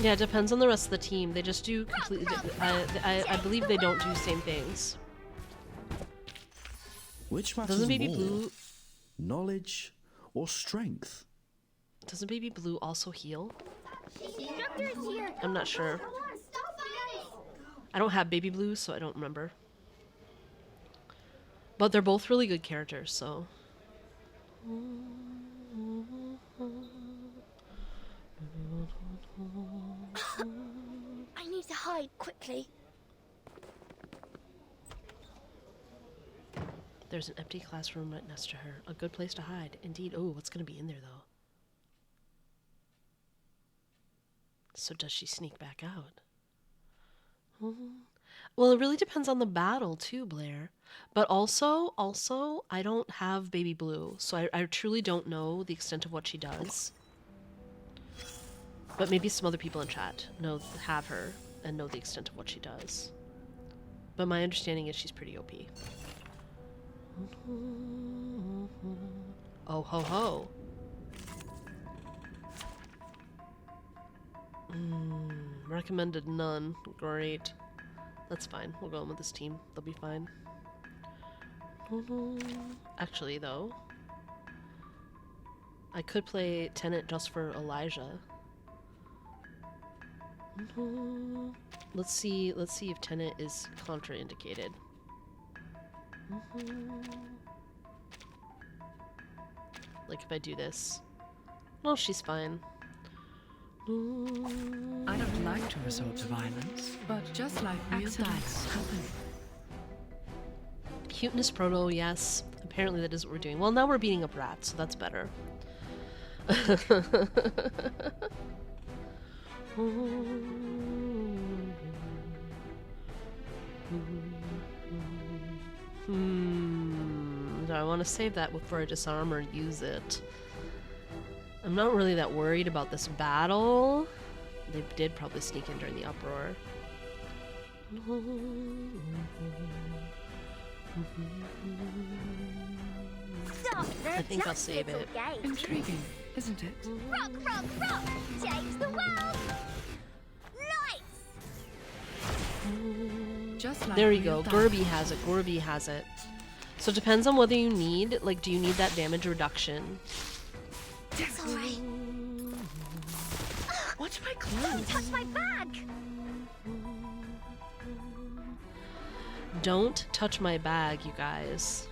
Yeah, it depends on the rest of the team. They just do completely. I believe they don't do same things. Which matters Doesn't Baby more, Blue? knowledge or strength? Doesn't Baby Blue also heal? Instructor is here. I'm not sure. I don't have Baby Blue, so I don't remember. But they're both really good characters, so. I need to hide quickly. There's an empty classroom right next to her. A good place to hide. Indeed. Oh, what's going to be in there, though? So does she sneak back out? Well, it really depends on the battle, too, Blair. But also, I don't have Baby Blue, so I truly don't know the extent of what she does. But maybe some other people in chat have her and know the extent of what she does. But my understanding is she's pretty OP. Oh ho ho. Recommended none. Great. That's fine. We'll go in with this team. They'll be fine. Actually, though, I could play Tenet just for Elijah. Let's see if Tenet is contraindicated. Like if I do this. No, she's fine. I don't like to resort to violence, but just like accidents happen. Cuteness proto, yes. Apparently that is what we're doing. Well, now we're beating up rats, so that's better. Do I want to save that for a disarm or use it? I'm not really that worried about this battle. They did probably sneak in during the uproar. I think I'll save it. Intriguing, isn't it? Rock, rock, rock! Change the world! Nice! Just like There you go. real Gorby has it. Gorby has it. So it depends on whether you need, like, do you need that damage reduction? Sorry. Watch my clothes. Don't touch my bag! Don't touch my bag, you guys.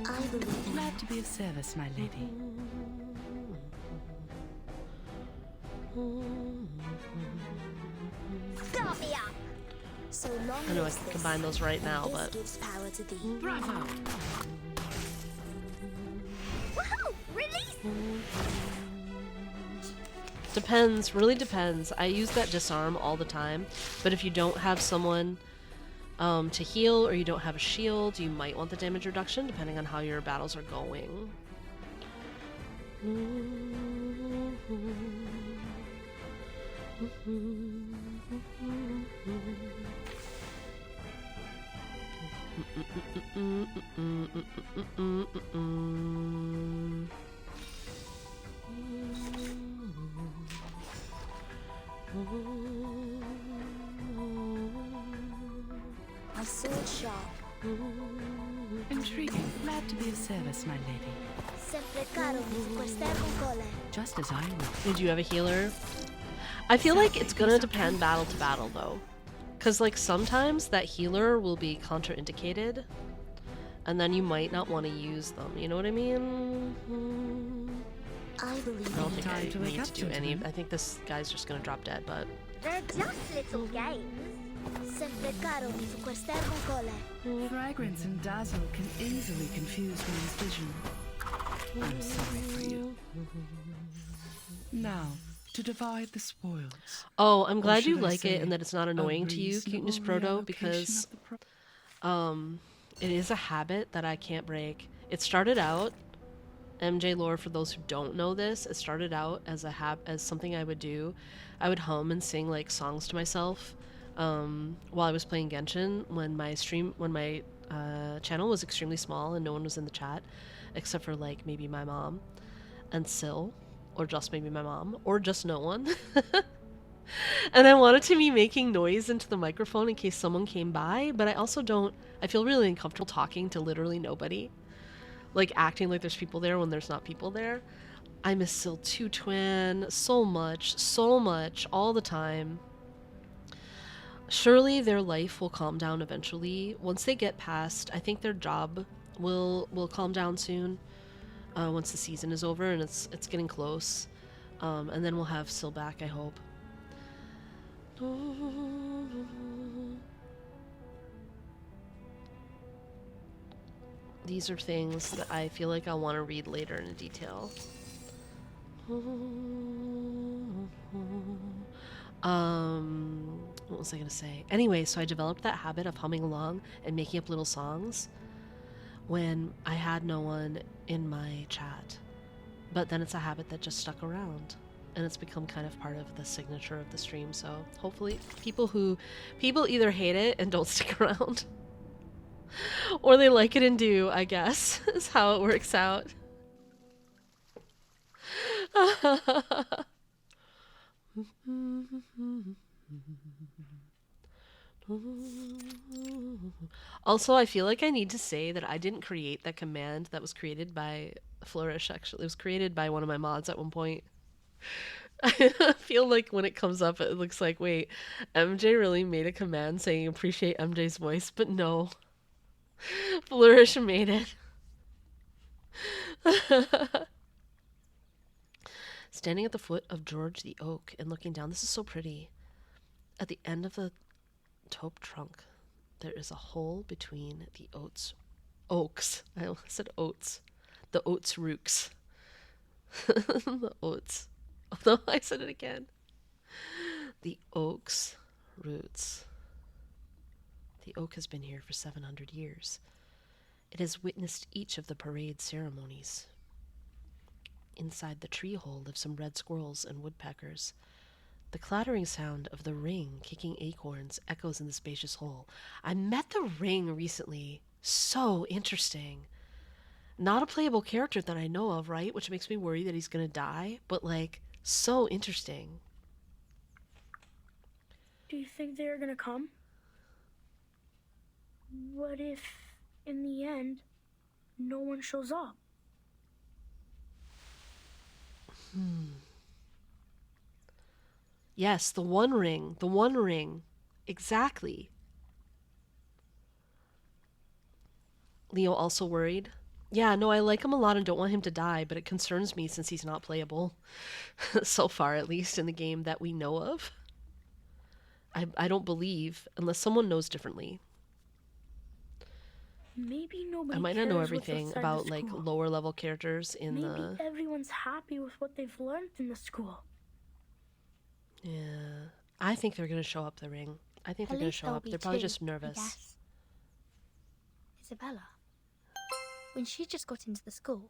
I believe Glad to be of service, my lady. Start me up! So long I know I as can this, combine those right now, this but gives power to thee. Bravo! Woohoo! Release! depends. Really depends. I use that disarm all the time, but if you don't have someone to heal or you don't have a shield, you might want the damage reduction depending on how your battles are going. My sword sharp. Intriguing. Glad to be of service, my lady. Sempre caro mi quest'ermo cole. Just as I would. Did you have a healer? I feel like it's gonna depend battle to battle though. Cause like sometimes that healer will be contraindicated and then you might not want to use them. You know what I mean? I believe I don't think I Time to wake need up, to do any. gentlemen. I think this guy's just gonna drop dead, but they're just little games. Sempre caro mi quest'ermo cole. Fragrance and dazzle can easily confuse one's vision. I'm sorry for you. Now, to divide the spoils. oh, I'm glad should you I like it say, and that it's not a annoying to you, reasonable Cuteness Proto, reallocation because of the pro- it is a habit that I can't break. It started out MJ lore, for those who don't know this, it started out as as something I would do. I would hum and sing like songs to myself while I was playing Genshin when my channel was extremely small and no one was in the chat except for like maybe my mom and Sil, or just maybe my mom, or just no one. And I wanted to be making noise into the microphone in case someone came by, but I feel really uncomfortable talking to literally nobody. Like acting like there's people there when there's not people there. I miss Sil 2 Twin so much, all the time. Surely their life will calm down eventually. Once they get past, I think their job will calm down soon. Once the season is over, and it's getting close. And then we'll have Sil back, I hope. These are things that I feel like I'll want to read later in detail. What was I gonna say? Anyway, so I developed that habit of humming along and making up little songs when I had no one in my chat. But then it's a habit that just stuck around, and it's become kind of part of the signature of the stream. So hopefully people either hate it and don't stick around, or they like it and do, I guess, is how it works out. Also, I feel like I need to say that I didn't create that command. That was created by Flourish, actually. It was created by one of my mods at one point. I feel like when it comes up, it looks like, wait, MJ really made a command saying appreciate MJ's voice, but no. Flourish made it. Standing at the foot of George the Oak and looking down, this is so pretty. At the end of the taupe trunk, there is a hole between the oaks. I said oats. The oats rooks. The oats. Oh, no, I said it again. The oak's roots. The oak has been here for 700 years. It has witnessed each of the parade ceremonies. Inside the tree hole live some red squirrels and woodpeckers. The clattering sound of the ring kicking acorns echoes in the spacious hole. I met the ring recently. So interesting. Not a playable character that I know of, right? Which makes me worry that he's gonna die, but like, so interesting. Do you think they're gonna come? What if, in the end, no one shows up? Yes, the One Ring. The One Ring. Exactly. Leo also worried. Yeah, no, I like him a lot and don't want him to die, but it concerns me since he's not playable. So far, at least, in the game that we know of. I don't believe, unless someone knows differently. Maybe nobody I might not know cares what's everything outside about, the like, school. lower level characters in Maybe the... everyone's happy with what they've learned in the school. Yeah. I think they're going to show up the ring. I think At they're going to least show there'll up. be They're probably two, just I nervous. guess. Isabella. When she just got into the school,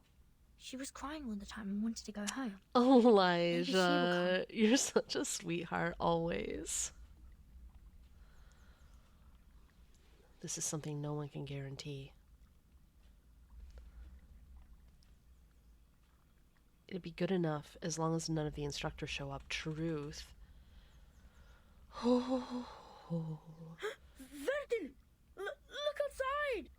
she was crying all the time and wanted to go home. Oh, Maybe she will Elijah, you're such a sweetheart always. This is something no one can guarantee. It'd be good enough as long as none of the instructors show up. Truth. Verden! Look outside!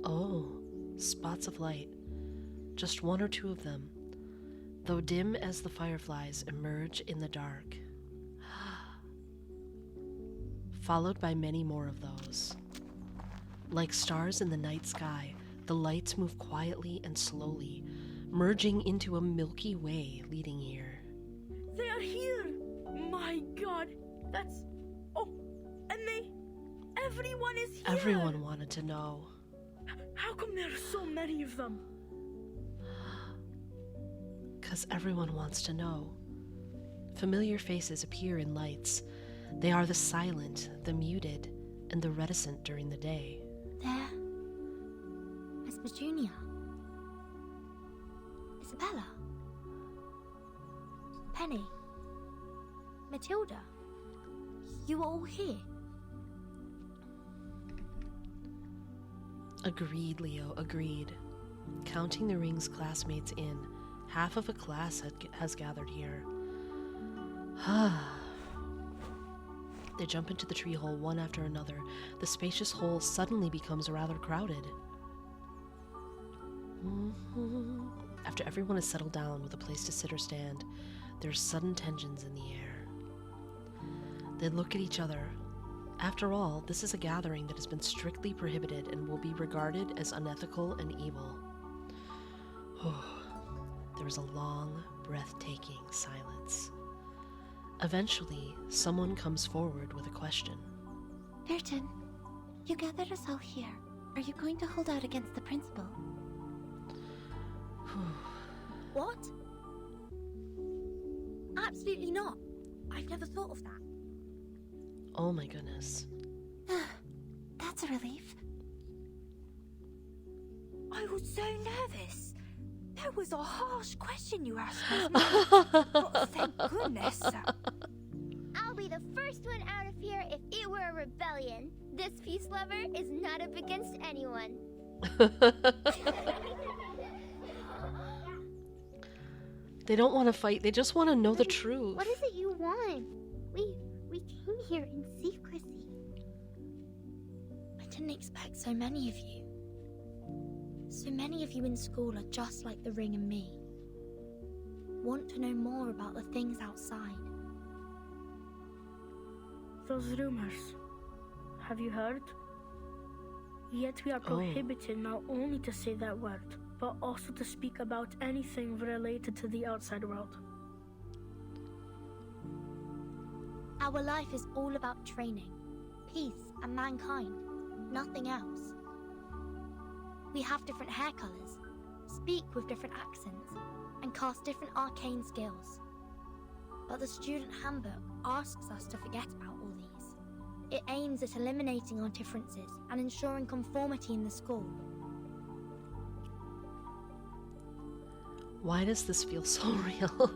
Oh, spots of light. Just one or two of them, though dim as the fireflies emerge in the dark. Followed by many more of those. Like stars in the night sky, the lights move quietly and slowly, merging into a Milky Way leading here. They are here! My god! That's... Oh, and everyone is here! Everyone wanted to know. How come there are so many of them? 'Cause everyone wants to know. Familiar faces appear in lights. They are the silent, the muted, and the reticent during the day. There. Miss Petunia. Isabella. Penny. Matilda. You were all here. Agreed, Leo, agreed. Counting the ring's classmates in, half of a class has gathered here. They jump into the tree hole one after another. The spacious hole suddenly becomes rather crowded. After everyone is settled down with a place to sit or stand, there's sudden tensions in the air. They look at each other. After all, this is a gathering that has been strictly prohibited and will be regarded as unethical and evil. There is a long, breathtaking silence. Eventually, someone comes forward with a question. Burton, you gathered us all here. Are you going to hold out against the principal? What? Absolutely not. I've never thought of that. Oh my goodness. That's a relief. I was so nervous. That was a harsh question you asked me. But thank goodness. I'll be the first one out of here if it were a rebellion. This peace lover is not up against anyone. They don't want to fight, they just want to know the truth. What is it you want? We came here in secrecy. I didn't expect so many of you. So many of you in school are just like the ring and me. Want to know more about the things outside. Those rumors. Have you heard? Yet we are prohibited not only to say that word, but also to speak about anything related to the outside world. Our life is all about training, peace, and mankind. Nothing else. We have different hair colors, speak with different accents, and cast different arcane skills. But the student handbook asks us to forget about all these. It aims at eliminating our differences and ensuring conformity in the school. Why does this feel so real?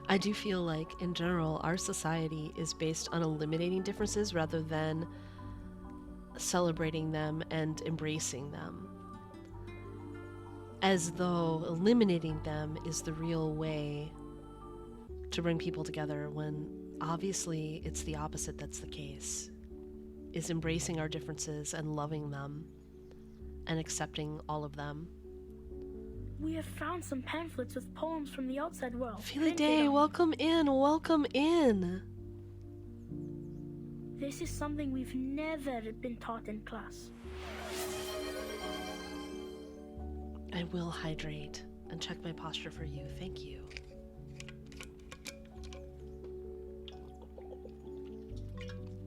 I do feel like, in general, our society is based on eliminating differences rather than celebrating them and embracing them. As though eliminating them is the real way to bring people together, when obviously it's the opposite that's the case. Is embracing our differences and loving them and accepting all of them. We have found some pamphlets with poems from the outside world. Philaday, welcome in, welcome in. This is something we've never been taught in class. I will hydrate and check my posture for you. Thank you.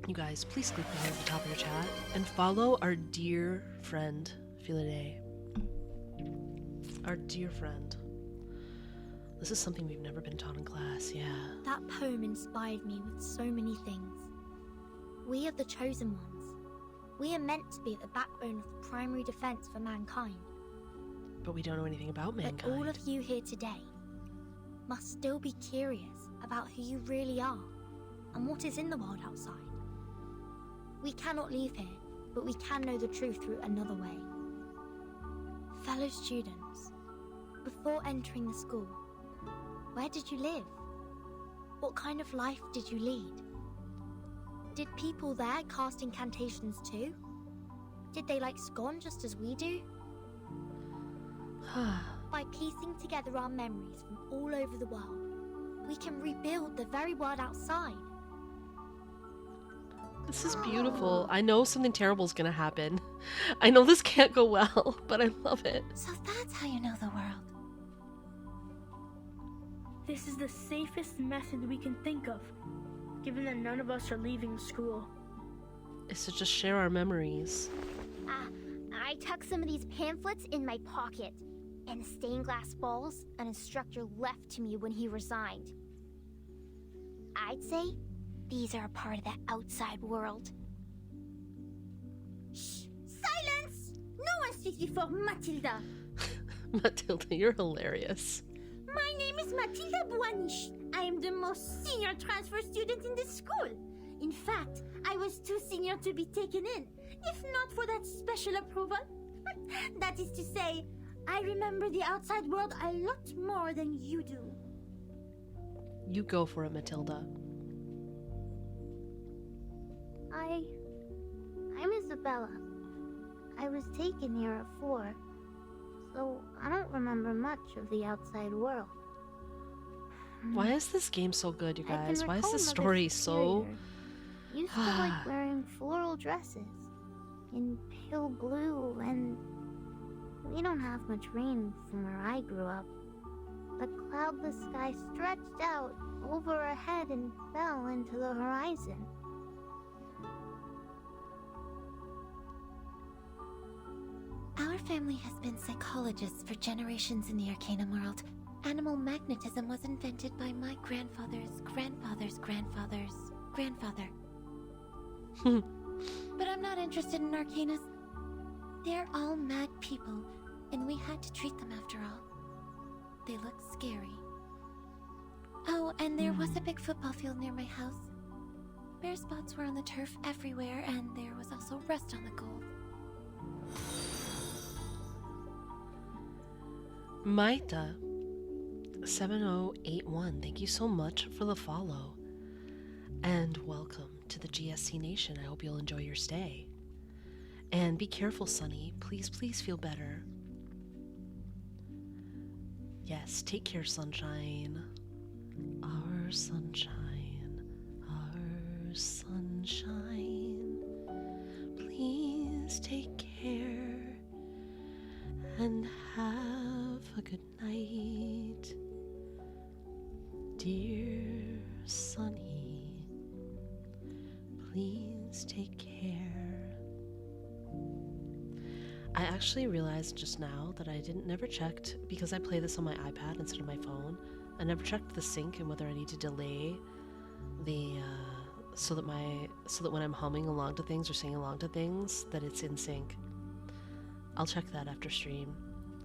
You guys, please click the link at the top of your chat and follow our dear friend, Philaday. Our dear friend. This is something we've never been taught in class, yeah. That poem inspired me with so many things. We are the chosen ones. We are meant to be at the backbone of the primary defense for mankind. But we don't know anything about mankind. But all of you here today must still be curious about who you really are and what is in the world outside. We cannot leave here, but we can know the truth through another way. Fellow students, before entering the school, where did you live? What kind of life did you lead? Did people there cast incantations too? Did they like scone just as we do? By piecing together our memories from all over the world, we can rebuild the very world outside. This is beautiful. I know something terrible is gonna happen. I know this can't go well, but I love it. So that's how you know the world. This is the safest method we can think of, given that none of us are leaving school. Is to just share our memories. I tucked some of these pamphlets in my pocket, and stained glass balls an instructor left to me when he resigned. I'd say these are a part of the outside world. Shh! Silence! No one speaks before Matilda. Matilda, you're hilarious. My name is Matilda Buanish. I am the most senior transfer student in this school. In fact, I was too senior to be taken in, if not for that special approval. That is to say, I remember the outside world a lot more than you do. You go for it, Matilda. I'm Isabella. I was taken here at 4, so I don't remember much of the outside world. Why is this game so good, you I can guys? Why is recall this Mother story so... Superior used to like wearing floral dresses in pale blue, and we don't have much rain from where I grew up. The cloudless sky stretched out over our head and fell into the horizon. Our family has been psychologists for generations in the Arcanum world. Animal magnetism was invented by my grandfather's grandfather's grandfather's grandfather. But I'm not interested in Arcanus. They're all mad people, and we had to treat them after all. They look scary. Oh, and there was a big football field near my house. Bare spots were on the turf everywhere, and there was also rust on the gold. Maita 7081, thank you so much for the follow. And welcome to the GSC Nation. I hope you'll enjoy your stay. And be careful, Sunny. Please, please feel better. Yes, take care, sunshine. Our sunshine. Our sunshine. Please take care. And have a good night, dear Sunny. Please take care. I actually realized just now that I never checked, because I play this on my iPad instead of my phone. I never checked the sync and whether I need to delay the so that when I'm humming along to things or singing along to things, that it's in sync. I'll check that after stream,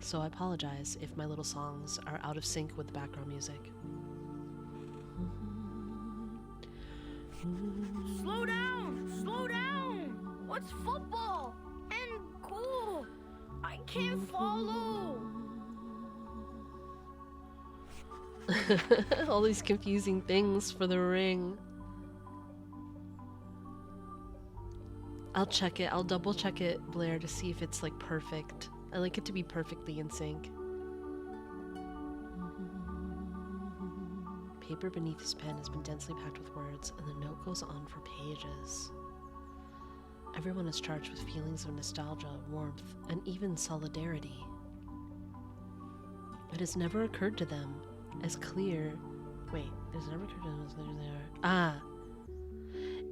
so I apologize if my little songs are out of sync with the background music. Slow down! Slow down! What's football? And cool! I can't follow! All these confusing things for the ring. I'll check it. I'll double check it, Blair, to see if it's like perfect. I like it to be perfectly in sync. Paper beneath his pen has been densely packed with words, and the note goes on for pages. Everyone is charged with feelings of nostalgia, warmth, and even solidarity. It has never occurred to them as clear... Wait, it has never occurred to them as clear as they are... Ah!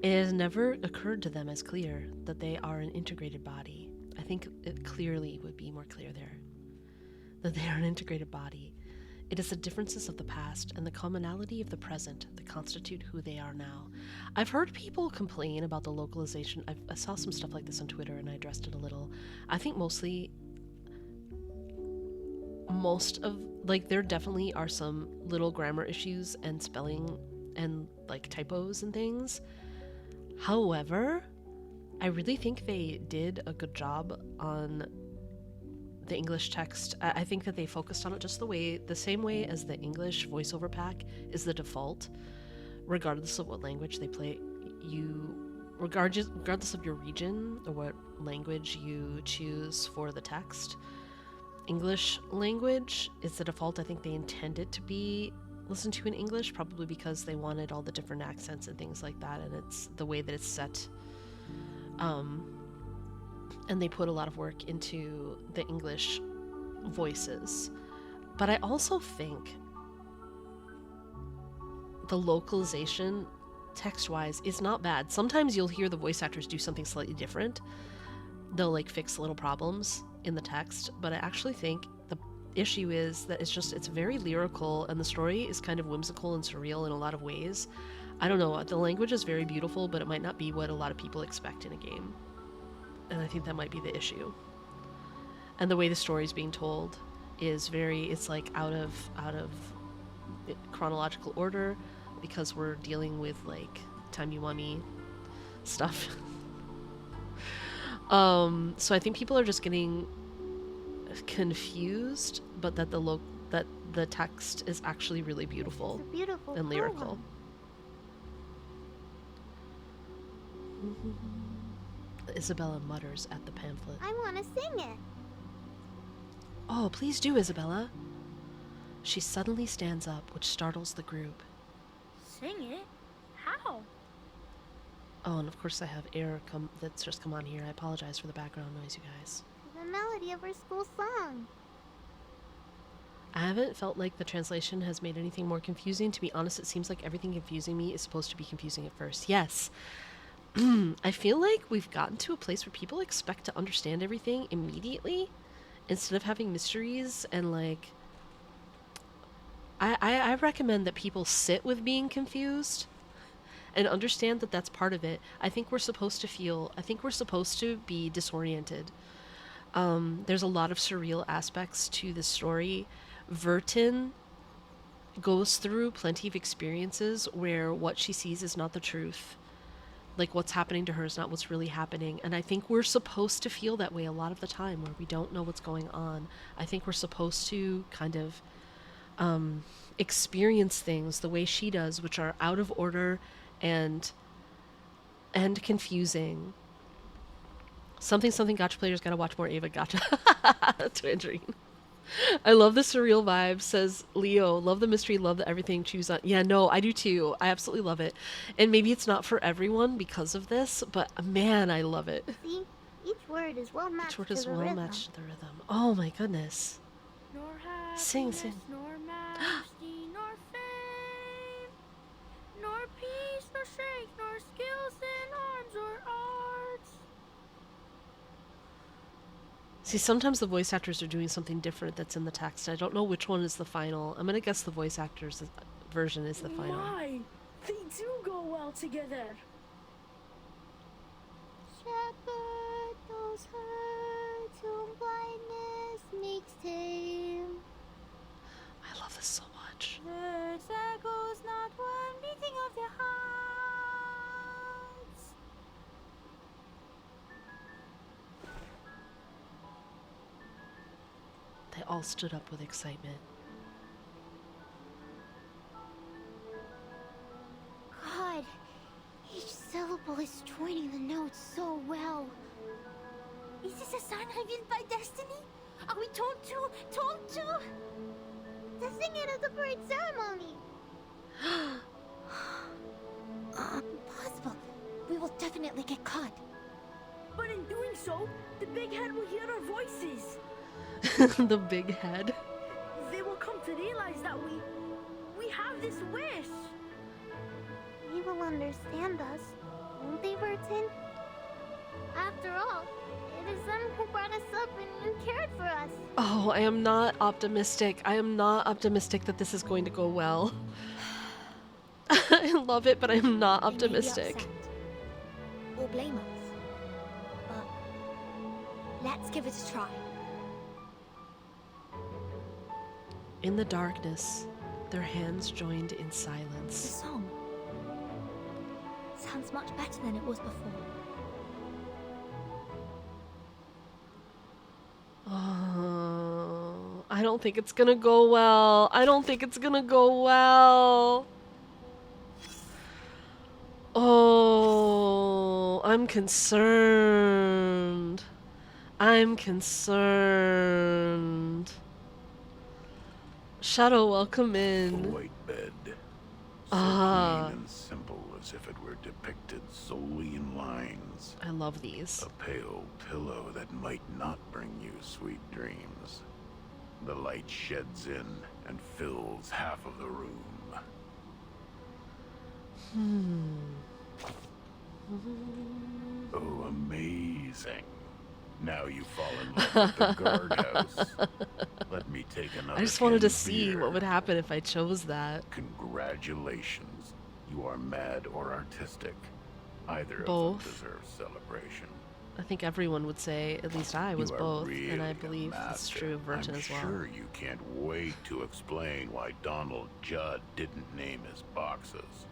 It has never occurred to them as clear that they are an integrated body. I think it clearly would be more clear there. That they are an integrated body. It is the differences of the past and the commonality of the present that constitute who they are now. I've heard people complain about the localization. I saw some stuff like this on Twitter and I addressed it a little. I think most of, like, there definitely are some little grammar issues and spelling and, like, typos and things. However, I really think they did a good job on the English text. I think that they focused on it just the same way as the English voiceover pack is the default, regardless of what language they play. Regardless of your region or what language you choose for the text, English language is the default. I think they intend it to be listened to in English, probably because they wanted all the different accents and things like that, and it's the way that it's set. And they put a lot of work into the English voices. But I also think the localization, text-wise, is not bad. Sometimes you'll hear the voice actors do something slightly different. They'll, like, fix little problems in the text, but I actually think the issue is that it's very lyrical, and the story is kind of whimsical and surreal in a lot of ways. I don't know, the language is very beautiful, but it might not be what a lot of people expect in a game. And I think that might be the issue. And the way the story is being told is it's like out of chronological order, because we're dealing with like timey-wimey stuff. So I think people are just getting confused, but that the text is actually really beautiful, and lyrical. Isabella mutters at the pamphlet. I want to sing it. Oh, please do, Isabella. She suddenly stands up, which startles the group. Sing it? How? Oh, and of course I have air that's just come on here. I apologize for the background noise, you guys. The melody of our school song. I haven't felt like the translation has made anything more confusing. To be honest, it seems like everything confusing me is supposed to be confusing at first. Yes. I feel like we've gotten to a place where people expect to understand everything immediately instead of having mysteries, and like I recommend that people sit with being confused and understand that that's part of it. I think we're supposed to be disoriented. There's a lot of surreal aspects to the story. Vertin goes through plenty of experiences where what she sees is not the truth. Like, what's happening to her is not what's really happening. And I think we're supposed to feel that way a lot of the time, where we don't know what's going on. I think we're supposed to kind of experience things the way she does, which are out of order and confusing. Something gotcha players gotta watch more Ava gotcha. Tangerine. I love the surreal vibe, says Leo. Love the mystery, love the everything, choose on. Yeah, no, I do too. I absolutely love it. And maybe it's not for everyone because of this, but man, I love it. See, each word is well matched. Each word is well matched to the rhythm. Oh my goodness. Nor Sing. nor majesty, nor fame, nor peace, nor strength, nor skills in arms or arts. See, sometimes the voice actors are doing something different that's in the text. I don't know which one is the final. I'm gonna guess the voice actors' version is the final. Why? They do go well together. Shepherd those herds whom blindness makes tame. I love this so much. Verse echoes not one beating of their hearts. They all stood up with excitement. God, each syllable is joining the notes so well. Is this a sign revealed by destiny? Are we told to? The singing is a great ceremony. Impossible. We will definitely get caught. But in doing so, the big head will hear our voices. The big head. They will come to realize that we have this wish. They will understand us, won't they, Vertin? After all, it is them who brought us up and cared for us. Oh, I am not optimistic. I am not optimistic that this is going to go well. I love it, but I'm not optimistic. They may be upset, or blame us. But let's give it a try. In the darkness, their hands joined in The silence. song sounds much better than it was before. Oh, I don't think it's gonna go well. I don't think it's gonna go well. Oh, I'm concerned. I'm concerned. Shadow, welcome in. A white bed. So Ah. clean and simple as if it were depicted solely in lines. I love these. A pale pillow that might not bring you sweet dreams. The light sheds in and fills half of the room. Oh, amazing. Now you fall in love with the guardhouse. Let me take another I just wanted to can of see beer. what would happen if I chose that. Congratulations. You are mad or artistic. Either Both. of them deserves celebration. I think everyone would say, at least I was You are both, really and I a believe that's master. true of Verton I'm as well. sure you can't wait to explain why Donald Judd didn't name his boxes.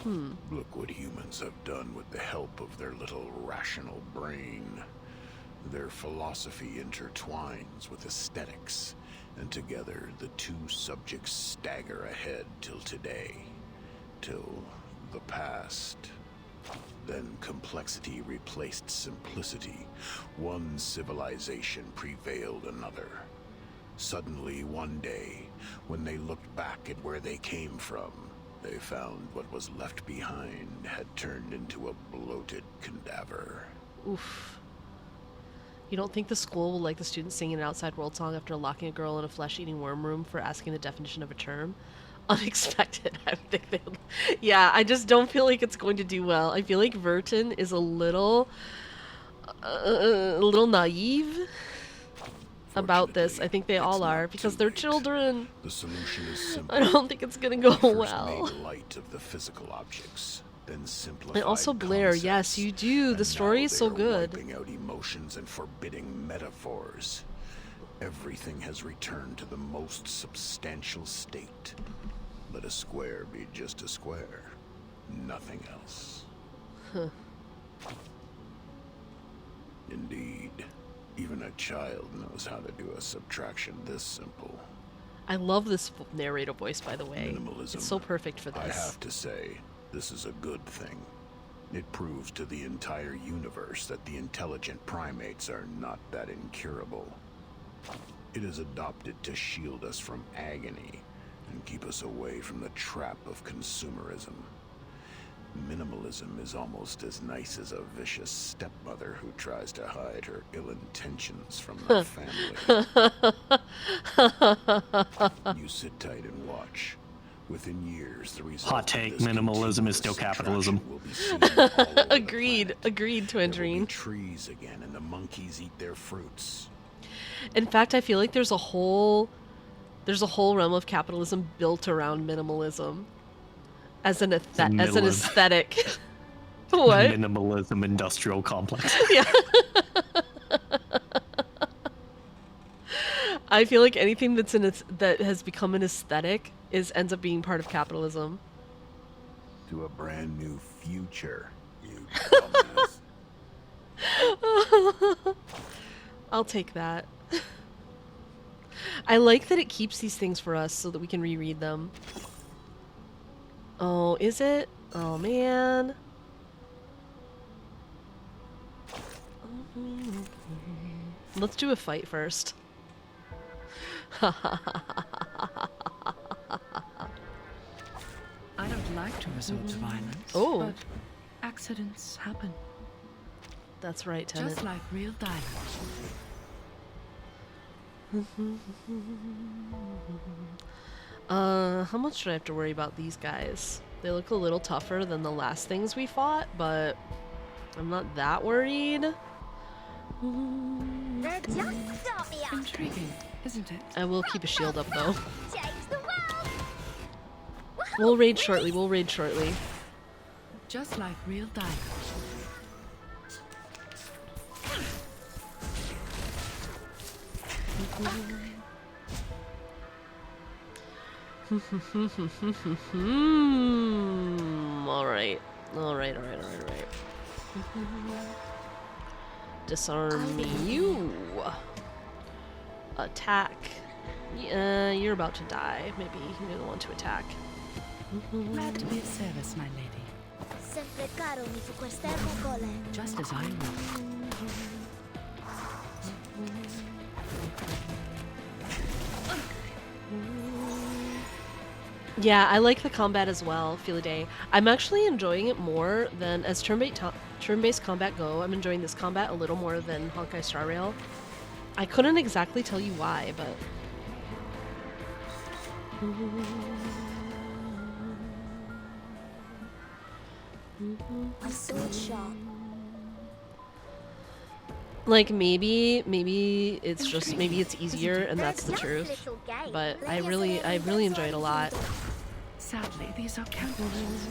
Look what humans have done with the help of their little rational brain. Their philosophy intertwines with aesthetics, and together the two subjects stagger ahead till today, till the past. Then complexity replaced simplicity. One civilization prevailed another. Suddenly, one day, when they looked back at where they came from, they found what was left behind had turned into a bloated cadaver. Oof. You don't think the school will like the students singing an Outside World song after locking a girl in a flesh-eating worm room for asking the definition of a term? Unexpected. I think they. Yeah, I just don't feel like it's going to do well. I feel like Verton is a little naive about this. I think they all are because they're children. The solution is simple. I don't think it's gonna go First well. make light of the physical objects, then simplify. And also Blair, yes, you do. The story is so good. Wiping out emotions and forbidding metaphors. Everything has returned to the most substantial state. Let a square be just a square. Nothing else. Huh. Indeed. Even a child knows how to do a subtraction this simple. I love this narrator voice, by the way. Minimalism. It's so perfect for I this. have to say, this is a good thing. It proves to the entire universe that the intelligent primates are not that incurable. It is adopted to shield us from agony and keep us away from the trap of consumerism. Minimalism is almost as nice as a vicious stepmother who tries to hide her ill intentions from the family. You sit tight and watch. Within years, the result Hot of take, this minimalism is still continuous capitalism. subtraction will be seen all over the Agreed. Agreed, There will be Twindrine. trees again, and the monkeys eat their fruits. In fact, I feel like there's a whole realm of capitalism built around minimalism as an aesthetic. What? Minimalism industrial complex. Yeah. I feel like anything that has become an aesthetic ends up being part of capitalism. To a brand new future, you dummies. I'll take that. I like that it keeps these things for us so that we can reread them. Oh, is it? Oh, man. Let's do a fight first. I don't like to resort to violence. Oh. But accidents happen. That's right, Tennant. Just like real diamonds. How much do I have to worry about these guys? They look a little tougher than the last things we fought, but I'm not that worried. They're just Sophia. Intriguing, isn't it? I will keep a shield up, though. Change the world. We'll raid shortly, we'll raid shortly. Just like real diamonds. Alright. Alright. Disarm you. Attack. You're about to die. Maybe you're the one to attack. Glad to be of service, my lady. Sempre caro mi su quest'ermo cole. Just as I know. Yeah, I like the combat as well, Feliday. I'm actually enjoying it more than, as turn-based combat go, I'm enjoying this combat a little more than Honkai Star Rail. I couldn't exactly tell you why, but... My sword sharp. Like, maybe it's just, maybe it's easier and that's the truth. But I really enjoy it a lot. Sadly, these are counterfeits.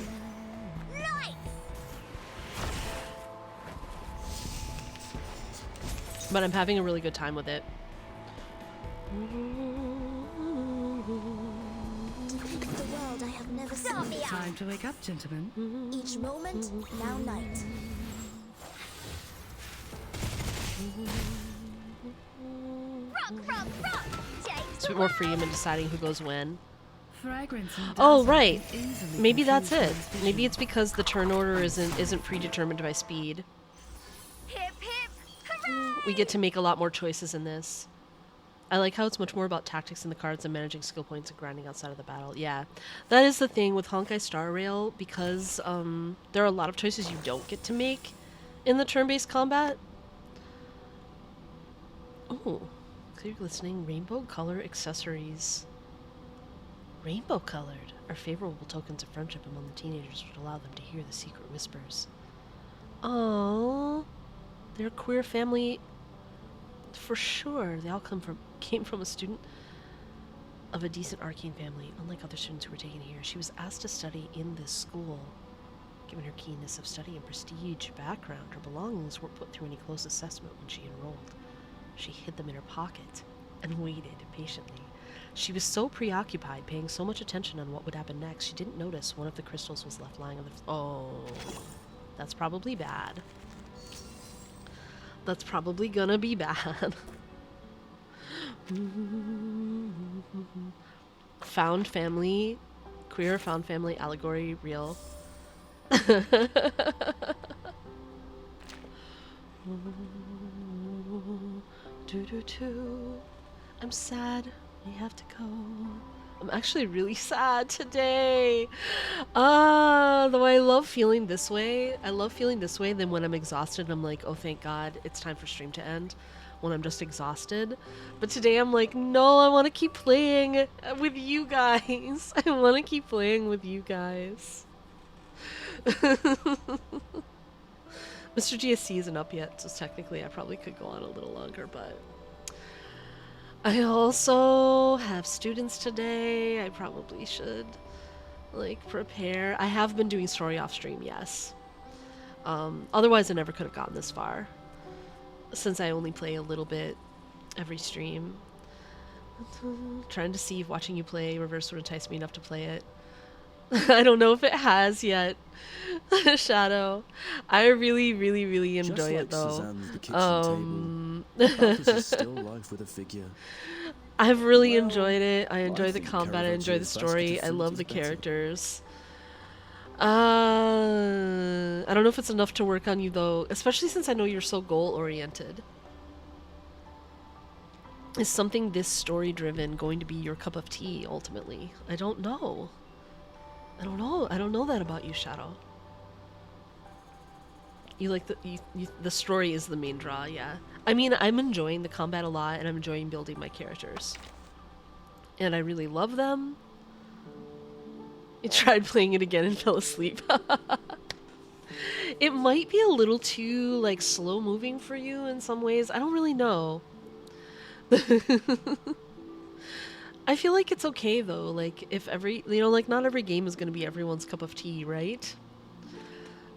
But I'm having a really good time with it. The world I have never seen. Time to wake up, gentlemen. Each moment, now night. It's a bit more freedom in deciding who goes when. Fragrance and Oh, dazzle right. can easily Maybe that's confuse it. one's vision. Maybe it's because the turn order isn't predetermined by speed. Hip hip! We get to make a lot more choices in this. I like how it's much more about tactics in the cards and managing skill points and grinding outside of the battle. Yeah, that is the thing with Honkai Star Rail, because there are a lot of choices you don't get to make in the turn-based combat. Oh, clear glistening rainbow color accessories. Rainbow colored are favorable tokens of friendship among the teenagers, which allow them to hear the secret whispers. Oh, they're a queer family for sure. They all came from a student of a decent arcane family. Unlike other students who were taken here, she was asked to study in this school. Given her keenness of study and prestige background, her belongings weren't put through any close assessment when she enrolled. She hid them in her pocket and waited patiently. She was so preoccupied, paying so much attention on what would happen next, she didn't notice one of the crystals was left lying on the... Oh, that's probably bad. That's probably gonna be bad. Found family, queer found family allegory real. I'm sad. I have to go. I'm actually really sad today. Though I love feeling this way. I love feeling this way. Then when I'm exhausted, I'm like, oh, thank God, it's time for stream to end. When I'm just exhausted. But today I'm like, no, I want to keep playing with you guys. I want to keep playing with you guys. Mr. GSC isn't up yet, so technically I probably could go on a little longer, but I also have students today. I probably should like prepare. I have been doing story off stream, yes. Otherwise I never could have gotten this far, since I only play a little bit every stream. Trying to see if watching you play Reverse would entice me enough to play it. I don't know if it has yet. Shadow. I really, really, really enjoy it though. Suzanne's the kitchen table, Bacchus is still life with a figure. I've really enjoyed it. I enjoy the think combat, I enjoy the Caravaggio's basket story, of I fruit love is the better. characters. I don't know if it's enough to work on you though, especially since I know you're so goal-oriented. Is something this story-driven going to be your cup of tea, ultimately? I don't know. I don't know. I don't know that about you, Shadow. You like the story is the main draw, yeah. I mean, I'm enjoying the combat a lot, and I'm enjoying building my characters. And I really love them. I tried playing it again and fell asleep. It might be a little too, like, slow-moving for you in some ways. I don't really know. I feel like it's okay though, like if like not every game is going to be everyone's cup of tea, right?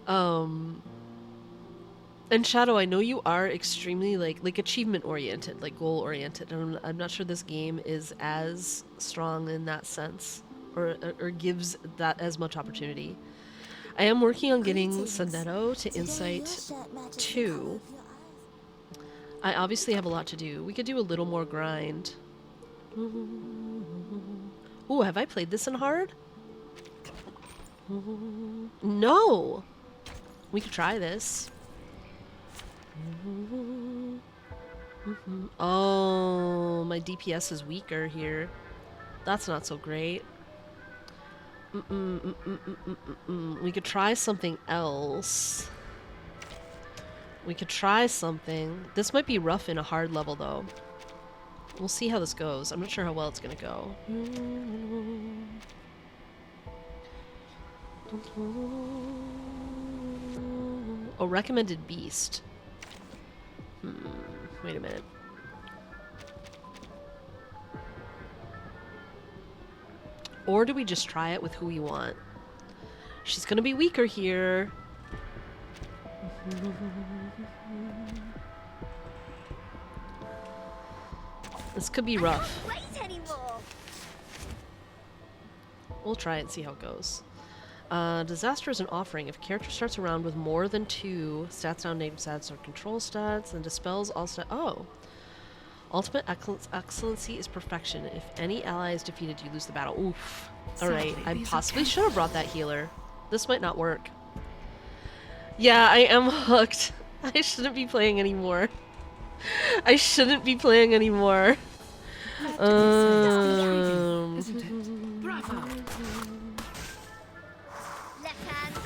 And Shadow, I know you are extremely like achievement oriented, like goal oriented, and I'm not sure this game is as strong in that sense or gives that as much opportunity. I am working on getting Sonetto to Insight 2. I obviously have a lot to do. We could do a little more grind. Ooh, have I played this in hard? No! We could try this. Oh, my DPS is weaker here. That's not so great. We could try something else. We could try something. This might be rough in a hard level, though. We'll see how this goes. I'm not sure how well it's gonna go. Oh, recommended beast. Wait a minute. Or do we just try it with who we want? She's gonna be weaker here. This could be rough. We'll try it and see how it goes. Disaster is an offering. If a character starts a round with more than 2 stats down, native stats, or control stats, then dispels all stats. Oh. Ultimate excellency is perfection. If any ally is defeated, you lose the battle. Oof. Alright, I possibly should have brought that healer. This might not work. Yeah, I am hooked. I shouldn't be playing anymore. I shouldn't be playing anymore.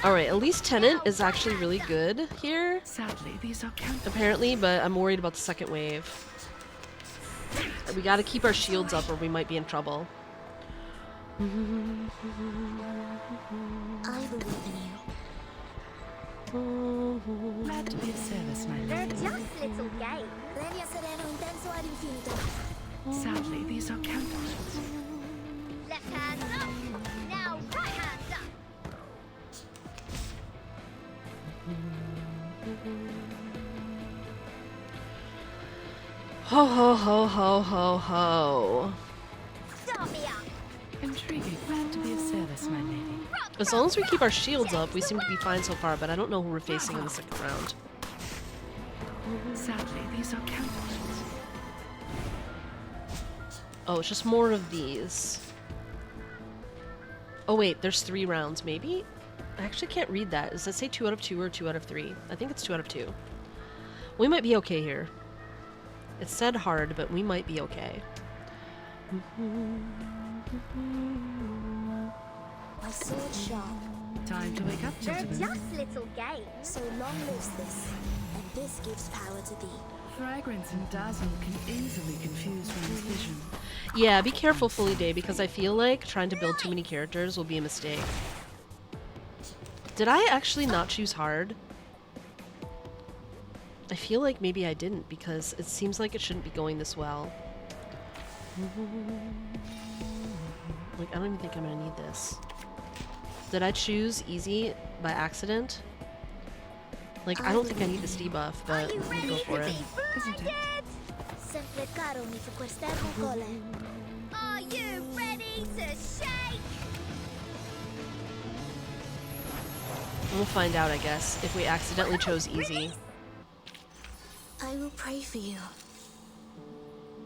Alright, at least Tenant is actually really good here. Sadly, these are apparently, but I'm worried about the second wave. We gotta keep our shields up or we might be in trouble. I believe in you. Glad to be of service, my They're lady. just little games. Sadly, these are counterfeits. Left hand up. Now right hand up. Ho ho ho ho ho ho. Start me up. Intriguing. Glad to be of service, my lady. As long as we keep our shields up, we seem to be fine so far, but I don't know who we're facing in the second round. Sadly, these are counterfeits. Oh, it's just more of these. Oh wait, there's 3 rounds, maybe? I actually can't read that. Does that say 2 out of 2 or 2 out of 3? I think it's 2 out of 2. We might be okay here. It said hard, but we might be okay. My sword sharp. Time to wake up, They're gentlemen. just little games. So long lives this, and this gives power to thee. Fragrance and dazzle can easily confuse one's vision. Yeah, be careful, Fully Day, because I feel like trying to build too many characters will be a mistake. Did I actually not choose hard? I feel like maybe I didn't, because it seems like it shouldn't be going this well. Like, I don't even think I'm gonna need this. Did I choose easy by accident? Like, I don't think I need this debuff, but I'm gonna go for it. Isn't it? Sempre caro mi fu quest'erbo cole. Are you ready to shake? We'll find out, I guess, if we accidentally chose easy. I will pray for you.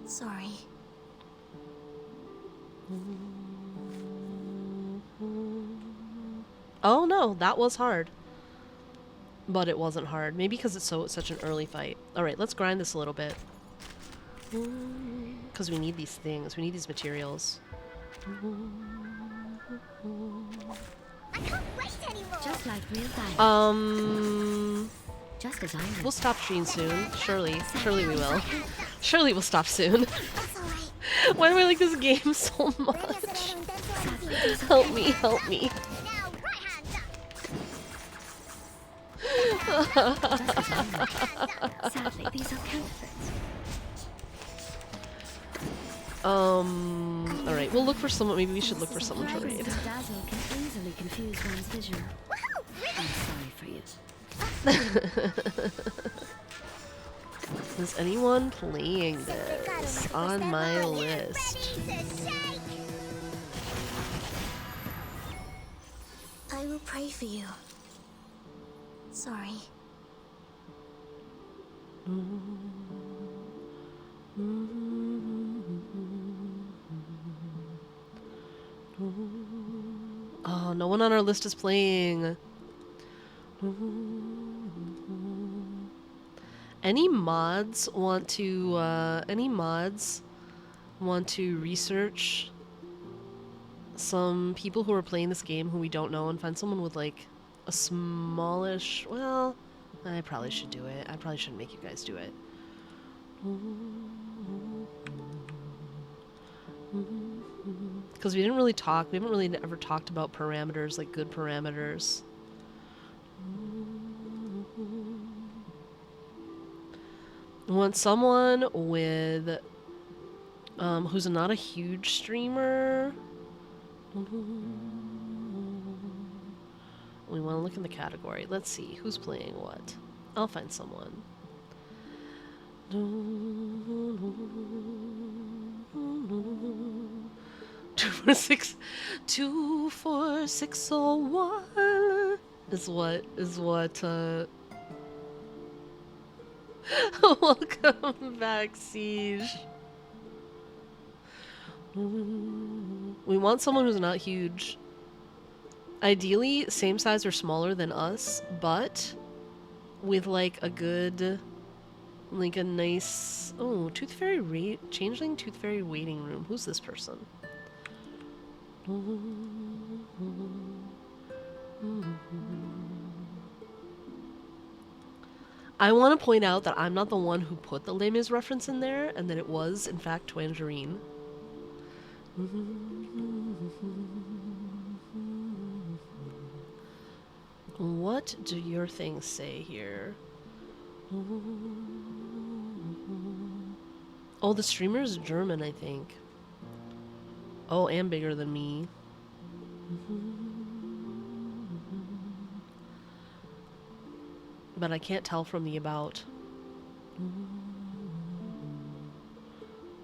Sorry. Oh no, that was hard. But it wasn't hard. Maybe because it's such an early fight. Alright, let's grind this a little bit. Because we need these things. We need these materials. I can't wait anymore. Just like real diamonds. Just as iron. We'll stop stream soon. Surely. Surely we will. Surely we'll stop soon. Why do I like this game so much? Help me, help me. Now right hand up. Sadly, these are counterfeits. Alright, we'll look for someone. Maybe we should look for someone to raid. Fragrance and dazzle can easily confuse one's vision. I'm sorry for you. Is anyone playing this on my list? I will pray for you. Sorry. Oh, no one on our list is playing. Any mods want to research some people who are playing this game who we don't know and find someone with like a smallish, well, I probably should do it. I probably shouldn't make you guys do it. Because we haven't really ever talked about parameters, like good parameters. I want someone with, who's not a huge streamer, We want to look in the category. Let's see who's playing what. I'll find someone. 24601 is what welcome back, Siege. We want someone who's not huge. Ideally, same size or smaller than us, but with like a good, like a nice, oh, Tooth Fairy Changeling Tooth Fairy waiting room. Who's this person? I want to point out that I'm not the one who put the Les Mis reference in there, and that it was, in fact, Tangerine. What do your things say here? Oh, the streamer is German, I think. Oh, and bigger than me. But I can't tell from the about.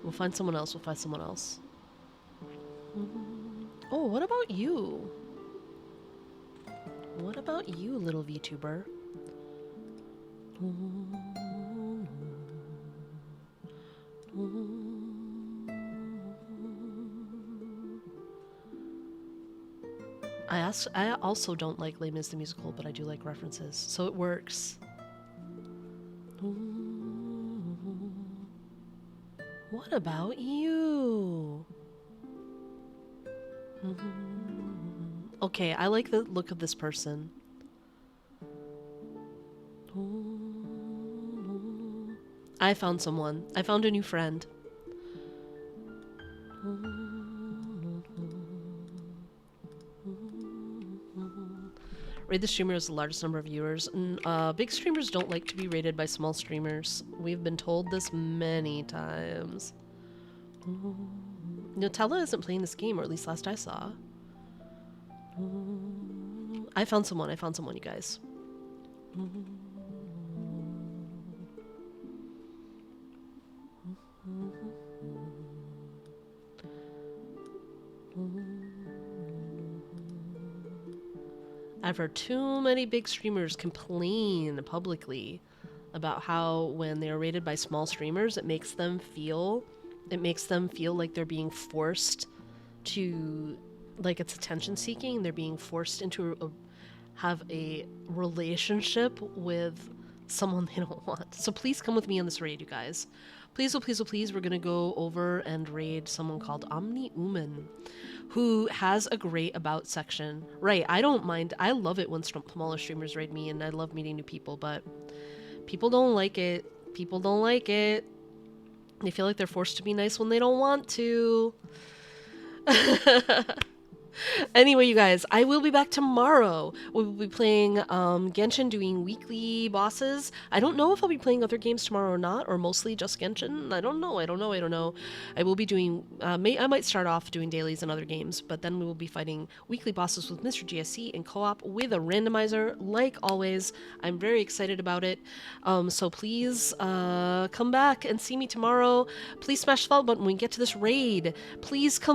We'll find someone else. We'll find someone else. Oh, what about you? What about you, little VTuber? I also don't like Les Mis the musical, but I do like references, so it works. What about you? Okay, I like the look of this person. I found someone. I found a new friend. Rate the streamer as the largest number of viewers. Big streamers don't like to be rated by small streamers. We've been told this many times. Nutella isn't playing this game, or at least last I saw. I found someone, you guys. I've heard too many big streamers complain publicly about how when they're rated by small streamers, it makes them feel like they're being forced to, like, it's attention seeking. They're being forced into have a relationship with someone they don't want. So please come with me on this raid, you guys. Please, oh please, oh please, we're gonna go over and raid someone called Omni Uman, who has a great about section. Right, I don't mind. I love it when smaller streamers raid me, and I love meeting new people, but people don't like it. People don't like it. They feel like they're forced to be nice when they don't want to. Anyway, you guys, I will be back tomorrow. We'll be playing Genshin, doing weekly bosses. I don't know if I'll be playing other games tomorrow or not, or mostly just Genshin. I don't know. I will be doing, I might start off doing dailies and other games, but then we will be fighting weekly bosses with Mr. GSC in co-op with a randomizer, like always. I'm very excited about it. So please come back and see me tomorrow. Please smash the follow button when we get to this raid. Please come